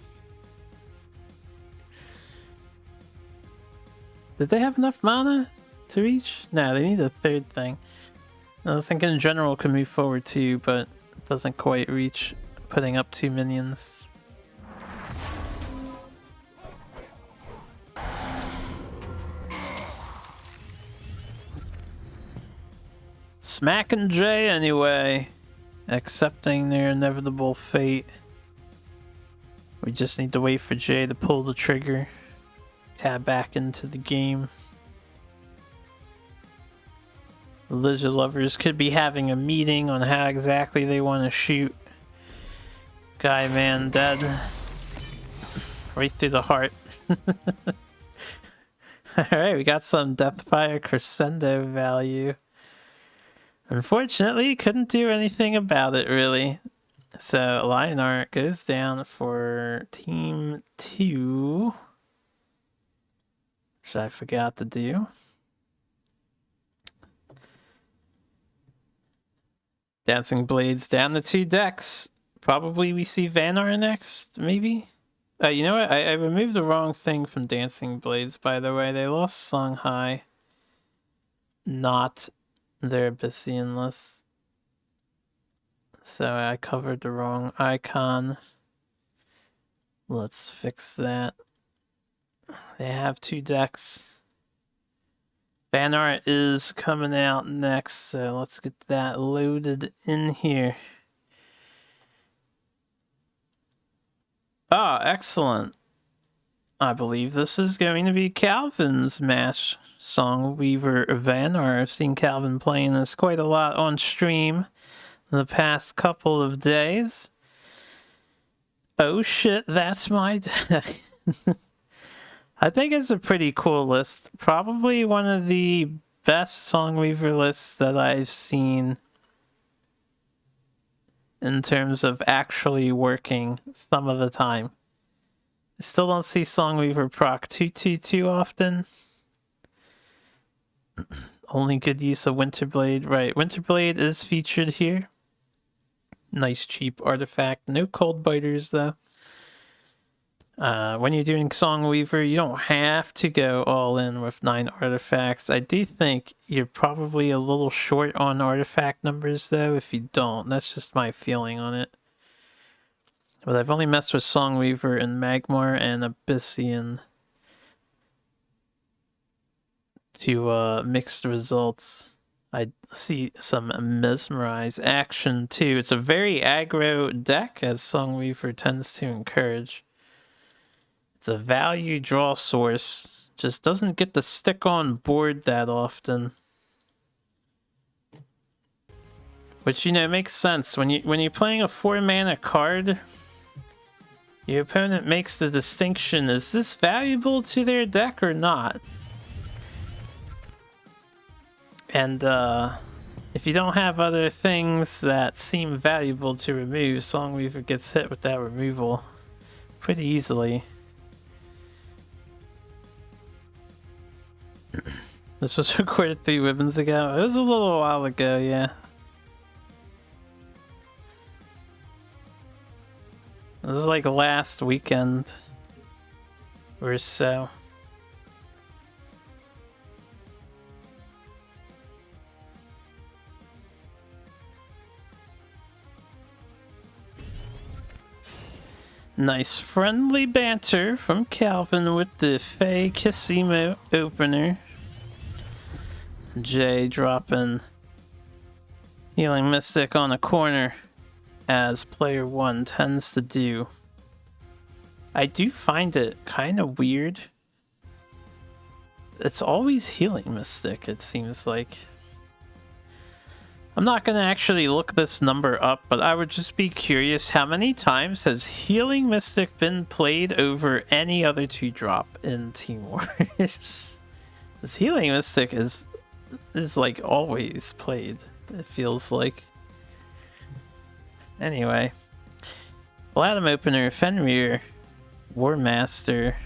Did they have enough mana to reach? No, they need a 3rd thing. I was thinking General can move forward too, but it doesn't quite reach putting up 2 minions. Smacking Jay anyway, accepting their inevitable fate. We just need to wait for Jay to pull the trigger, tab back into the game. The Lizard Lovers could be having a meeting on how exactly they want to shoot Guy Man dead. Right through the heart. Alright, we got some Deathfire Crescendo value. Unfortunately, couldn't do anything about it, really. So, Lionar goes down for Team 2. Which I forgot to do. Dancing Blades down to 2 decks. Probably we see Vanar next, maybe? You know what? I removed the wrong thing from Dancing Blades, by the way. They lost Songhai. Not their Abyssian list. So I covered the wrong icon. Let's fix that. They have 2 decks. Fan art is coming out next, so let's get that loaded in here. Ah, excellent. I believe this is going to be Calvin's MASH Songweaver Vannar. I've seen Calvin playing this quite a lot on stream the past couple of days. Oh shit, that's my deck. I think it's a pretty cool list. Probably one of the best Songweaver lists that I've seen in terms of actually working some of the time. I still don't see Songweaver proc too often. Only good use of Winterblade. Right, Winterblade is featured here. Nice cheap artifact. No cold biters though. When you're doing Songweaver, you don't have to go all in with 9 artifacts. I do think you're probably a little short on artifact numbers though if you don't. That's just my feeling on it. But I've only messed with Songweaver and Magmar and Abyssian to mixed results. I see some Mesmerize action too. It's a very aggro deck, as Songweaver tends to encourage. It's a value draw source. Just doesn't get to stick on board that often. Which, you know, makes sense. When you're playing a 4-mana card, your opponent makes the distinction, is this valuable to their deck or not? And if you don't have other things that seem valuable to remove, Songweaver gets hit with that removal pretty easily. This was recorded 3 ribbons ago. It was a little while ago, yeah. It was like last weekend or so. Nice friendly banter from Calvin with the Fae Casimo opener. Jay dropping Healing Mystic on a corner, as player 1 tends to do. I do find it kind of weird. It's always Healing Mystic, it seems like. I'm not going to actually look this number up, but I would just be curious, how many times has Healing Mystic been played over any other 2-drop in Team Wars? This Healing Mystic is like always played, it feels like. Anyway, Bladum opener, Fenrir, Warmaster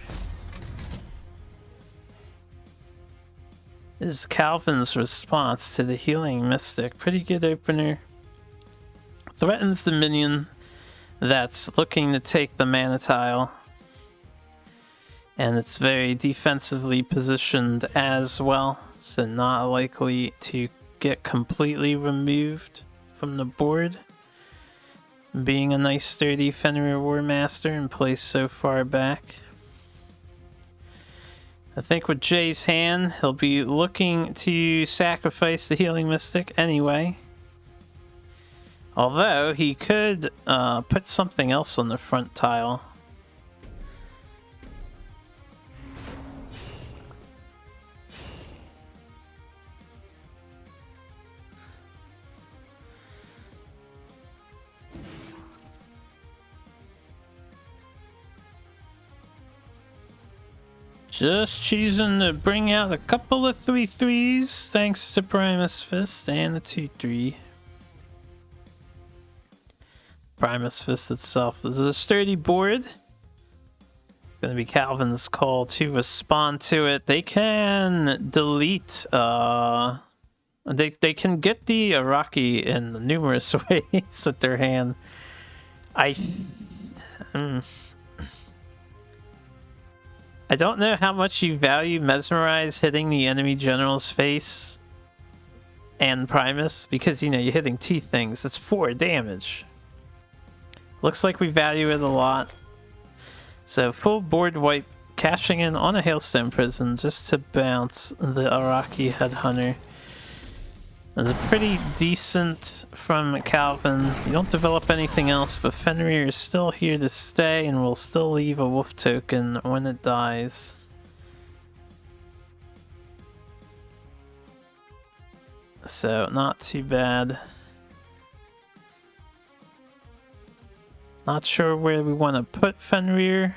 is Calvin's response to the Healing Mystic. Pretty good opener. Threatens the minion that's looking to take the mana tile. And it's very defensively positioned as well, so not likely to get completely removed from the board. Being a nice sturdy Fenrir Warmaster and placed so far back. I think with Jay's hand, he'll be looking to sacrifice the Healing Mystic anyway. Although, he could put something else on the front tile. Just choosing to bring out a couple of 3/3s thanks to Primus Fist and the 2/3. Primus Fist itself is a sturdy board. It's going to be Calvin's call to respond to it. They can delete, they can get the Araki in numerous ways with their hand. I don't know how much you value Mesmerize hitting the enemy general's face and Primus, because, you know, you're hitting 2 things. That's 4 damage. Looks like we value it a lot. So full board wipe cashing in on a Hailstone Prison just to bounce the Araki Headhunter. It's pretty decent from Calvin. You don't develop anything else, but Fenrir is still here to stay and will still leave a wolf token when it dies. So, not too bad. Not sure where we want to put Fenrir.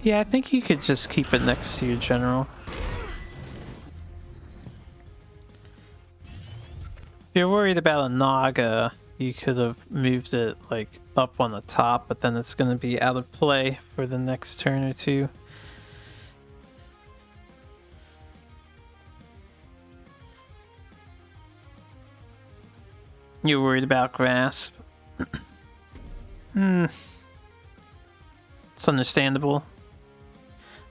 Yeah, I think you could just keep it next to your general. If you're worried about a Naga, you could have moved it like up on the top, but then it's going to be out of play for the next turn or two. You're worried about Grasp. It's understandable.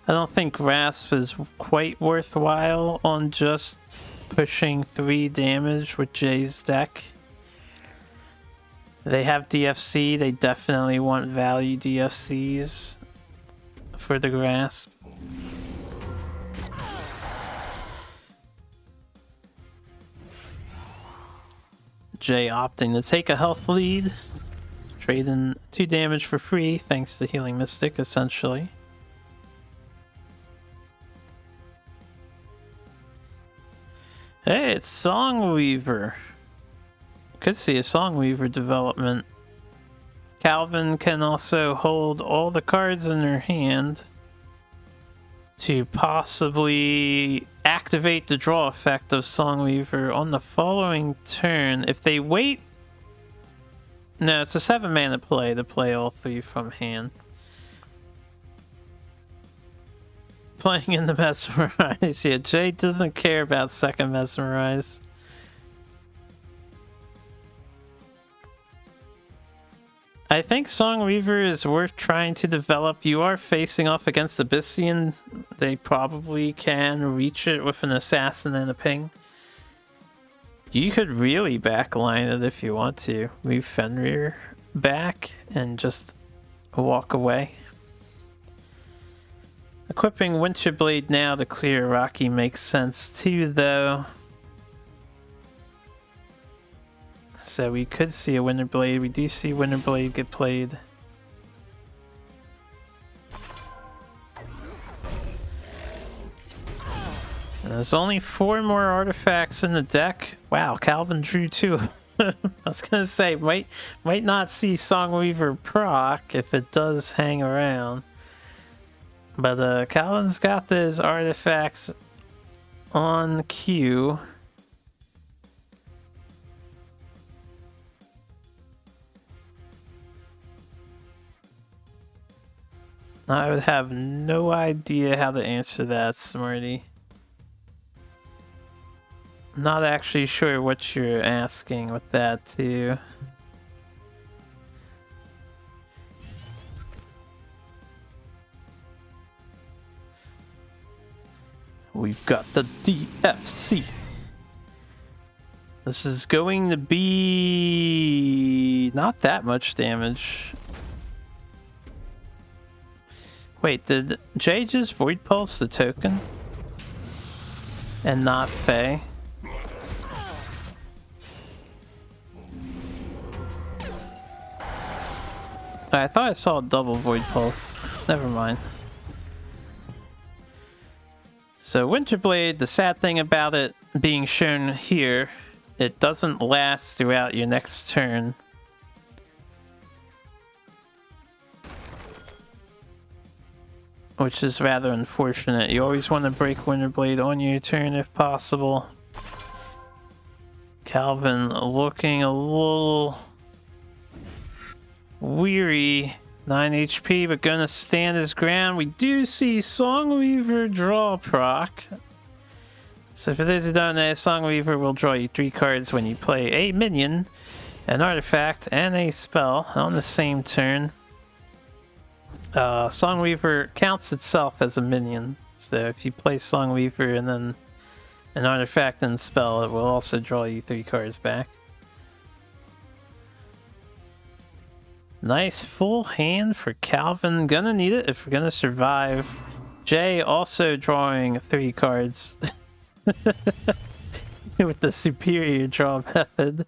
I don't think Grasp is quite worthwhile on just pushing 3 damage with Jay's deck. They have DFC, they definitely want value DFCs for the Grasp. Jay opting to take a health lead. Trade in 2 damage for free thanks to Healing Mystic, essentially. Hey, it's Songweaver. Could see a Songweaver development. Calvin can also hold all the cards in her hand to possibly activate the draw effect of Songweaver on the following turn. If they wait... No, it's a 7-mana play to play all 3 from hand. Playing in the Mesmerize. Yeah, Jay doesn't care about second Mesmerize. I think Songweaver is worth trying to develop. You are facing off against Abyssian. They probably can reach it with an Assassin and a Ping. You could really backline it if you want to. Move Fenrir back and just walk away. Equipping Winterblade now to clear Rocky makes sense too, though. So we could see a Winterblade. We do see Winterblade get played. And there's only 4 more artifacts in the deck. Wow, Calvin drew 2. I was gonna say, might not see Songweaver proc if it does hang around. But Calvin's got those artifacts on queue. I would have no idea how to answer that, Smarty. Not actually sure what you're asking with that, too. We've got the DFC. This is going to be not that much damage. Wait, did Jay just Void Pulse the token? And not Faye? I thought I saw a double Void Pulse. Never mind. So Winterblade, the sad thing about it being shown here, it doesn't last throughout your next turn. Which is rather unfortunate. You always want to break Winterblade on your turn if possible. Calvin looking a little weary. 9 HP, but gonna stand his ground. We do see Songweaver draw proc. So for those who don't know, Songweaver will draw you 3 cards when you play a minion, an artifact, and a spell on the same turn. Songweaver counts itself as a minion. So if you play Songweaver and then an artifact and spell, it will also draw you 3 cards back. Nice full hand for Calvin. Gonna need it if we're gonna survive. Jay also drawing 3 cards with the superior draw method.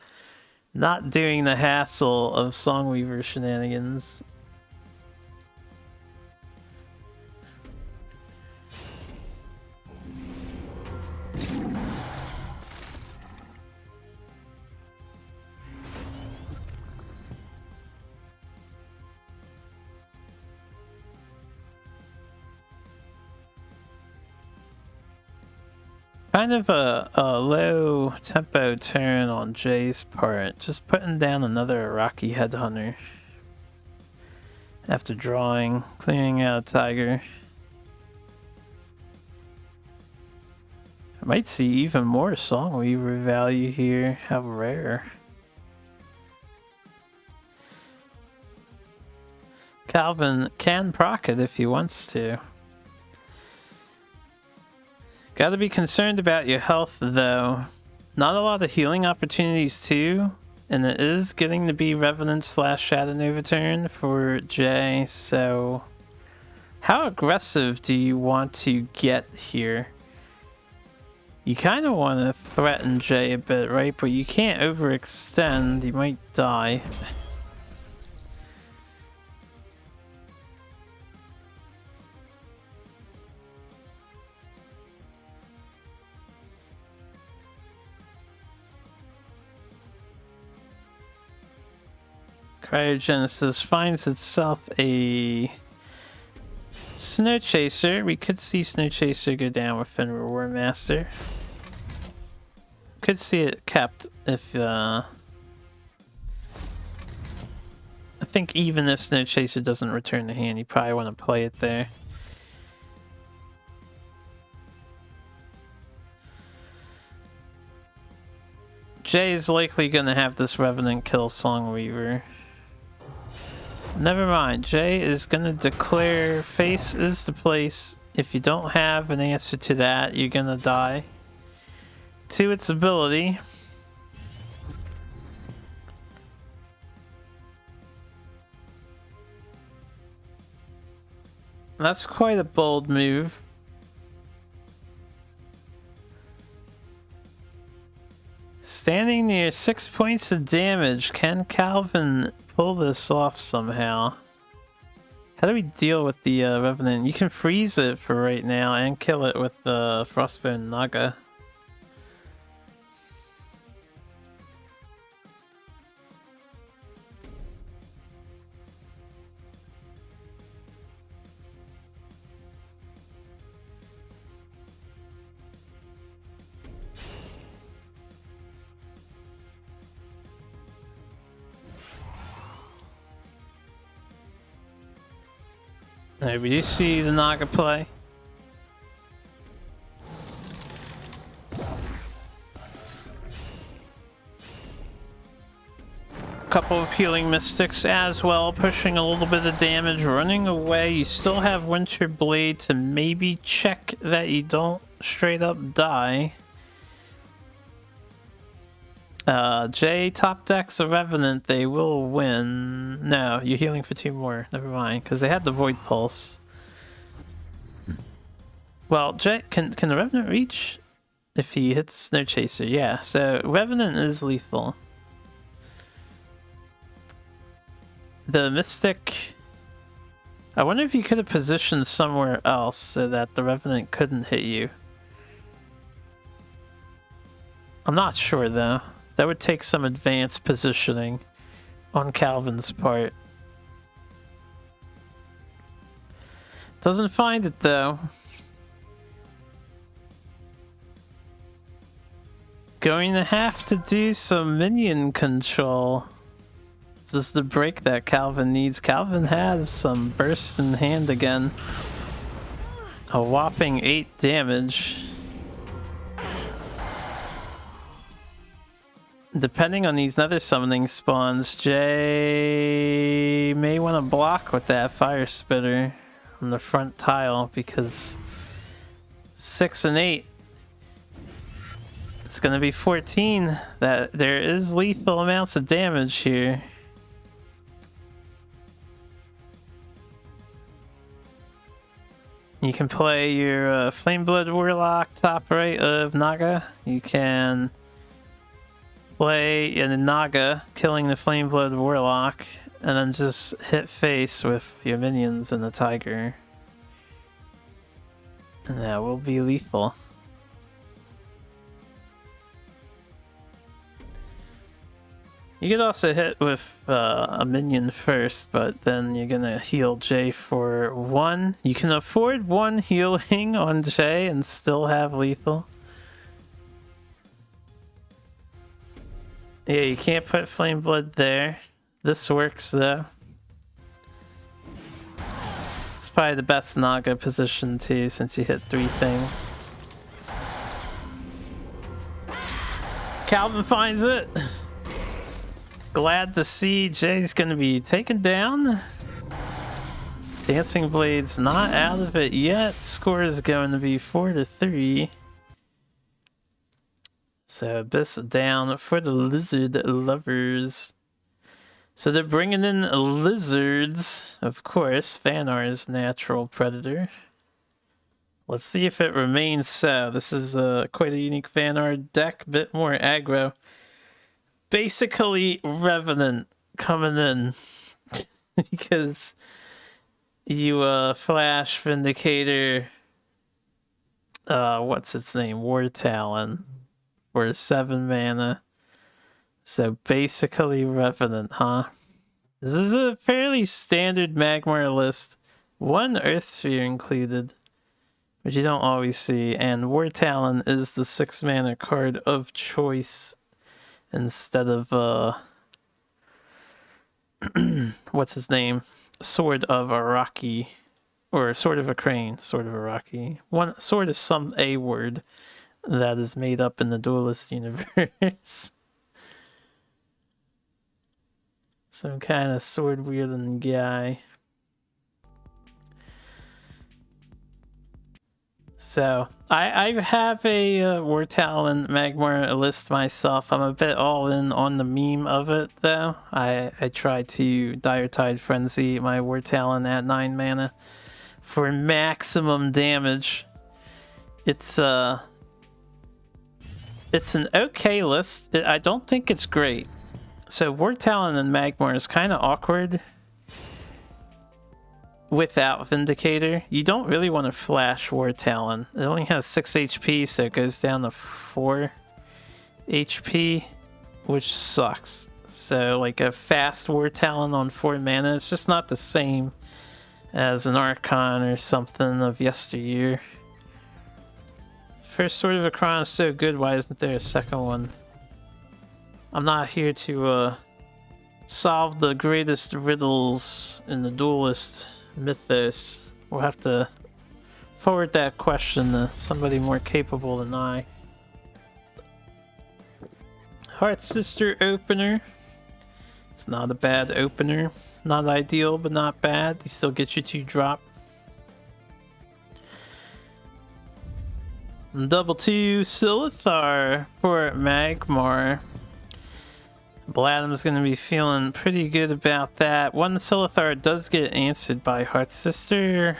Not doing the hassle of Songweaver shenanigans. Kind of a low tempo turn on Jay's part. Just putting down another Rocky Headhunter. After drawing, clearing out a Tiger. I might see even more Songweaver value here. How rare. Calvin can proc it if he wants to. Gotta be concerned about your health though. Not a lot of healing opportunities too. And it is getting to be Revenant / Shadow Nova turn for Jay, so how aggressive do you want to get here? You kind of want to threaten Jay a bit, right? But you can't overextend, you might die. Cryogenesis finds itself a Snow Chaser. We could see Snow Chaser go down with Fenrir War Master. Could see it kept if I think even if Snow Chaser doesn't return the hand, you probably want to play it there. Jay is likely going to have this Revenant kill Songweaver. Never mind, Jay is going to declare face is the place. If you don't have an answer to that, you're going to die. To its ability. That's quite a bold move. Standing near 6 points of damage, can Calvin pull this off somehow? How do we deal with the Revenant? You can freeze it for right now and kill it with the Frostbone Naga. There, we do see the Naga play. Couple of healing mystics as well, pushing a little bit of damage, running away. You still have Winter Blade to maybe check that you don't straight up die. Jay top decks a Revenant, they will win. No, you're healing for 2 more. Never mind, because they had the Void Pulse. Well, Jay, can the Revenant reach if he hits Snow Chaser? Yeah, so Revenant is lethal. The Mystic... I wonder if you could have positioned somewhere else so that the Revenant couldn't hit you. I'm not sure though. That would take some advanced positioning on Calvin's part. Doesn't find it though. Going to have to do some minion control. This is the break that Calvin needs. Calvin has some burst in hand again. A whopping 8 damage. Depending on these nether summoning spawns, Jay may want to block with that Fire Spitter on the front tile because 6 and 8. It's going to be 14. That there is lethal amounts of damage here. You can play your Flameblood Warlock top right of Naga. You can play in a Naga, killing the Flameblood Warlock, and then just hit face with your minions and the Tiger. And that will be lethal. You could also hit with a minion first, but then you're gonna heal Jay for 1. You can afford 1 healing on Jay and still have lethal. Yeah, you can't put Flameblood there. This works though. It's probably the best Naga position too, since you hit 3 things. Calvin finds it. Glad to see Jay's gonna be taken down. Dancing Blade's not out of it yet. Score is going to be 4-3. So Abyss down for the lizard lovers. So they're bringing in lizards, of course. Vanar's natural predator. Let's see if it remains so. This is quite a unique Vanar deck, bit more aggro. Basically Revenant coming in because you flash Vindicator, what's its name, War Talon for 7 mana. So basically Revenant, huh? This is a fairly standard Magmar list. 1 Earth Sphere included, which you don't always see, and War Talon is the 6 mana card of choice instead of what's his name, Sword of Araki, or Sword of a Crane, Sword of Araki. One sword is some A word that is made up in the Duelist universe. Some kind of sword wielding guy. So I have a War Talon Magmar list myself. I'm a bit all in on the meme of it though. I try to Dire Tide Frenzy my War Talon at 9 mana for maximum damage. It's an okay list. I don't think it's great. So War Talon and Magmar is kind of awkward without Vindicator. You don't really want to flash War Talon. It only has 6 HP, so it goes down to 4 HP, which sucks. So like a fast War Talon on 4 mana, it's just not the same as an Archon or something of yesteryear. First Sword of Akron is so good, why isn't there a second one? I'm not here to solve the greatest riddles in the Duelist mythos. We'll have to forward that question to somebody more capable than I. Heart Sister opener. It's not a bad opener. Not ideal, but not bad. You still get your 2 drop. Double 2 Silithar for Magmar. Bladam's going to be feeling pretty good about that. 1 Silithar does get answered by Heart Sister.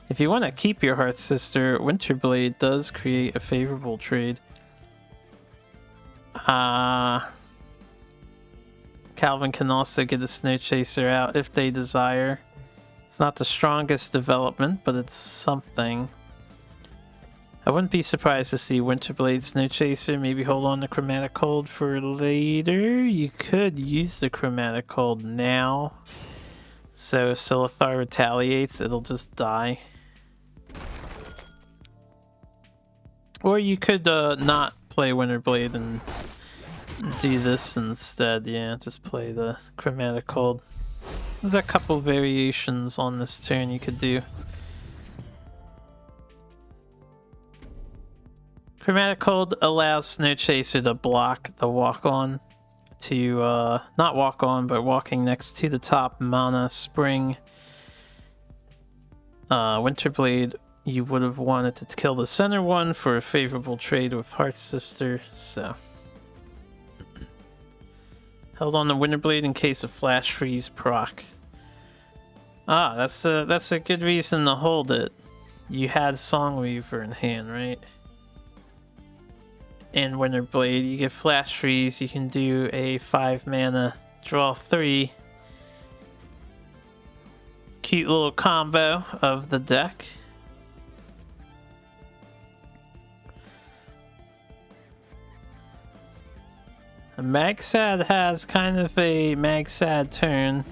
If you want to keep your Heart Sister, Winterblade does create a favorable trade. Calvin can also get a Snow Chaser out if they desire. It's not the strongest development, but it's something. I wouldn't be surprised to see Winterblade Snow Chaser. Maybe hold on to Chromatic Cold for later. You could use the Chromatic Cold now. So if Silithar retaliates, it'll just die. Or you could not play Winterblade and do this instead. Yeah, just play the Chromatic Cold. There's a couple variations on this turn you could do. Chromatic Cold allows Snow Chaser to block the walk-on to, not walk-on, but walking next to the top mana spring. Winterblade, you would have wanted to kill the center one for a favorable trade with Heart Sister, so. Held on the Winterblade in case of Flash Freeze proc. Ah, that's a good reason to hold it. You had Songweaver in hand, right? And Winter Blade. You get Flash Freeze. You can do a 5 mana, draw 3. Cute little combo of the deck. Magsad has kind of a Magsad turn.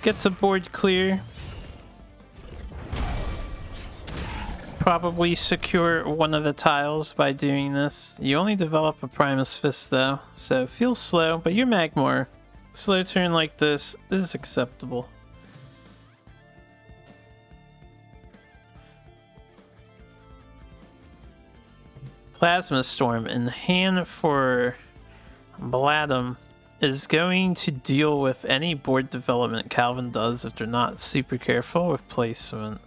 Gets a board clear. Probably secure one of the tiles by doing this. You only develop a Primus Fist though, so it feels slow, but you're Magmar. Slow turn like this is acceptable. Plasma Storm in hand for Bladum is going to deal with any board development Calvin does if they're not super careful with placement.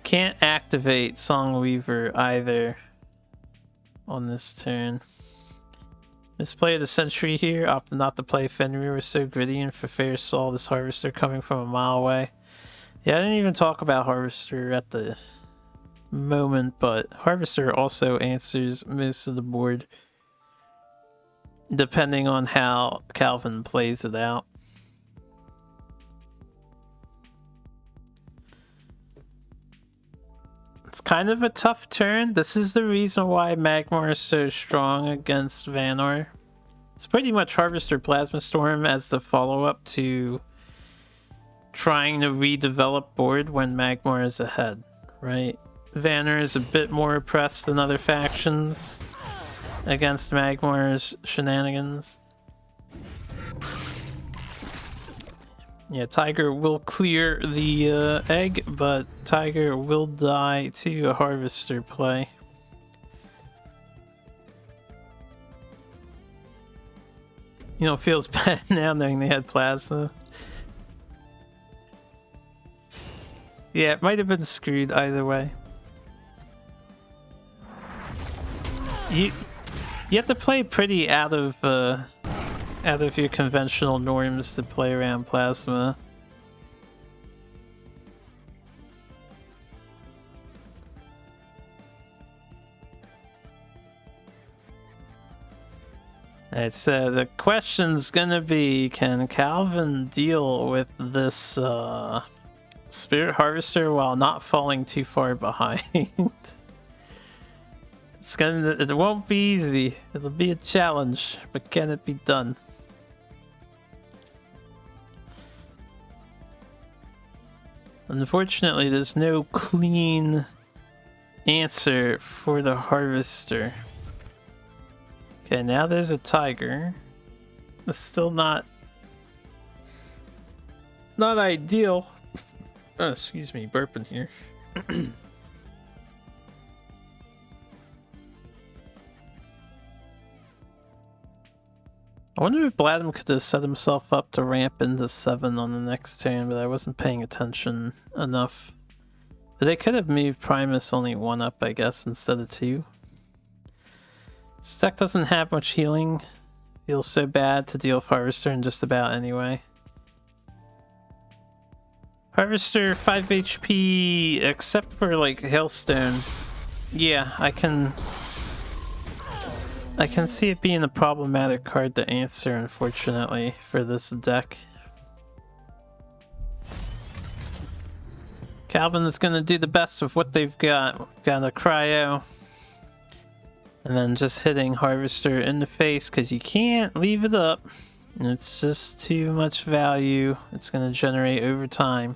Can't activate Songweaver either on this turn. Misplay of the Century here, opted not to play Fenrir, was so gritty, and for fair saw this Harvester coming from a mile away. Yeah, I didn't even talk about Harvester at the moment, but Harvester also answers most of the board depending on how Calvin plays it out. It's kind of a tough turn. This is the reason why Magmar is so strong against Vanar. It's pretty much Harvester Plasma Storm as the follow-up to trying to redevelop board when Magmar is ahead, right? Vanar is a bit more oppressed than other factions against Magmar's shenanigans. Yeah, Tiger will clear the egg, but Tiger will die to a Harvester play. You know, it feels bad now knowing they had Plasma. Yeah, it might have been screwed either way. You have to play pretty out of your conventional norms to play around Plasma. Alright, so the question's gonna be, can Calvin deal with this Spirit Harvester while not falling too far behind? It won't be easy. It'll be a challenge, but can it be done? Unfortunately, there's no clean answer for the Harvester. Okay, now there's a Tiger. It's still not ideal. Oh, excuse me, burping here. I wonder if Bladum could have set himself up to ramp into 7 on the next turn, but I wasn't paying attention enough. But they could have moved Primus only 1 up, I guess, instead of 2. This deck doesn't have much healing. Feels so bad to deal with Harvester in just about anyway. Harvester 5 HP, except for like Hailstone. Yeah, I can see it being a problematic card to answer, unfortunately, for this deck. Calvin is going to do the best with what they've got. We've got a Cryo. And then just hitting Harvester in the face, because you can't leave it up. It's just too much value. It's going to generate over time.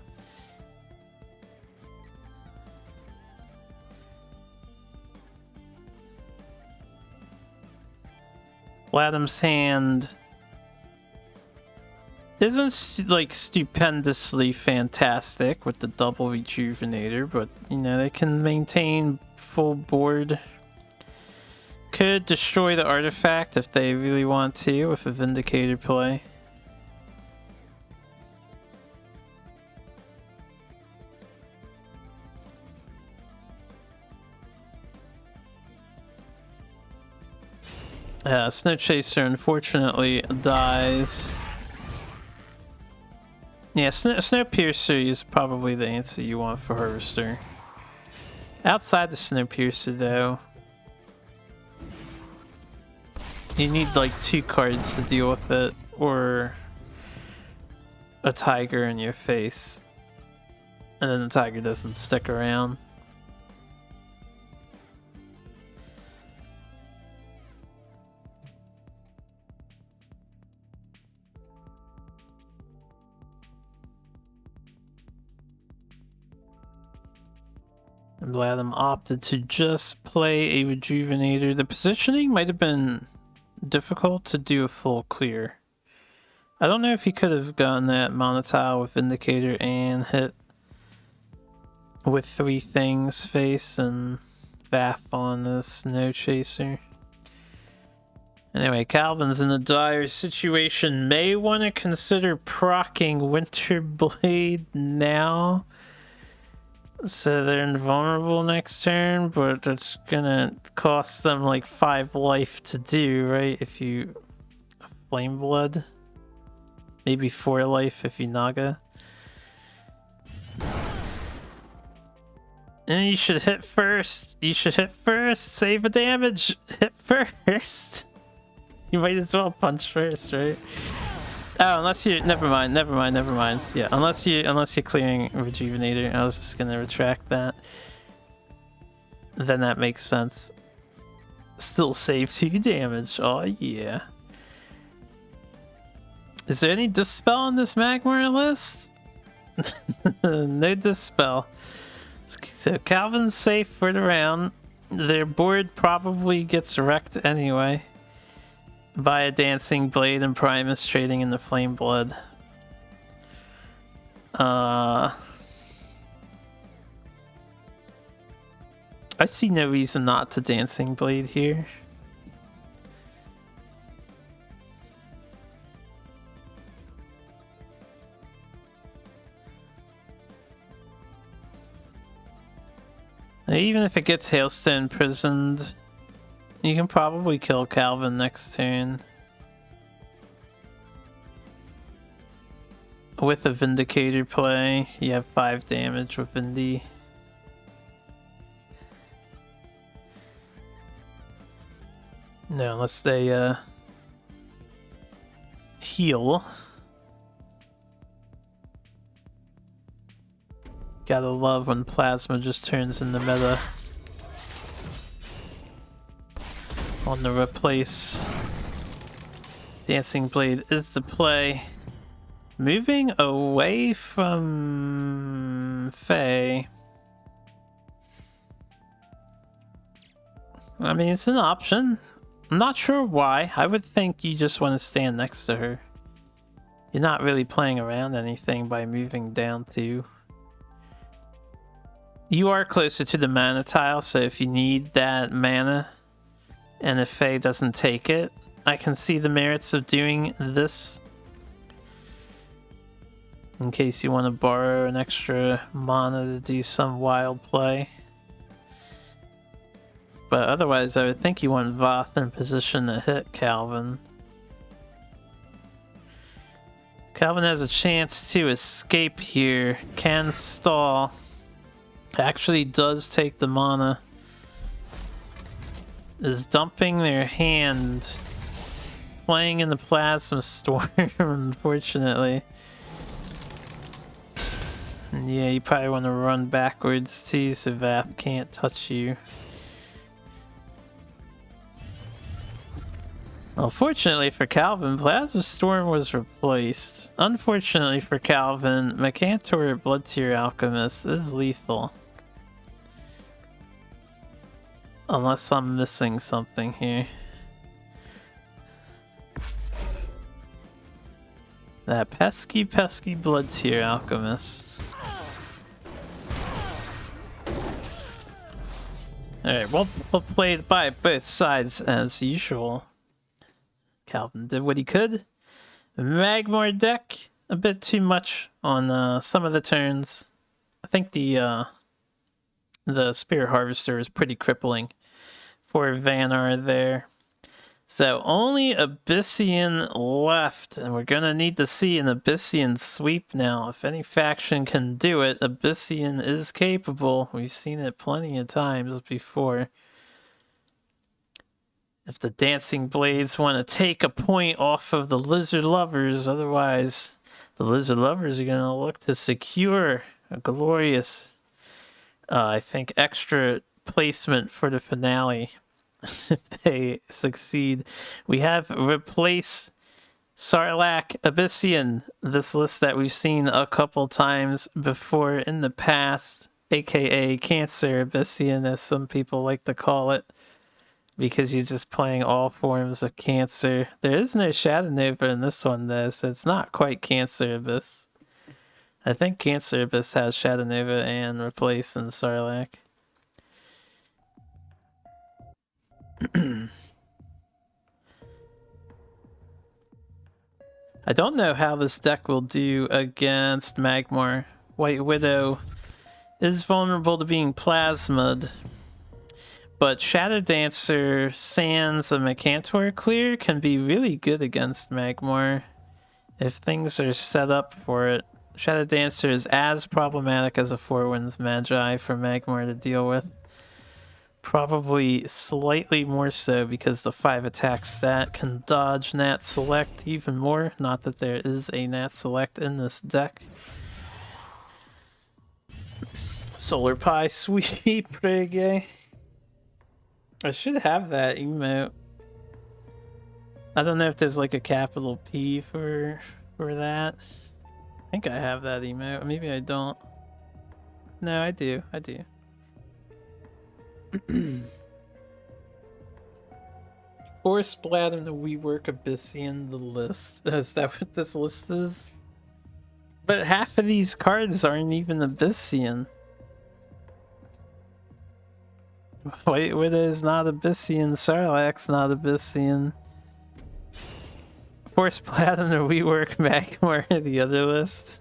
Bladum's hand isn't like stupendously fantastic with the double rejuvenator, but you know, they can maintain full board. Could destroy the artifact if they really want to with a Vindicator play. Snow Chaser unfortunately dies. Yeah, Snowpiercer is probably the answer you want for Harvester. Outside the Snowpiercer, though, you need like 2 cards to deal with it, or a tiger in your face. And then the tiger doesn't stick around. I'm glad I'm opted to just play a Rejuvenator. The positioning might have been difficult to do a full clear. I don't know if he could have gotten that Monotile with Vindicator and hit with 3 things, face and Vath on the Snow Chaser. Anyway, Calvin's in a dire situation. May want to consider proccing Winterblade now, so they're invulnerable next turn, but it's gonna cost them like 5 life to do, right? If you Flame Blood, maybe 4 life if you Naga. And you should hit first. You should hit first. Save a damage. Hit first. You might as well punch first, right? Oh, unless you, never mind. Yeah, unless you're clearing Rejuvenator. I was just gonna retract that. Then that makes sense. Still save 2 damage. Oh yeah. Is there any Dispel on this Magmar list? No Dispel. So Calvin's safe for the round. Their board probably gets wrecked anyway by a Dancing Blade and Primus trading in the Flame Blood. I see no reason not to Dancing Blade here. Even if it gets Hailstone prisoned, you can probably kill Calvin next turn. With a Vindicator play, you have 5 damage with Vindy. No, unless they heal. Gotta love when Plasma just turns into meta. On the replace. Dancing Blade is the play. Moving away from Faye. I mean, it's an option. I'm not sure why. I would think you just want to stand next to her. You're not really playing around anything by moving down to. You are closer to the mana tile, so if you need that mana, and if Faye doesn't take it, I can see the merits of doing this. In case you want to borrow an extra mana to do some wild play. But otherwise, I would think you want Vath in position to hit Calvin. Calvin has a chance to escape here, can stall. Actually does take the mana. Is dumping their hand. Playing in the Plasma Storm, unfortunately. And yeah, you probably want to run backwards too, so Vath can't touch you. Well, fortunately for Calvin, Plasma Storm was replaced. Unfortunately for Calvin, Macantor Blood Tier Alchemist is lethal. Unless I'm missing something here. That pesky Blood Tier Alchemist. Alright, we'll play it by both sides as usual. Calvin did what he could. Magmar deck, a bit too much on some of the turns. I think the Spirit Harvester is pretty crippling for Vanar there. So only Abyssian left, and we're gonna need to see an Abyssian sweep now. If any faction can do it, Abyssian is capable. We've seen it plenty of times before. If the Dancing Blades want to take a point off of the Lizard Lovers, otherwise the Lizard Lovers are gonna look to secure a glorious, I think, extra placement for the finale. If they succeed. We have replace Sarlacc Abyssian, this list that we've seen a couple times before in the past, aka Cancer Abyssian, as some people like to call it, because you're just playing all forms of Cancer. There is no Shadow Nova in this one, though, so it's not quite Cancer Abyss. I think Cancer Abyss has Shadow Nova and replace in Sarlacc. I don't know how this deck will do against Magmar. White Widow is vulnerable to being plasmid, but Shadow Dancer, Sands, and Mercantor Clear can be really good against Magmar if things are set up for it. Shadow Dancer is as problematic as a Four Winds Magi for Magmar to deal with. Probably slightly more so because the 5 attack stat can dodge Nat Select even more. Not that there is a Nat Select in this deck. Solar Pie Sweep Reggae. I should have that emote. I don't know if there's like a capital P for that. I think I have that emote. Maybe I don't. No, I do. Force Splat and the WeWork Abyssian, the list. Is that what this list is? But half of these cards aren't even Abyssian. White Widow's not Abyssian, Sarlacc's not Abyssian. Force Splat and the WeWork Magmar in the other list.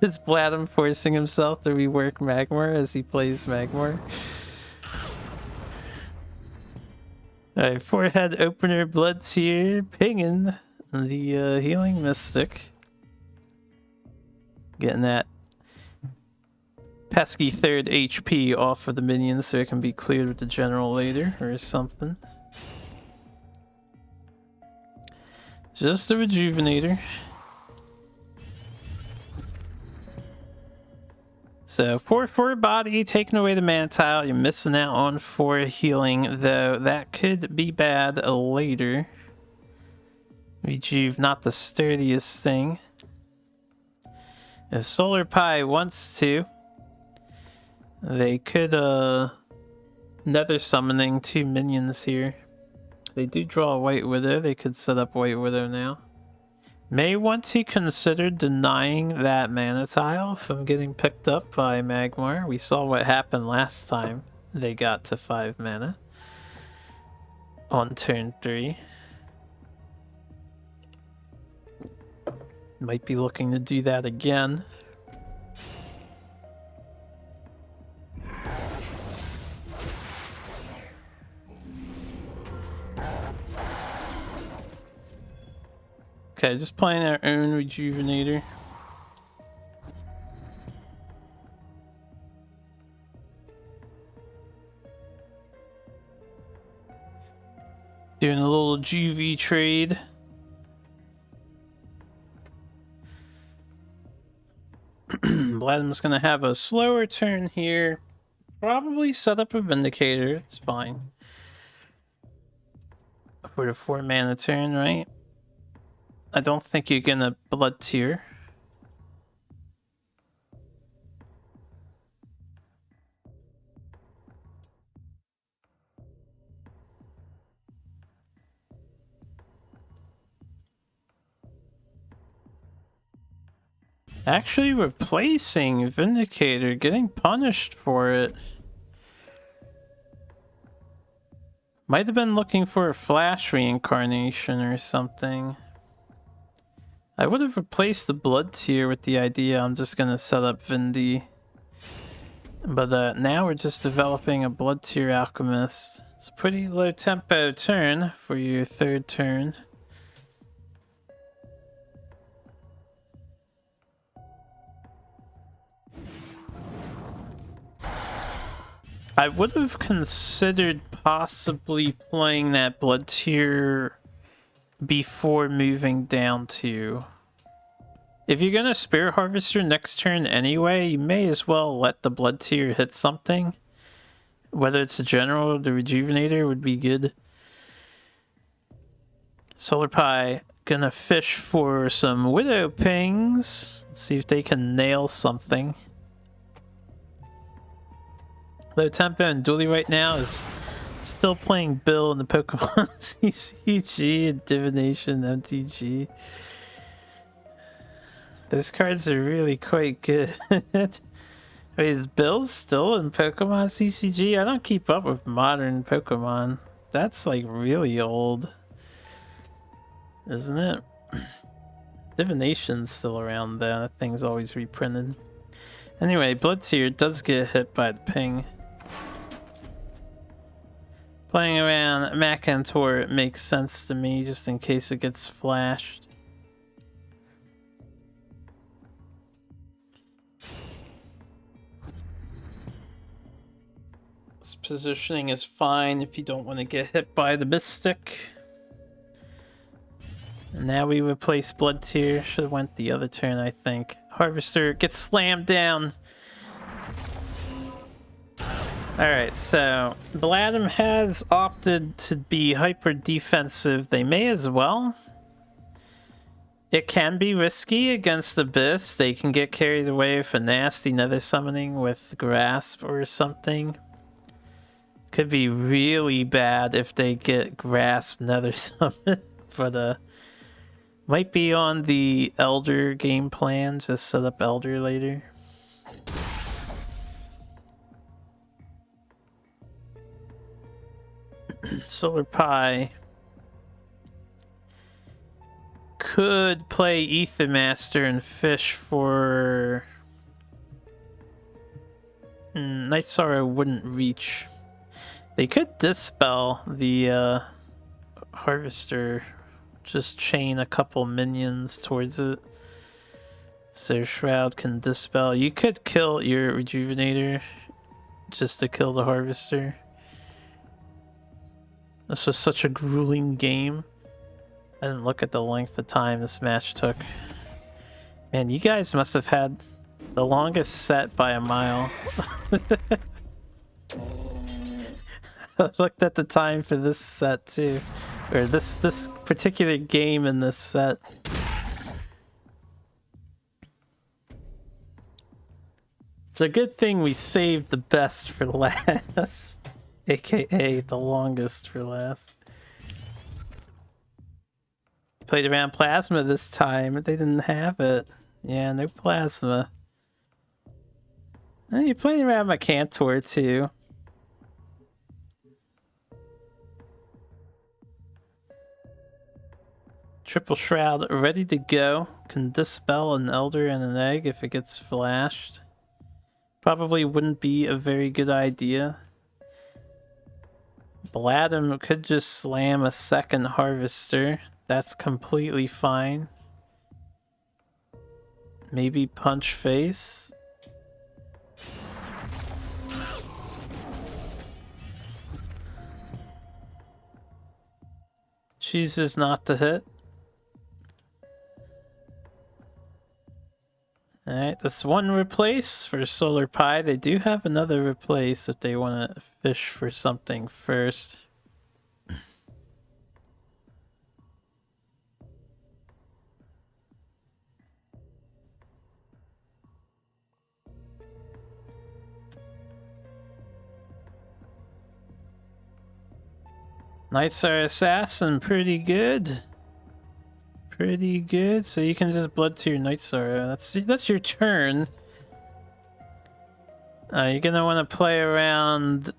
Is Bladum forcing himself to rework Magmar as he plays Magmar? Alright, Forehead Opener, Blood Tear, Pingin, the Healing Mystic. Getting that pesky third HP off of the minions so it can be cleared with the general later or something. Just a Rejuvenator. So 4 body, taking away the mana tile, you're missing out on 4 healing, though that could be bad later. Rejuve, not the sturdiest thing. If Solar Pie wants to, they could Nether Summoning 2 minions here. They do draw a White Widow, they could set up White Widow now. May want to consider denying that mana tile from getting picked up by Magmar. We saw what happened last time they got to 5 mana on turn 3. Might be looking to do that again. Okay, just playing our own Rejuvenator. Doing a little Juvie trade. Bladum's gonna have a slower turn here. Probably set up a Vindicator, it's fine. For the 4 mana turn, right? I don't think you're gonna Blood Tear. Actually replacing Vindicator, getting punished for it. Might have been looking for a Flash reincarnation or something. I would have replaced the Blood Tear with the idea I'm just gonna set up Vindy. But now we're just developing a Blood Tear Alchemist It's a pretty low tempo turn for your third turn. I would have considered possibly playing that Blood Tear before moving down to... If you're gonna Spirit Harvester next turn anyway, you may as well let the Blood Tear hit something. Whether it's the General or the Rejuvenator would be good. Solar Pie gonna fish for some Widow Pings. Let's see if they can nail something. Low tempo and Dooley right now is still playing Bill in the Pokemon CCG and Divination MTG. Those cards are really quite good. Wait, is Bill still in Pokemon CCG? I don't keep up with modern Pokemon. That's like really old, isn't it? Divination's still around though. That thing's always reprinted. Anyway, Blood Tear does get hit by the ping. Playing around Macantor makes sense to me just in case it gets flashed. This positioning is fine if you don't want to get hit by the Mystic. And now we replace Blood Tear. Should have went the other turn, I think. Harvester gets slammed down. Alright, so Bladum has opted to be hyper defensive. They may as well. It can be risky against Abyss. They can get carried away with a nasty nether summoning with Grasp or something. Could be really bad if they get Grasp nether summon. But might be on the Elder game plan. Just set up Elder later. Solar Pie could play Ether Master and fish for... Night Sorrow wouldn't reach. They could dispel the Harvester, just chain a couple minions towards it. So Shroud can dispel. You could kill your Rejuvenator just to kill the Harvester. This was such a grueling game. I didn't look at the length of time this match took. Man, you guys must have had the longest set by a mile. I looked at the time for this set too. Or this particular game in this set. It's a good thing we saved the best for last. AKA the longest for last. Played around Plasma this time, but they didn't have it. Yeah, no Plasma. You played around Macantor too. Triple Shroud ready to go. Can dispel an Elder and an Egg if it gets flashed. Probably wouldn't be a very good idea. Bladum could just slam a second Harvester. That's completely fine. Maybe punch face. Chooses not to hit. Alright, that's one replace for Solar Pie. They do have another replace if they want to fish for something first. Nightstar Assassin, pretty good. Pretty good. So you can just Blood Tear Nightstar. That's your turn. You're gonna want to play around.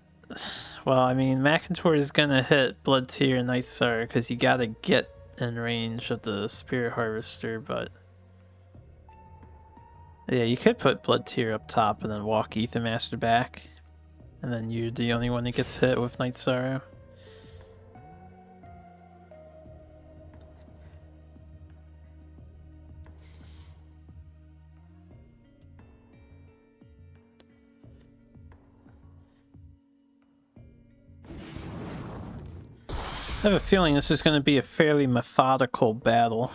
Well, I mean, Macantor is gonna hit Blood Tear Nightstar because you gotta get in range of the Spirit Harvester, but yeah, you could put Blood Tear up top and then walk Ether Master back, and then you're the only one that gets hit with Night Sorrow. I have a feeling this is going to be a fairly methodical battle.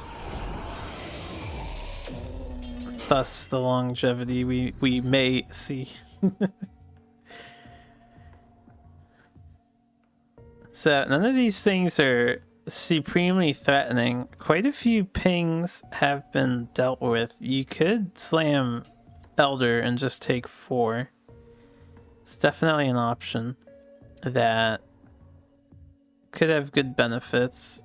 Thus, the longevity we may see. So, none of these things are supremely threatening. Quite a few pings have been dealt with. You could slam Elder and just take 4. It's definitely an option that could have good benefits.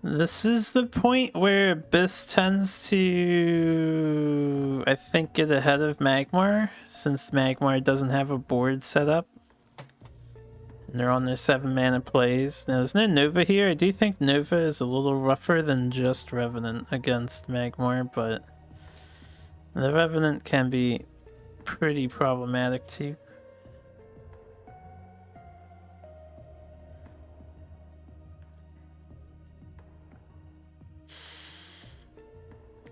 This is the point where Abyss tends to, I think, get ahead of Magmar, since Magmar doesn't have a board set up. And they're on their 7 mana plays. Now, there's no Nova here. I do think Nova is a little rougher than just Revenant against Magmar, but the Revenant can be pretty problematic too.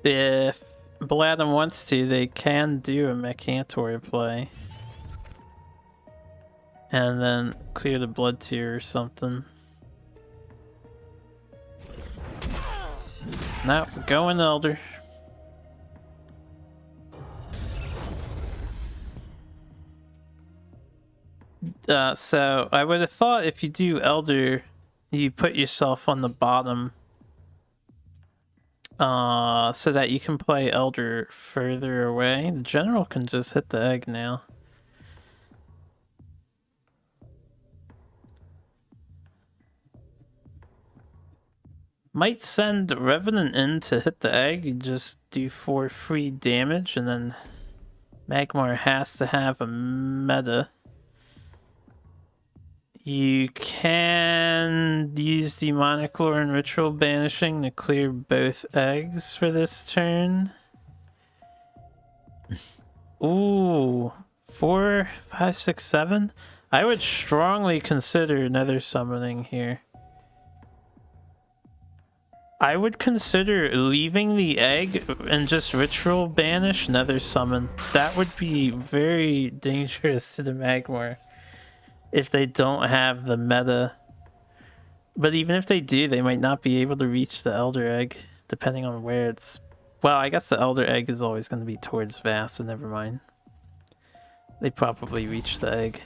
If Bladem wants to, they can do a Mechator play. And then clear the Blood Tier or something. No, going Elder. So I would have thought if you do Elder, you put yourself on the bottom. So that you can play Elder further away. The General can just hit the egg now. Might send Revenant in to hit the egg. You just do 4 free damage, and then Magmar has to have a meta. You can use Demonic Lore and Ritual Banishing to clear both eggs for this turn. Ooh, 4, 5, 6, 7. I would strongly consider Nether Summoning here. I would consider leaving the egg and just Ritual Banish Nether Summon. That would be very dangerous to the Magmar if they don't have the meta. But even if they do, they might not be able to reach the Elder Egg, depending on where it's... Well, I guess the Elder Egg is always going to be towards Vast, so never mind. They probably reach the egg.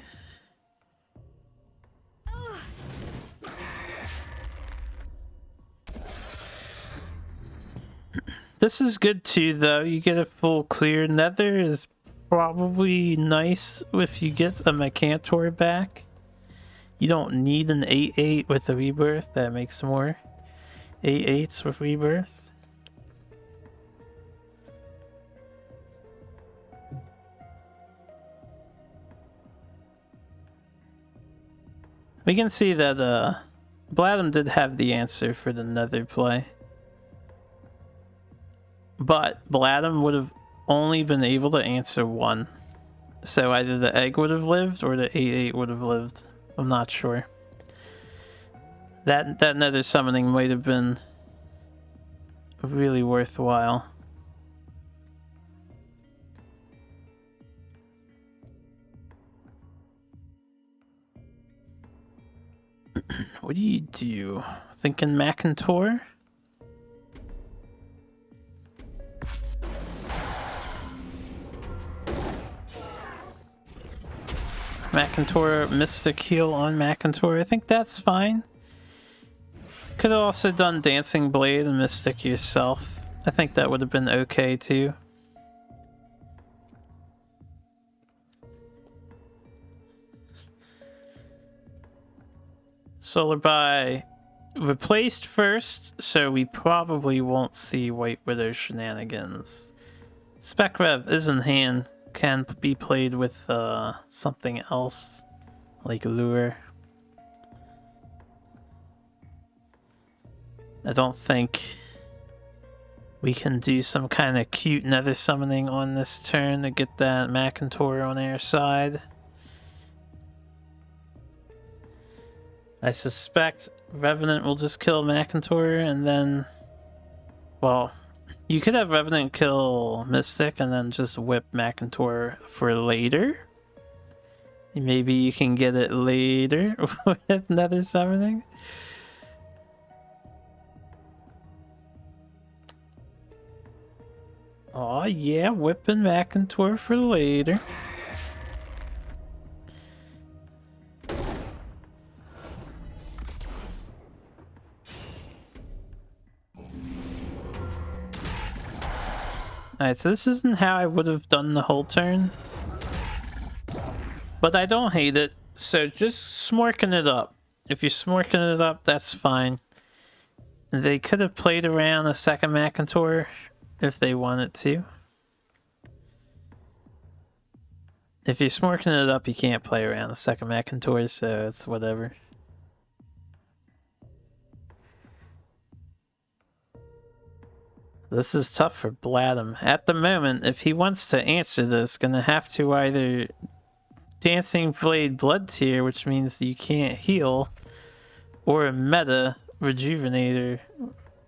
This is good too, though. You get a full clear. Nether is probably nice if you get a Mechator back. You don't need an 8/8 with a Rebirth. That makes more 8/8s with Rebirth. We can see that Bladem did have the answer for the Nether play. But Bladem would have only been able to answer 1. So either the egg would have lived or the 8/8 would have lived. I'm not sure. That Nether Summoning might have been really worthwhile. What do you do? Thinking Mechator? Mechator, Mystic Heal on Mechator. I think that's fine. Could have also done Dancing Blade and Mystic yourself. I think that would have been okay too. Solarby replaced first, so we probably won't see White Widow shenanigans. Spec Rev is in hand. Can be played with something else, like Lure. I don't think we can do some kind of cute Nether Summoning on this turn to get that Mechator on our side. I suspect Revenant will just kill Mechator and then... Well... You could have Revenant kill Mystic and then just whip Mechator for later. Maybe you can get it later with nether summoning. Oh yeah, whipping Macintor for later. Alright, so this isn't how I would have done the whole turn. But I don't hate it, so just smorking it up. If you're smorking it up, that's fine. They could have played around a second Macintor if they wanted to. If you're smorking it up, you can't play around a second Macintor, so it's whatever. This is tough for Bladum. At the moment, if he wants to answer this, gonna have to either Dancing Blade Blood Tier, which means you can't heal, or a meta Rejuvenator,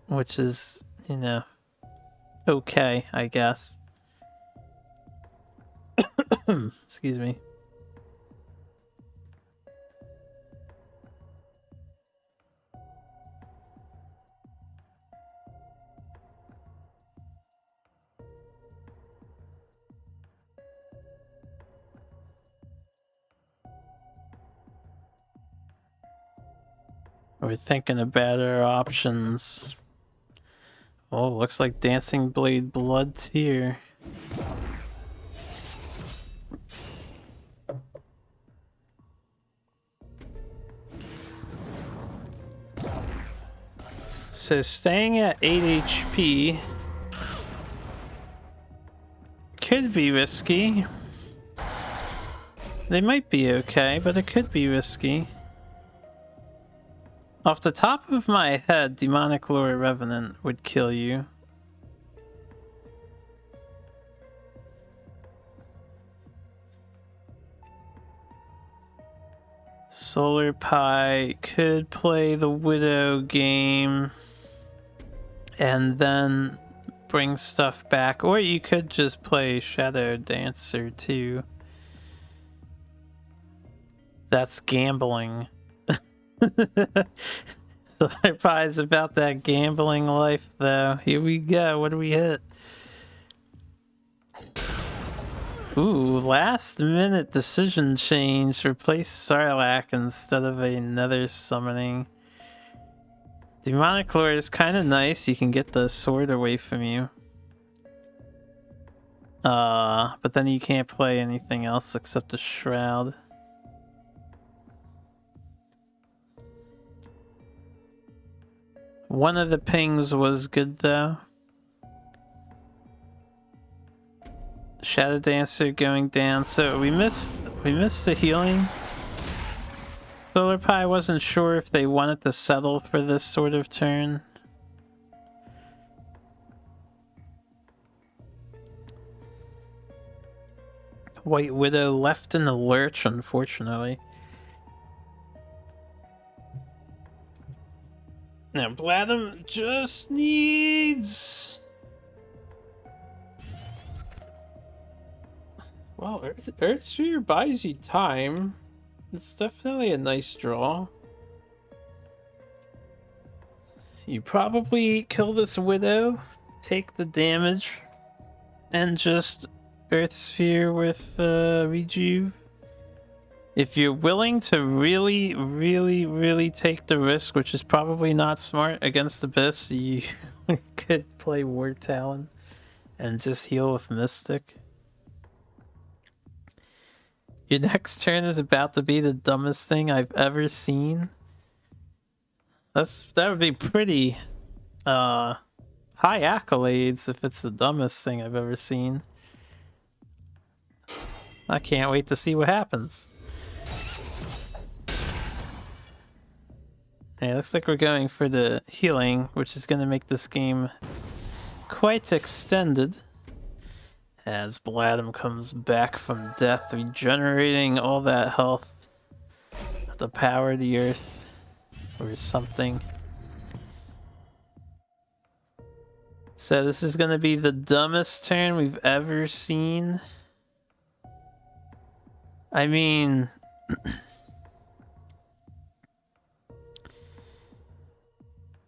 which is, you know, okay, I guess. Excuse me. We're thinking about our options. Oh, looks like Dancing Blade Blood Tier. So staying at 8 HP could be risky. They might be okay, but it could be risky. Off the top of my head, Demonic Lure Revenant would kill you. Solar Pie could play the Widow game and then bring stuff back, or you could just play Shadow Dancer too. That's gambling. Solar Pie's about that gambling life though. Here we go. What do we hit? Ooh, last minute decision change. Replace Sarlacc instead of another summoning. Demonic Lure is kind of nice. You can get the sword away from you. But then you can't play anything else except the Shroud. One of the pings was good though. Shadow Dancer going down, so we missed the healing. Solar Pie wasn't sure if they wanted to settle for this sort of turn. White Widow left in the lurch, unfortunately. Now Bladum just needs... Well, Earthsphere buys you time. It's definitely a nice draw. You probably kill this Widow, take the damage, and just Earthsphere with Rejuve. If you're willing to really take the risk, which is probably not smart against Abyss, you could play War Talon and just heal with Mystic. Your next turn is about to be the dumbest thing I've ever seen. That would be pretty high accolades if it's the dumbest thing I've ever seen. I can't wait to see what happens. Yeah, looks like we're going for the healing, which is going to make this game quite extended. As Bladum comes back from death, regenerating all that health. The power of the earth. Or something. So this is going to be the dumbest turn we've ever seen. I mean,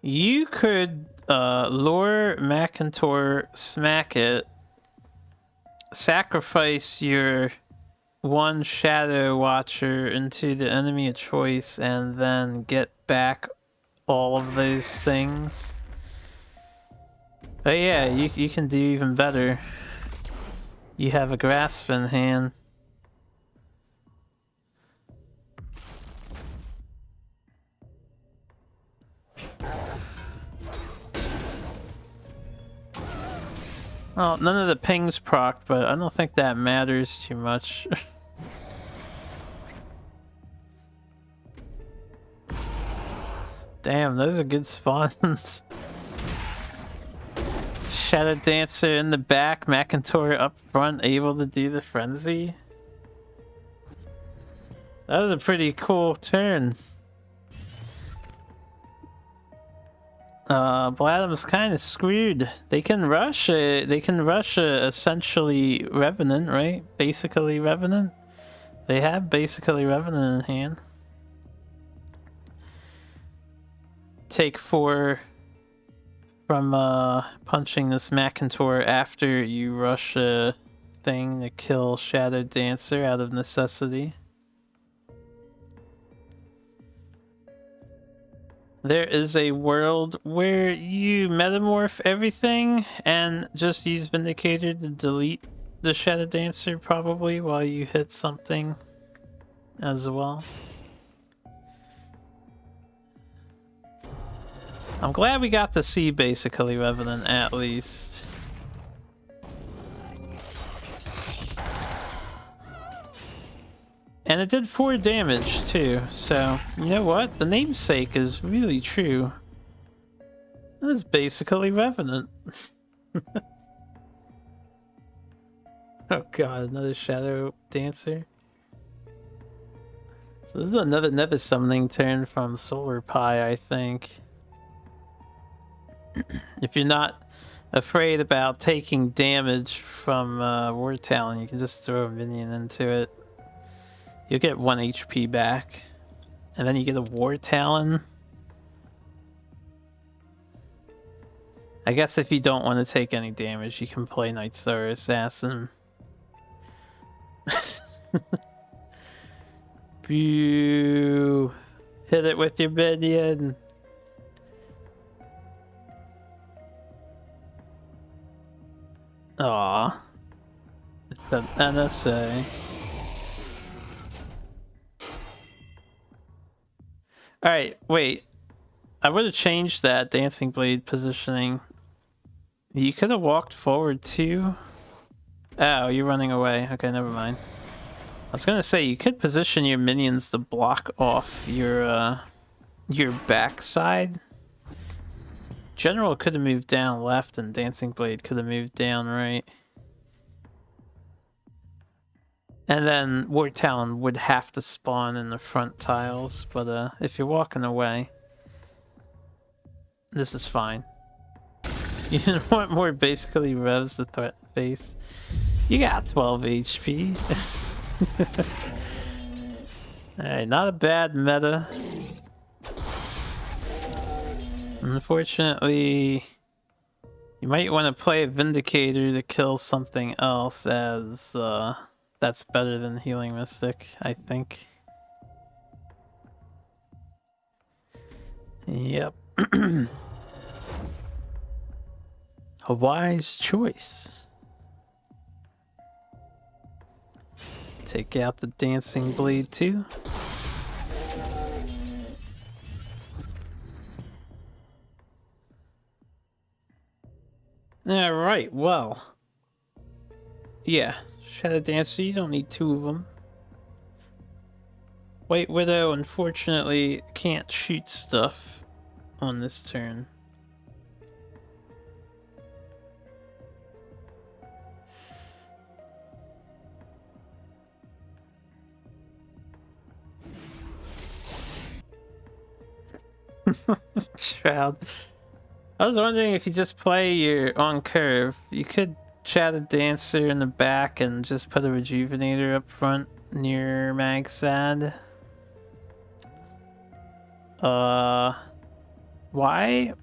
you could lure Macintor, smack it, sacrifice your one Shadow Watcher into the enemy of choice, and then get back all of those things. But yeah, you can do even better. You have a grasp in hand. Well, none of the pings proc, but I don't think that matters too much. Damn, those are good spawns. Shadow Dancer in the back, Macintor up front, able to do the frenzy. That was a pretty cool turn. Bladham's kind of screwed. They can rush it. They can rush essentially Revenant, right? Basically Revenant. They have basically Revenant in hand. Take 4 from punching this Macintor after you rush a thing to kill Shadow Dancer out of necessity. There is a world where you metamorph everything and just use Vindicator to delete the Shadow Dancer probably while you hit something as well. I'm glad we got to see basically Revenant at least. And it did 4 damage too, so you know what? The namesake is really true. That is basically Revenant. Oh god, another Shadow Dancer. So this is another nether summoning turn from Solar Pie, I think. If you're not afraid about taking damage from War Talon, you can just throw a minion into it. You'll get 1 HP back. And then you get a War Talon. I guess if you don't want to take any damage, you can play Night Star Assassin. Boo! Hit it with your minion. Aww. It's an NSA. Alright, wait. I would have changed that Dancing Blade positioning. You could have walked forward too. Oh, you're running away. Okay, never mind. I was gonna say, you could position your minions to block off your backside. General could have moved down left and Dancing Blade could have moved down right. And then War Talon would have to spawn in the front tiles, but if you're walking away, this is fine. You didn't want more basically revs the threat face. You got 12 HP. Alright, not a bad meta. Unfortunately, you might want to play a Vindicator to kill something else, as that's better than Healing Mystic, I think. Yep. A wise choice. Take out the Dancing Blade too. Alright, well. Yeah, Shadow Dancer, you don't need 2 of them. White Widow, unfortunately, can't shoot stuff on this turn. Shroud. I was wondering if you just play your on curve, you could Shadow Dancer in the back and just put a Rejuvenator up front near Magsad. Why?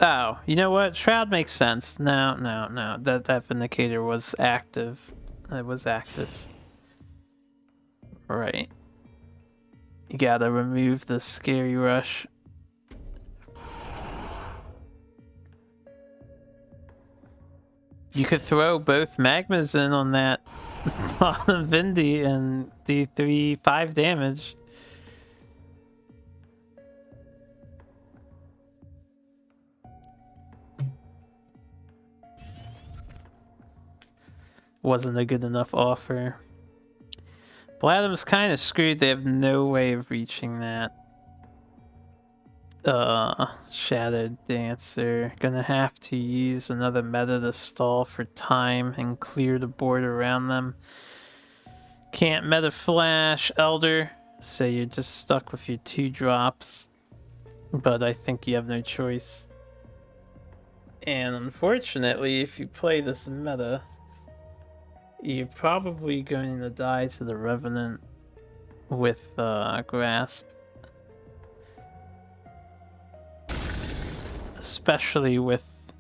Oh, you know what? Shroud makes sense. No. That Vindicator was active. It was active. Right. You gotta remove the Scary Rush. You could throw both magmas in on that on Vindy and do 5 damage. Wasn't a good enough offer. Bladham's kind of screwed. They have no way of reaching that. Shadow Dancer. Gonna have to use another meta to stall for time and clear the board around them. Can't meta Flash Elder, so you're just stuck with your 2 drops. But I think you have no choice. And unfortunately, if you play this meta, you're probably going to die to the Revenant with Grasp. Especially with...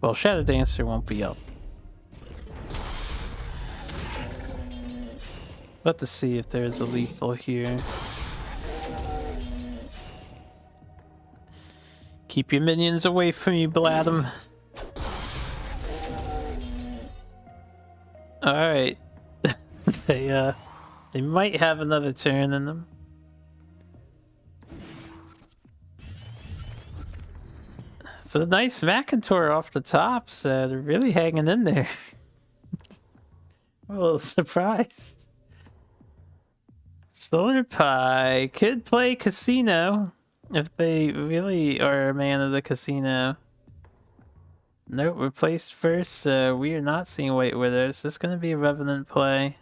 Well, Shadow Dancer won't be up. Let's see if there's a lethal here. Keep your minions away from you, Bladham. Alright. They might have another turn in them. It's a nice Macintor off the top, so they're really hanging in there. I'm a little surprised. Solar Pie could play Casino if they really are a man of the Casino. Nope, replaced first, so we are not seeing White Widow. It's just going to be a Revenant play.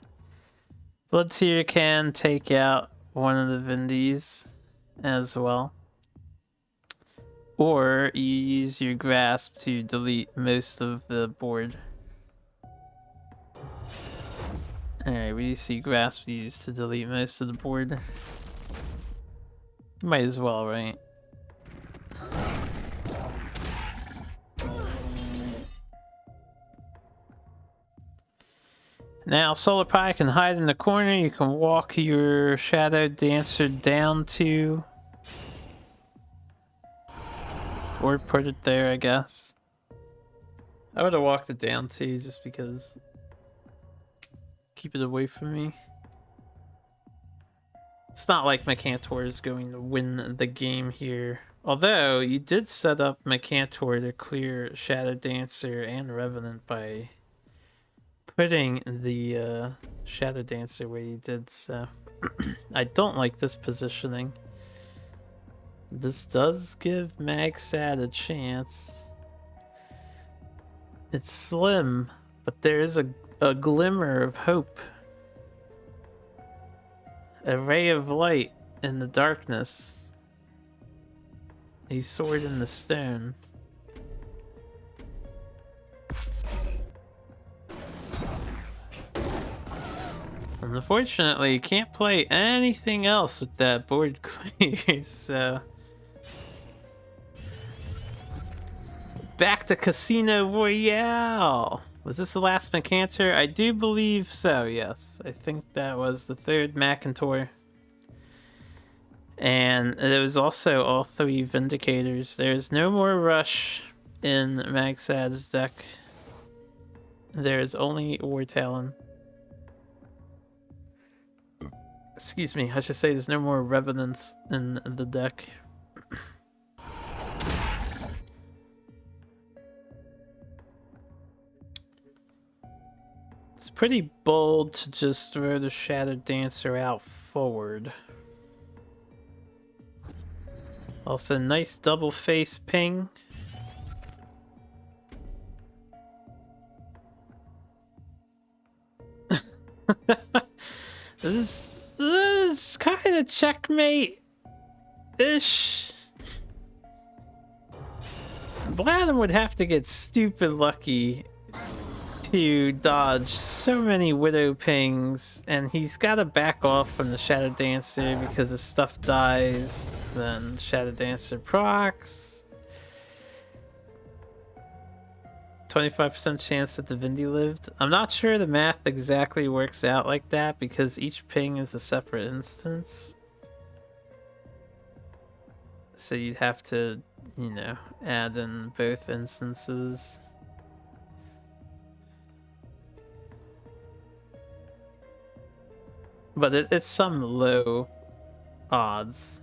Bloodseer can take out one of the Vindies as well. Or you use your Grasp to delete most of the board. Alright, we see Grasp used to delete most of the board. Might as well, right? Now, Solar Pie can hide in the corner. You can walk your Shadow Dancer down to... Or put it there, I guess. I would have walked it down too, just because... Keep it away from me. It's not like Macantor is going to win the game here. Although, you did set up Macantor to clear Shadow Dancer and Revenant by putting the Shadow Dancer where you did, so... I don't like this positioning. This does give Magsad a chance. It's slim, but there is a glimmer of hope. A ray of light in the darkness. A sword in the stone. Unfortunately, you can't play anything else with that board clear, so... Back to Casino Royale! Was this the last Macantor? I do believe so, yes. I think that was the 3rd Macantor. And there was also all 3 Vindicators. There's no more Rush in Magsad's deck. There's only War Talon. Excuse me, I should say there's no more Revenants in the deck. It's pretty bold to just throw the Shadow Dancer out forward. Also, nice double face ping. This is kind of checkmate-ish. Bladham would have to get stupid lucky to to dodge so many Widow pings, and he's got to back off from the Shadow Dancer because if stuff dies, then Shadow Dancer procs. 25% chance that the Vindy lived. I'm not sure the math exactly works out like that because each ping is a separate instance. So you'd have to, you know, add in both instances. But it's some low odds.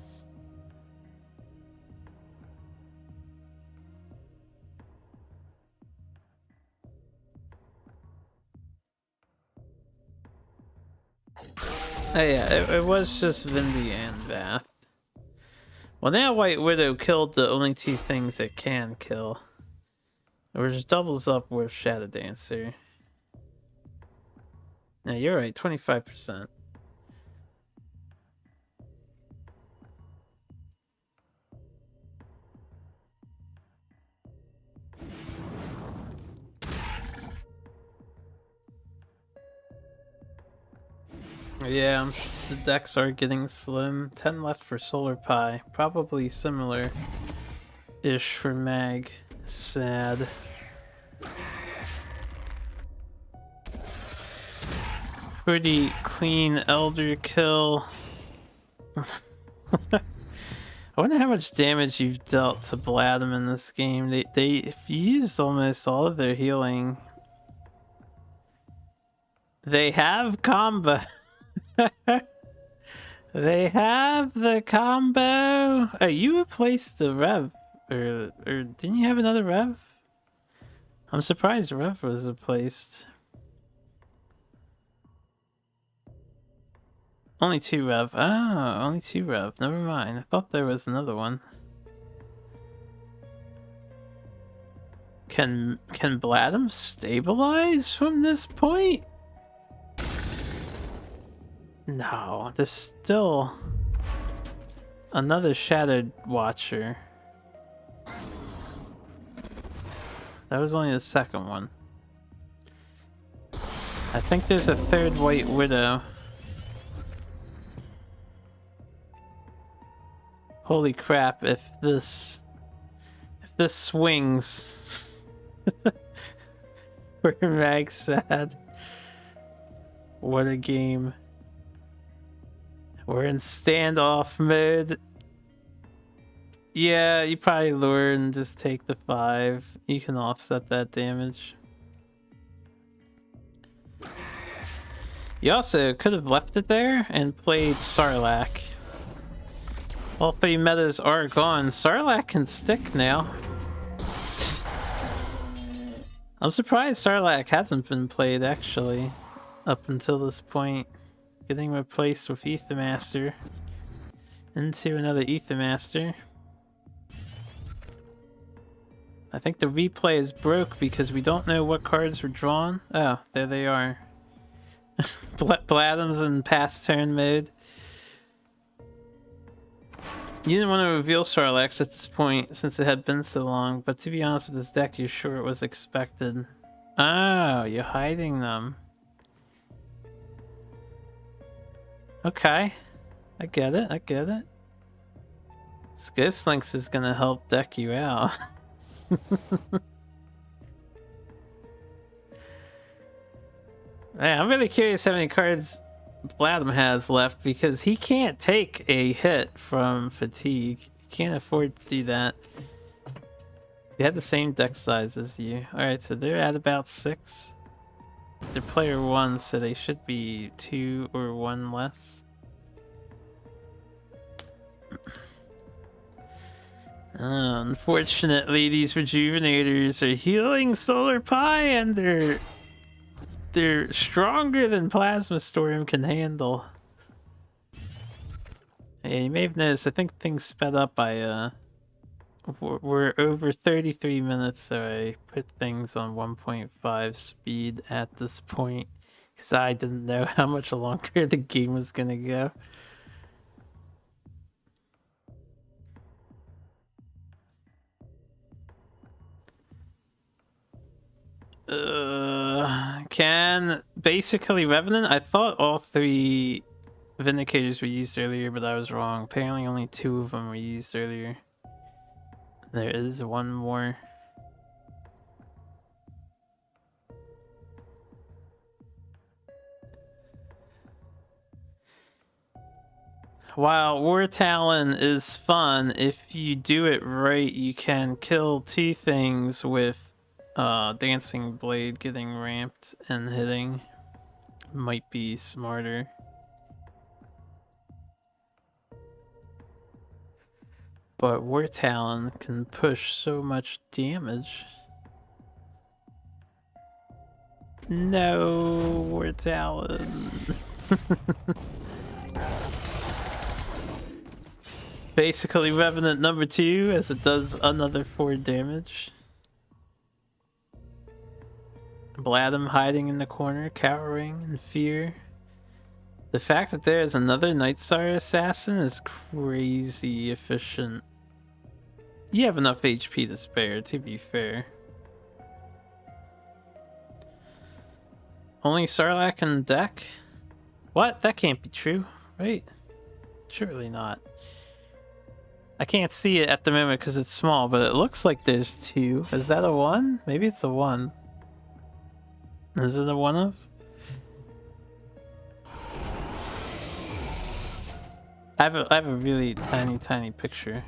Oh yeah, it was just Vindy and Vath. Well, now White Widow killed the only two things it can kill. Which doubles up with Shadow Dancer. Now you're right, 25%. Yeah, the decks are getting slim. 10 left for Solar Pie. Probably similar-ish for Mag. Sad. Pretty clean Elder kill. I wonder how much damage you've dealt to Bladem in this game. They used almost all of their healing. They have combo. They have the combo. Oh, you replaced the Rev. Or didn't you have another Rev? I'm surprised Rev was replaced. Only 2 Rev. Oh, only 2 Rev. Never mind. I thought there was another one. Can Bladem stabilize from this point? No, there's still another Shadowed Watcher. That was only the second one. I think there's a third White Widow. Holy crap, if this swings for Mag sad. What a game. We're in standoff mode. Yeah, you probably lure and just take the 5. You can offset that damage. You also could have left it there and played Sarlacc. All 3 metas are gone. Sarlacc can stick now. I'm surprised Sarlacc hasn't been played actually up until this point. Getting replaced with Aethermaster into another Aethermaster. I think the replay is broke because we don't know what cards were drawn. Oh, there they are. Bladem's in past turn mode. You didn't want to reveal Sarlacc at this point since it had been so long, but to be honest with this deck, you're sure it was expected. Oh, you're hiding them. Okay. I get it, I get it. This Ghost Lynx is gonna help deck you out. Man, I'm really curious how many cards Bladem has left because he can't take a hit from fatigue. He can't afford to do that. They had the same deck size as you. Alright, so they're at about 6. They're player 1, so they should be 2 or 1 less. Unfortunately, these Rejuvenators are healing Solar Pie and they're stronger than Plasma Storm can handle. Yeah, you may have noticed, I think things sped up by, we're over 33 minutes, so I put things on 1.5 speed at this point, because I didn't know how much longer the game was gonna go. Can basically Revenant? I thought all 3 Vindicators were used earlier, but I was wrong. Apparently only 2 of them were used earlier. There is one more. While War Talon is fun, if you do it right, you can kill 2 things with Dancing Blade getting ramped and hitting. Might be smarter. But War Talon can push so much damage. No, War Talon. Basically Revenant number 2 as it does another 4 damage. Bladum hiding in the corner, cowering in fear. The fact that there is another Nightstar Assassin is crazy efficient. You have enough HP to spare, to be fair. Only Sarlacc in deck? What? That can't be true, right? Surely not. I can't see it at the moment because it's small, but it looks like there's 2. Is that a 1? Maybe it's a 1. Is it a 1 of? I have a really tiny picture.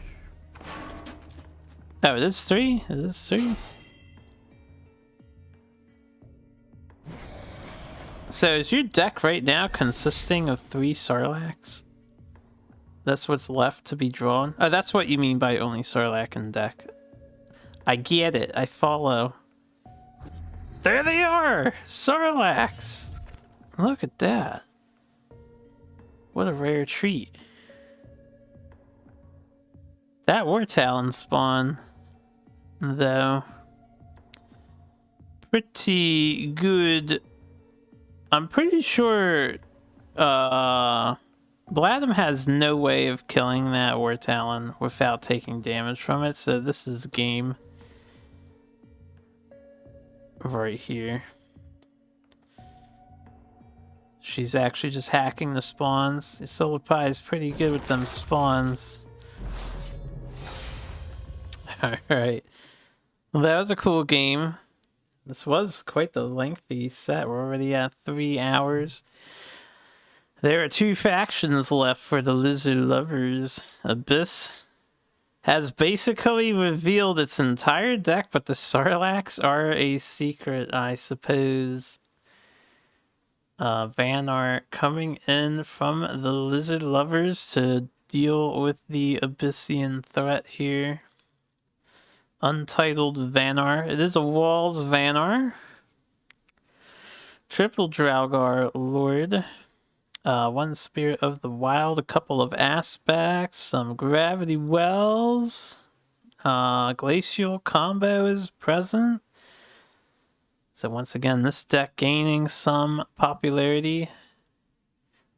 Oh, it is 3? It is 3? So is your deck right now consisting of 3 Sarlaccs? That's what's left to be drawn? Oh, that's what you mean by only Sarlacc in deck. I get it. I follow. There they are! Sarlaccs! Look at that. What a rare treat. That War Talon spawn, though, pretty good. I'm pretty sure Bladum has no way of killing that War Talon without taking damage from it, so this is game right here. She's actually just hacking the spawns. Solar Pie is pretty good with them spawns. Alright. Well, that was a cool game. This was quite the lengthy set. We're already at 3 hours. There are 2 factions left for the Lizard Lovers. Abyss has basically revealed its entire deck, but the Sarlaccs are a secret, I suppose. Vanar coming in from the Lizard Lovers to deal with the Abyssian threat here. Untitled Vanar. It is a Walls Vanar. Triple Draugr Lord. 1 Spirit of the Wild, a couple of aspects, some Gravity Wells. Glacial combo is present. So once again, this deck gaining some popularity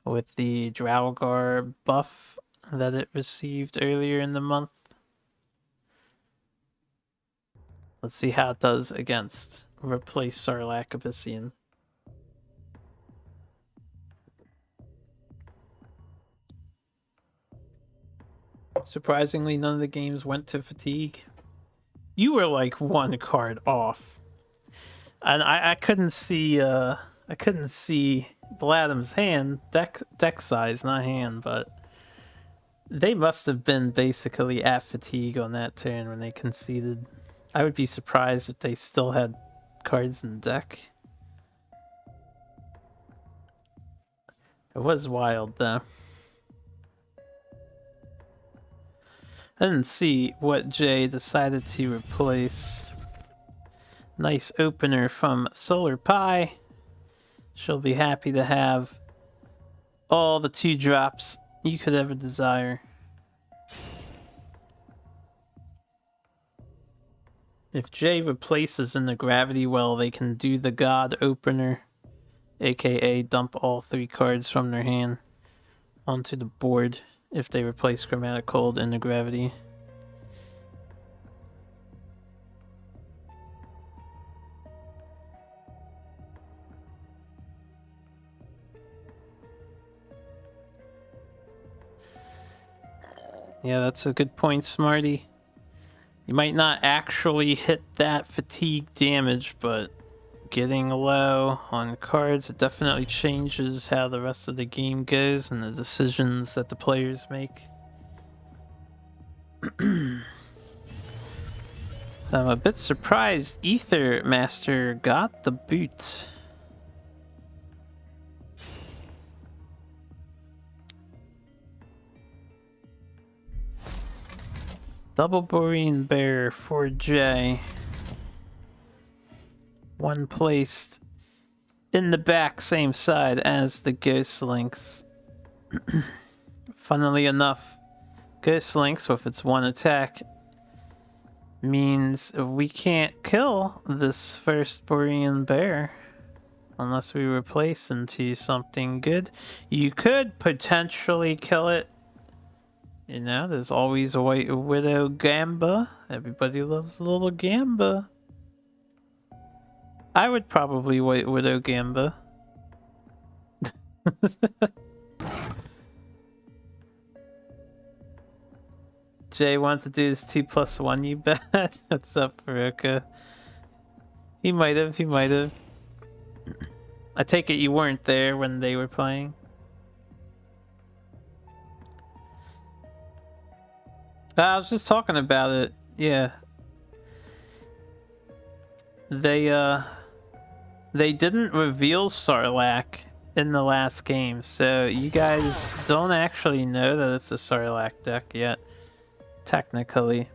with the Draugr buff that it received earlier in the month. Let's see how it does against Replace Sarlacc Abyssian. Surprisingly, none of the games went to fatigue. You were like 1 card off. And I couldn't see Bladum's hand, deck size, not hand, but they must have been basically at fatigue on that turn when they conceded. I would be surprised if they still had cards in deck. It was wild though. I didn't see what Jay decided to replace. Nice opener from Solar Pie. She'll be happy to have all the 2 drops you could ever desire. If Jay replaces in the Gravity Well, they can do the God Opener, aka dump all 3 cards from their hand onto the board if they replace Chromatic Cold in the Gravity. Yeah, that's a good point, Smarty. You might not actually hit that fatigue damage, but getting low on cards, it definitely changes how the rest of the game goes and the decisions that the players make. So I'm a bit surprised Ether Master got the boot. Double Borean Bear for Jay. One placed in the back, same side as the Ghost Lynx. Funnily enough, Ghost Lynx, with its one attack, means we can't kill this first Borean Bear unless we replace into something good. You could potentially kill it. You know, there's always a White Widow Gamba. Everybody loves a little Gamba. I would probably White Widow Gamba. Jay wanted to do this 2+1, you bet. What's up, Faroka? He might have. I take it you weren't there when they were playing. I was just talking about it. Yeah. They didn't reveal Sarlacc in the last game, so you guys don't actually know that it's a Sarlacc deck yet, technically.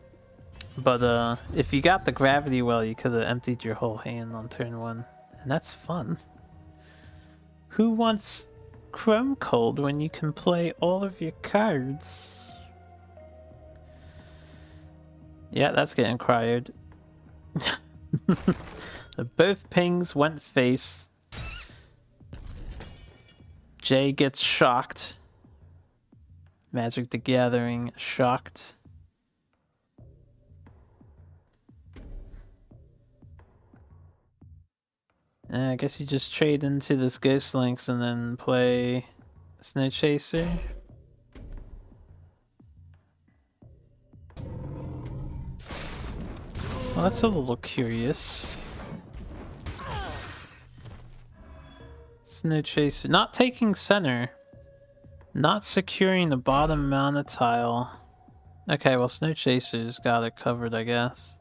But if you got the Gravity Well, you could have emptied your whole hand on turn 1, and that's fun. Who wants Chrome Cold when you can play all of your cards? Yeah, that's getting cryoed. Both pings went face. Jay gets shocked. Magic the Gathering shocked. I guess you just trade into this Ghost Lynx and then play Snow Chaser. Well, that's a little curious. Snow Chaser. Not taking center. Not securing the bottom mana tile. Okay, well, Snow Chaser's got it covered, I guess.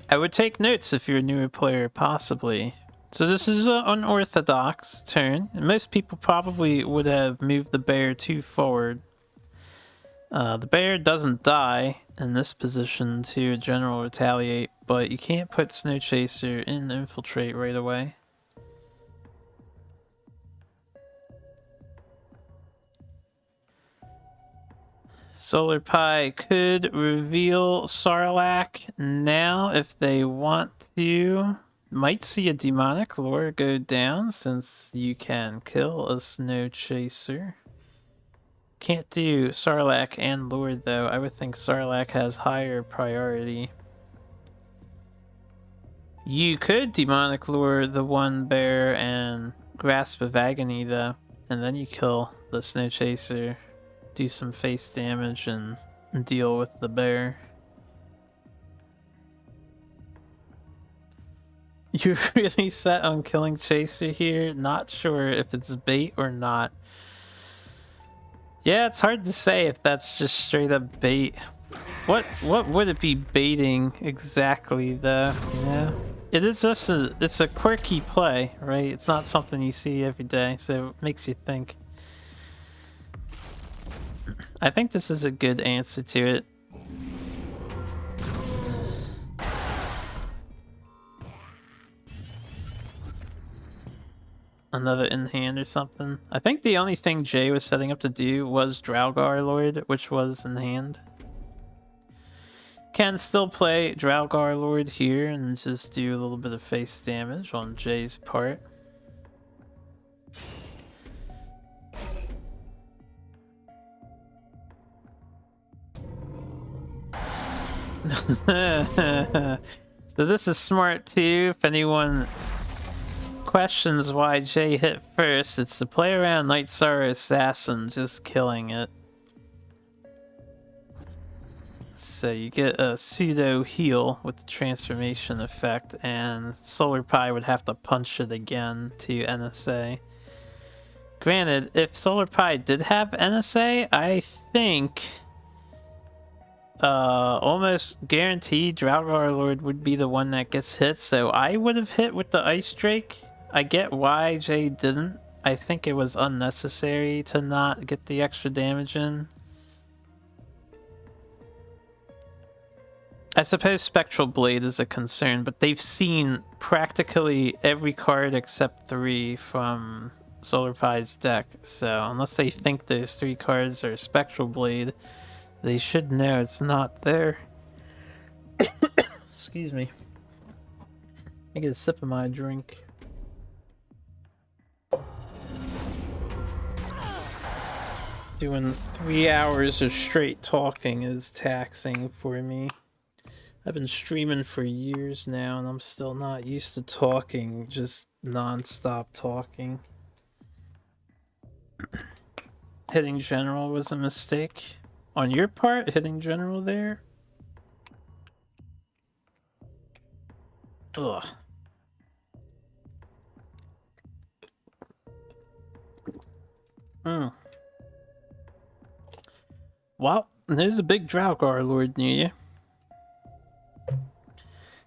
I would take notes if you're a newer player, possibly. So this is an unorthodox turn. Most people probably would have moved the bear too forward. The bear doesn't die in this position to general retaliate, but you can't put Snow Chaser in infiltrate right away. Solar Pie could reveal Sarlacc now if they want to. Might see a Demonic Lure go down since you can kill a Snow Chaser. Can't do Sarlacc and Lure though. I would think Sarlacc has higher priority. You could Demonic Lure the one bear and Grasp of Agony though, and then you kill the Snow Chaser, do some face damage, and deal with the bear. You're really set on killing Chaser here? Not sure if it's bait or not. Yeah, it's hard to say if that's just straight up bait. What would it be baiting exactly though? Yeah. It is just it's a quirky play, right? It's not something you see every day, so it makes you think. I think this is a good answer to it. Another in hand or something. I think the only thing Jay was setting up to do was Draugr Lord, which was in hand. Can still play Draugr Lord here and just do a little bit of face damage on Jay's part. So this is smart too. If anyone questions why Jay hit first, it's the play around Night Sorrow Assassin just killing it. So you get a pseudo heal with the transformation effect, and Solar Pie would have to punch it again to NSA. Granted, if Solar Pie did have NSA, I think almost guaranteed Draugr Lord would be the one that gets hit, so I would have hit with the Ice Drake. I get why Jay didn't. I think it was unnecessary to not get the extra damage in. I suppose Spectral Blade is a concern, but they've seen practically every card except 3 from Solar Pie's deck, so unless they think those 3 cards are Spectral Blade, they should know it's not there. Excuse me. I get a sip of my drink. Doing 3 hours of straight talking is taxing for me. I've been streaming for years now, and I'm still not used to talking, just non-stop talking. Hitting General was a mistake. On your part, hitting General there? Ugh. Well, there's a big Draugr Lord near you.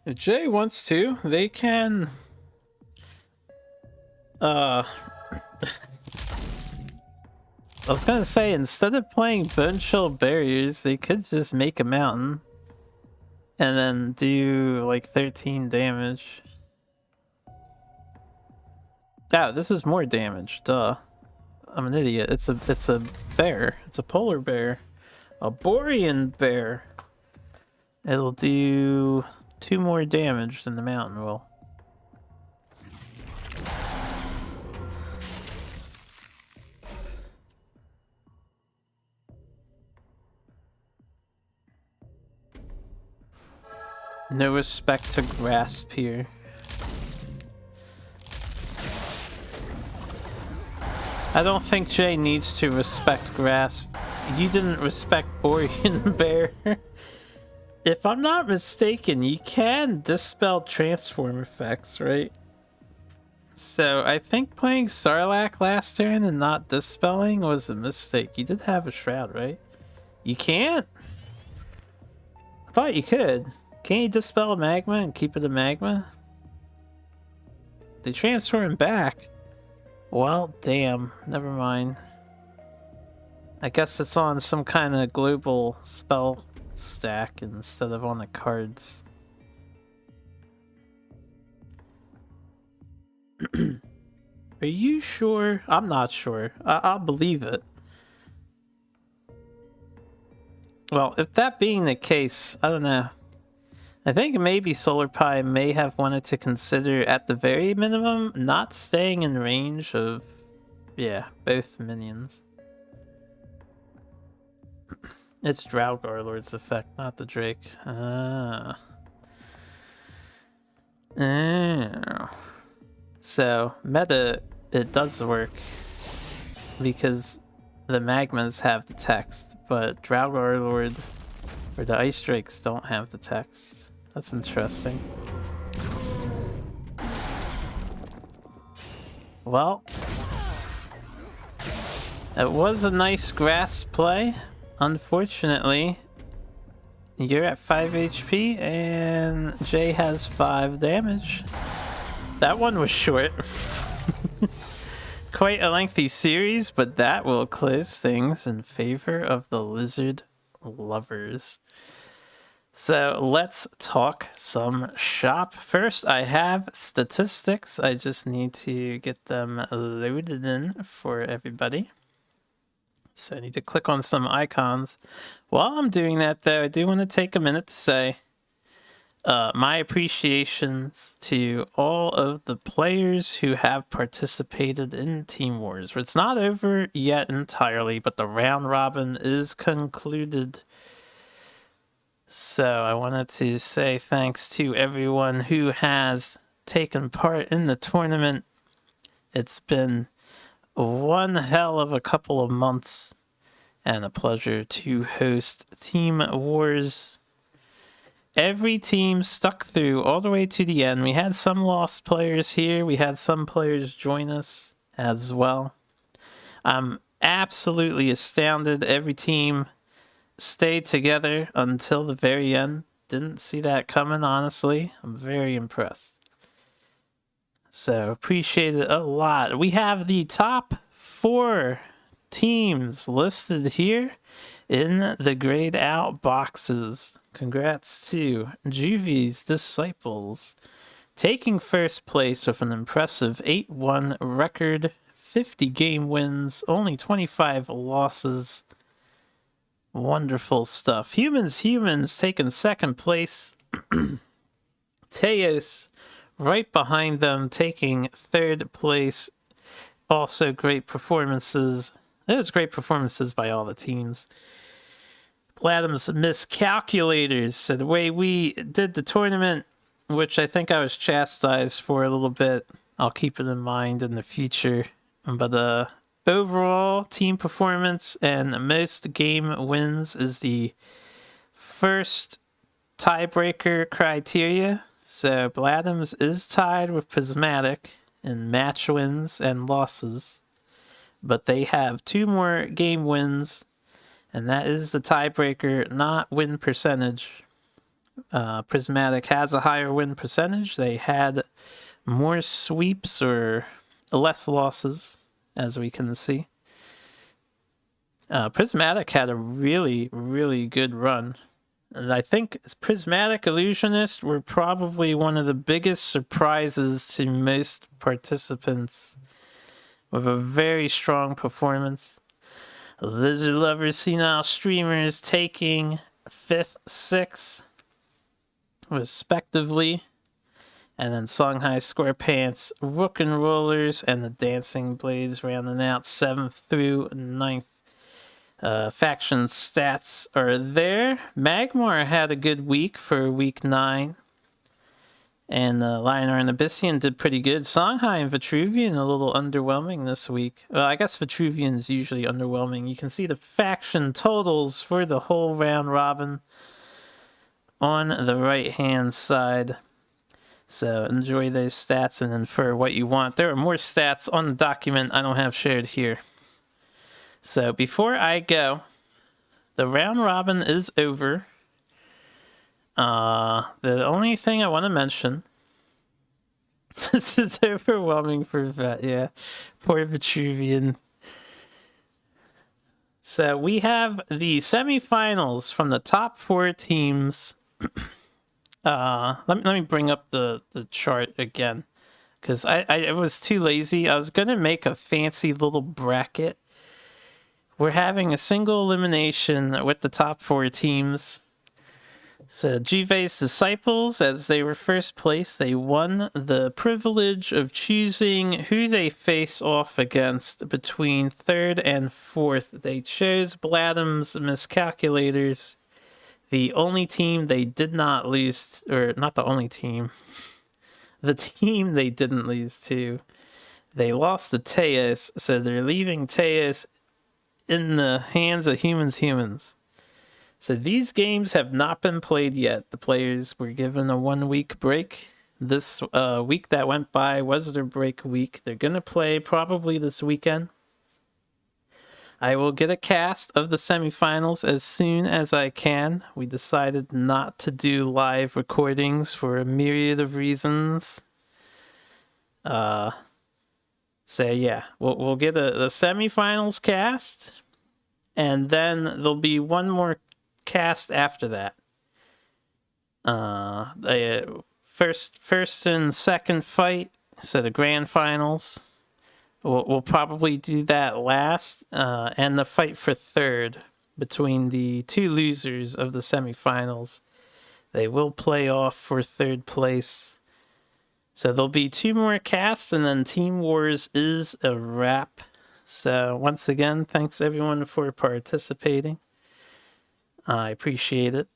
If Jay wants to, they can... I was gonna say, instead of playing Bone Chill Barriers, they could just make a mountain. And then do, like, 13 damage. Oh, this is more damage, duh. I'm an idiot. It's a bear. It's a polar bear. A Borean bear. It'll do 2 more damage than the mountain will. No respect to Grasp here. I don't think Jay needs to respect Grasp. You didn't respect Borean Bear. If I'm not mistaken, you can dispel transform effects, right? So I think playing Sarlacc last turn and not dispelling was a mistake. You did have a Shroud, right? You can't? I thought you could. Can't you dispel a Magma and keep it a Magma? They transform back. Well, damn. Never mind. I guess it's on some kind of global spell stack instead of on the cards. Are you sure? I'm not sure. I'll believe it. Well, if that being the case, I don't know. I think maybe Solar Pie may have wanted to consider, at the very minimum, not staying in range of, yeah, both minions. It's Draugr Lord's effect, not the Drake. So, meta, it does work. Because the Magmas have the text, but Draugr Lord or the Ice Drakes don't have the text. That's interesting. Well, it was a nice Grasp play. Unfortunately, you're at 5 HP and Jay has 5 damage. That one was short. Quite a lengthy series, but that will close things in favor of the Lizard lovers. So let's talk some shop. First, I have statistics. I just need to get them loaded in for everybody. So I need to click on some icons. While I'm doing that, though, I do want to take a minute to say my appreciations to all of the players who have participated in Team Wars. It's not over yet entirely, but the round robin is concluded. So I wanted to say thanks to everyone who has taken part in the tournament. It's been one hell of a couple of months and a pleasure to host Team Wars. Every team stuck through all the way to the end. We had some lost players here. We had some players join us as well. I'm absolutely astounded. Every team stayed together until the very end. Didn't see that coming, honestly. I'm very impressed. So appreciate it a lot. We have the top 4 teams listed here in the grayed out boxes. Congrats to Juvy's Disciples, taking first place with an impressive 8-1 record, 50 game wins, only 25 losses. Wonderful stuff. Humans taking second place. Teos right behind them, taking third place. Also great performances. It was great performances by all the teams. Bladham's miscalculators. So the way we did the tournament, which I think I was chastised for a little bit, I'll keep it in mind in the future. But overall team performance and most game wins is the first tiebreaker criteria. So Bladham's is tied with Prismatic in match wins and losses, but they have 2 more game wins, and that is the tiebreaker, not win percentage. Prismatic has a higher win percentage. They had more sweeps or less losses, as we can see. Prismatic had a really, really good run. And I think Prismatic Illusionist were probably one of the biggest surprises to most participants, with a very strong performance. Lizard Lovers, Senile Streamers taking 5th, 6th, respectively. And then Songhai Squarepants, Rook and Rollers, and the Dancing Blades rounding out 7th through 9th. Faction stats are there. Magmar had a good week for week 9. And Lionar and Abyssian did pretty good. Songhai and Vitruvian a little underwhelming this week. Well, I guess Vitruvian's usually underwhelming. You can see the faction totals for the whole round robin on the right-hand side. So enjoy those stats and infer what you want. There are more stats on the document I don't have shared here. So before I go, the round robin is over. The only thing I want to mention, this is overwhelming for Vet, yeah. Poor Vitruvian. So we have the semifinals from the top 4 teams. Let me bring up the chart again, because I was too lazy. I was going to make a fancy little bracket. We're having a single elimination with the top 4 teams. So Juvy's Disciples, as they were first place, they won the privilege of choosing who they face off against between 3rd and 4th. They chose Bladham's Miscalculators, the only team they did not lose, or not the only team, the team they didn't lose to. They lost to Teos, so they're leaving Teos in the hands of humans. So these games have not been played yet. The players were given a 1-week break. This week that went by was their break week. They're going to play probably this weekend. I will get a cast of the semifinals as soon as I can. We decided not to do live recordings for a myriad of reasons. So yeah, we'll get a semifinals cast, and then there'll be one more cast after that. First and second fight, so the grand finals. We'll probably do that last, and the fight for 3rd between the 2 losers of the semifinals. They will play off for 3rd place. So there'll be 2 more casts, and then Team Wars is a wrap. So once again, thanks everyone for participating. I appreciate it.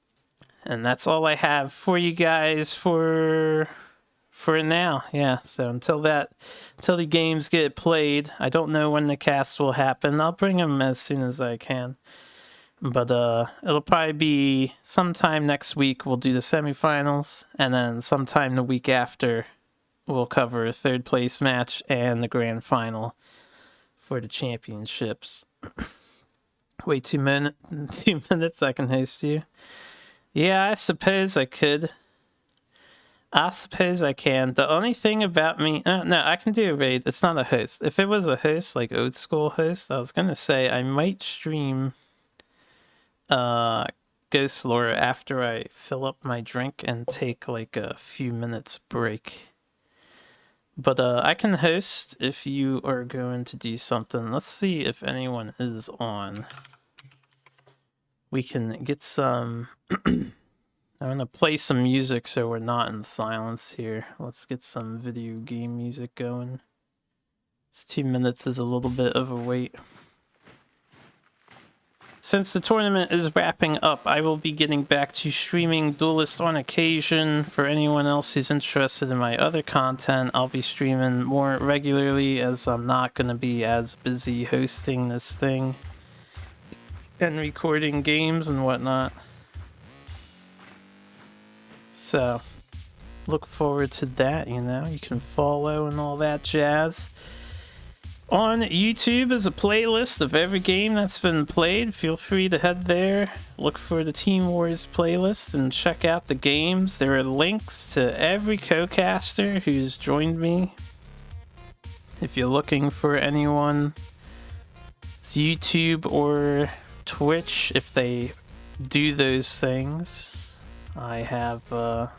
And that's all I have for you guys for for now, yeah. So until the games get played, I don't know when the cast will happen. I'll bring them as soon as I can. But it'll probably be sometime next week we'll do the semifinals, and then sometime the week after we'll cover a third place match and the grand final for the championships. Wait 2 minutes, I can host you. Yeah, I suppose I could. I suppose I can. The only thing about me... no, I can do a raid. It's not a host. If it was a host, like old school host, I was going to say I might stream Ghost Lore after I fill up my drink and take like a few minutes break. But I can host if you are going to do something. Let's see if anyone is on. We can get some... I'm going to play some music so we're not in silence here. Let's get some video game music going. This 2 minutes is a little bit of a wait. Since the tournament is wrapping up, I will be getting back to streaming Duelist on occasion. For anyone else who's interested in my other content, I'll be streaming more regularly as I'm not going to be as busy hosting this thing and recording games and whatnot. So, look forward to that, you know. You can follow and all that jazz. On YouTube is a playlist of every game that's been played. Feel free to head there, look for the Team Wars playlist, and check out the games. There are links to every co-caster who's joined me. If you're looking for anyone, it's YouTube or Twitch if they do those things. I have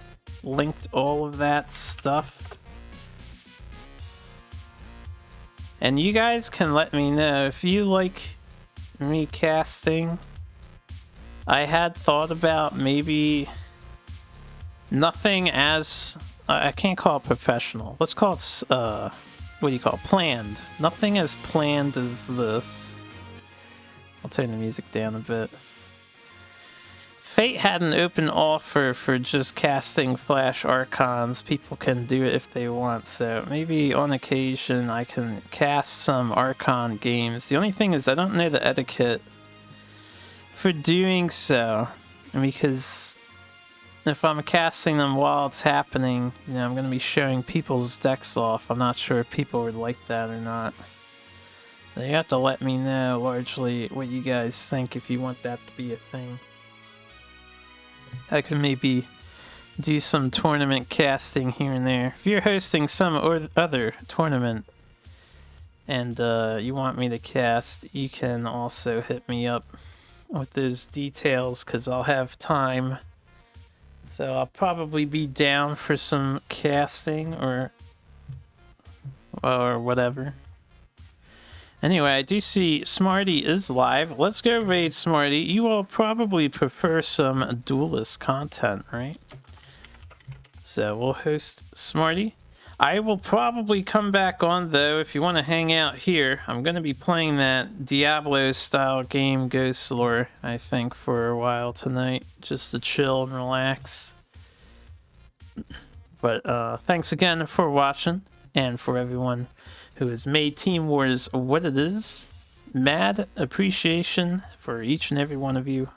linked all of that stuff. And you guys can let me know if you like me casting. I had thought about maybe nothing as... I can't call it professional. Let's call it, what do you call it? Planned. Nothing as planned as this. I'll turn the music down a bit. Fate had an open offer for just casting Flash Archons. People can do it if they want, so maybe on occasion I can cast some Archon games. The only thing is I don't know the etiquette for doing so, because if I'm casting them while it's happening, you know, I'm going to be showing people's decks off. I'm not sure if people would like that or not. You have to let me know largely what you guys think if you want that to be a thing. I could maybe do some tournament casting here and there. If you're hosting some or other tournament and you want me to cast, you can also hit me up with those details because I'll have time. So I'll probably be down for some casting or whatever. Anyway, I do see Smarty is live. Let's go raid Smarty. You all probably prefer some Duelist content, right? So we'll host Smarty. I will probably come back on, though, if you want to hang out here. I'm going to be playing that Diablo-style game, Ghost Lore, I think, for a while tonight, just to chill and relax. But thanks again for watching, and for everyone who has made Team Wars what it is. Mad appreciation for each and every one of you.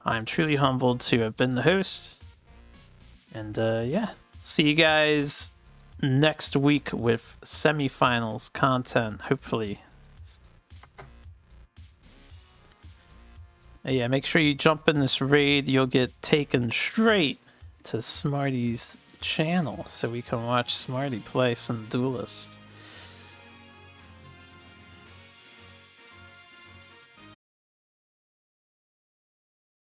I'm truly humbled to have been the host. And yeah, see you guys next week with semifinals content, hopefully. Yeah, make sure you jump in this raid. You'll get taken straight to Smarty's channel so we can watch Smarty play some Duelist.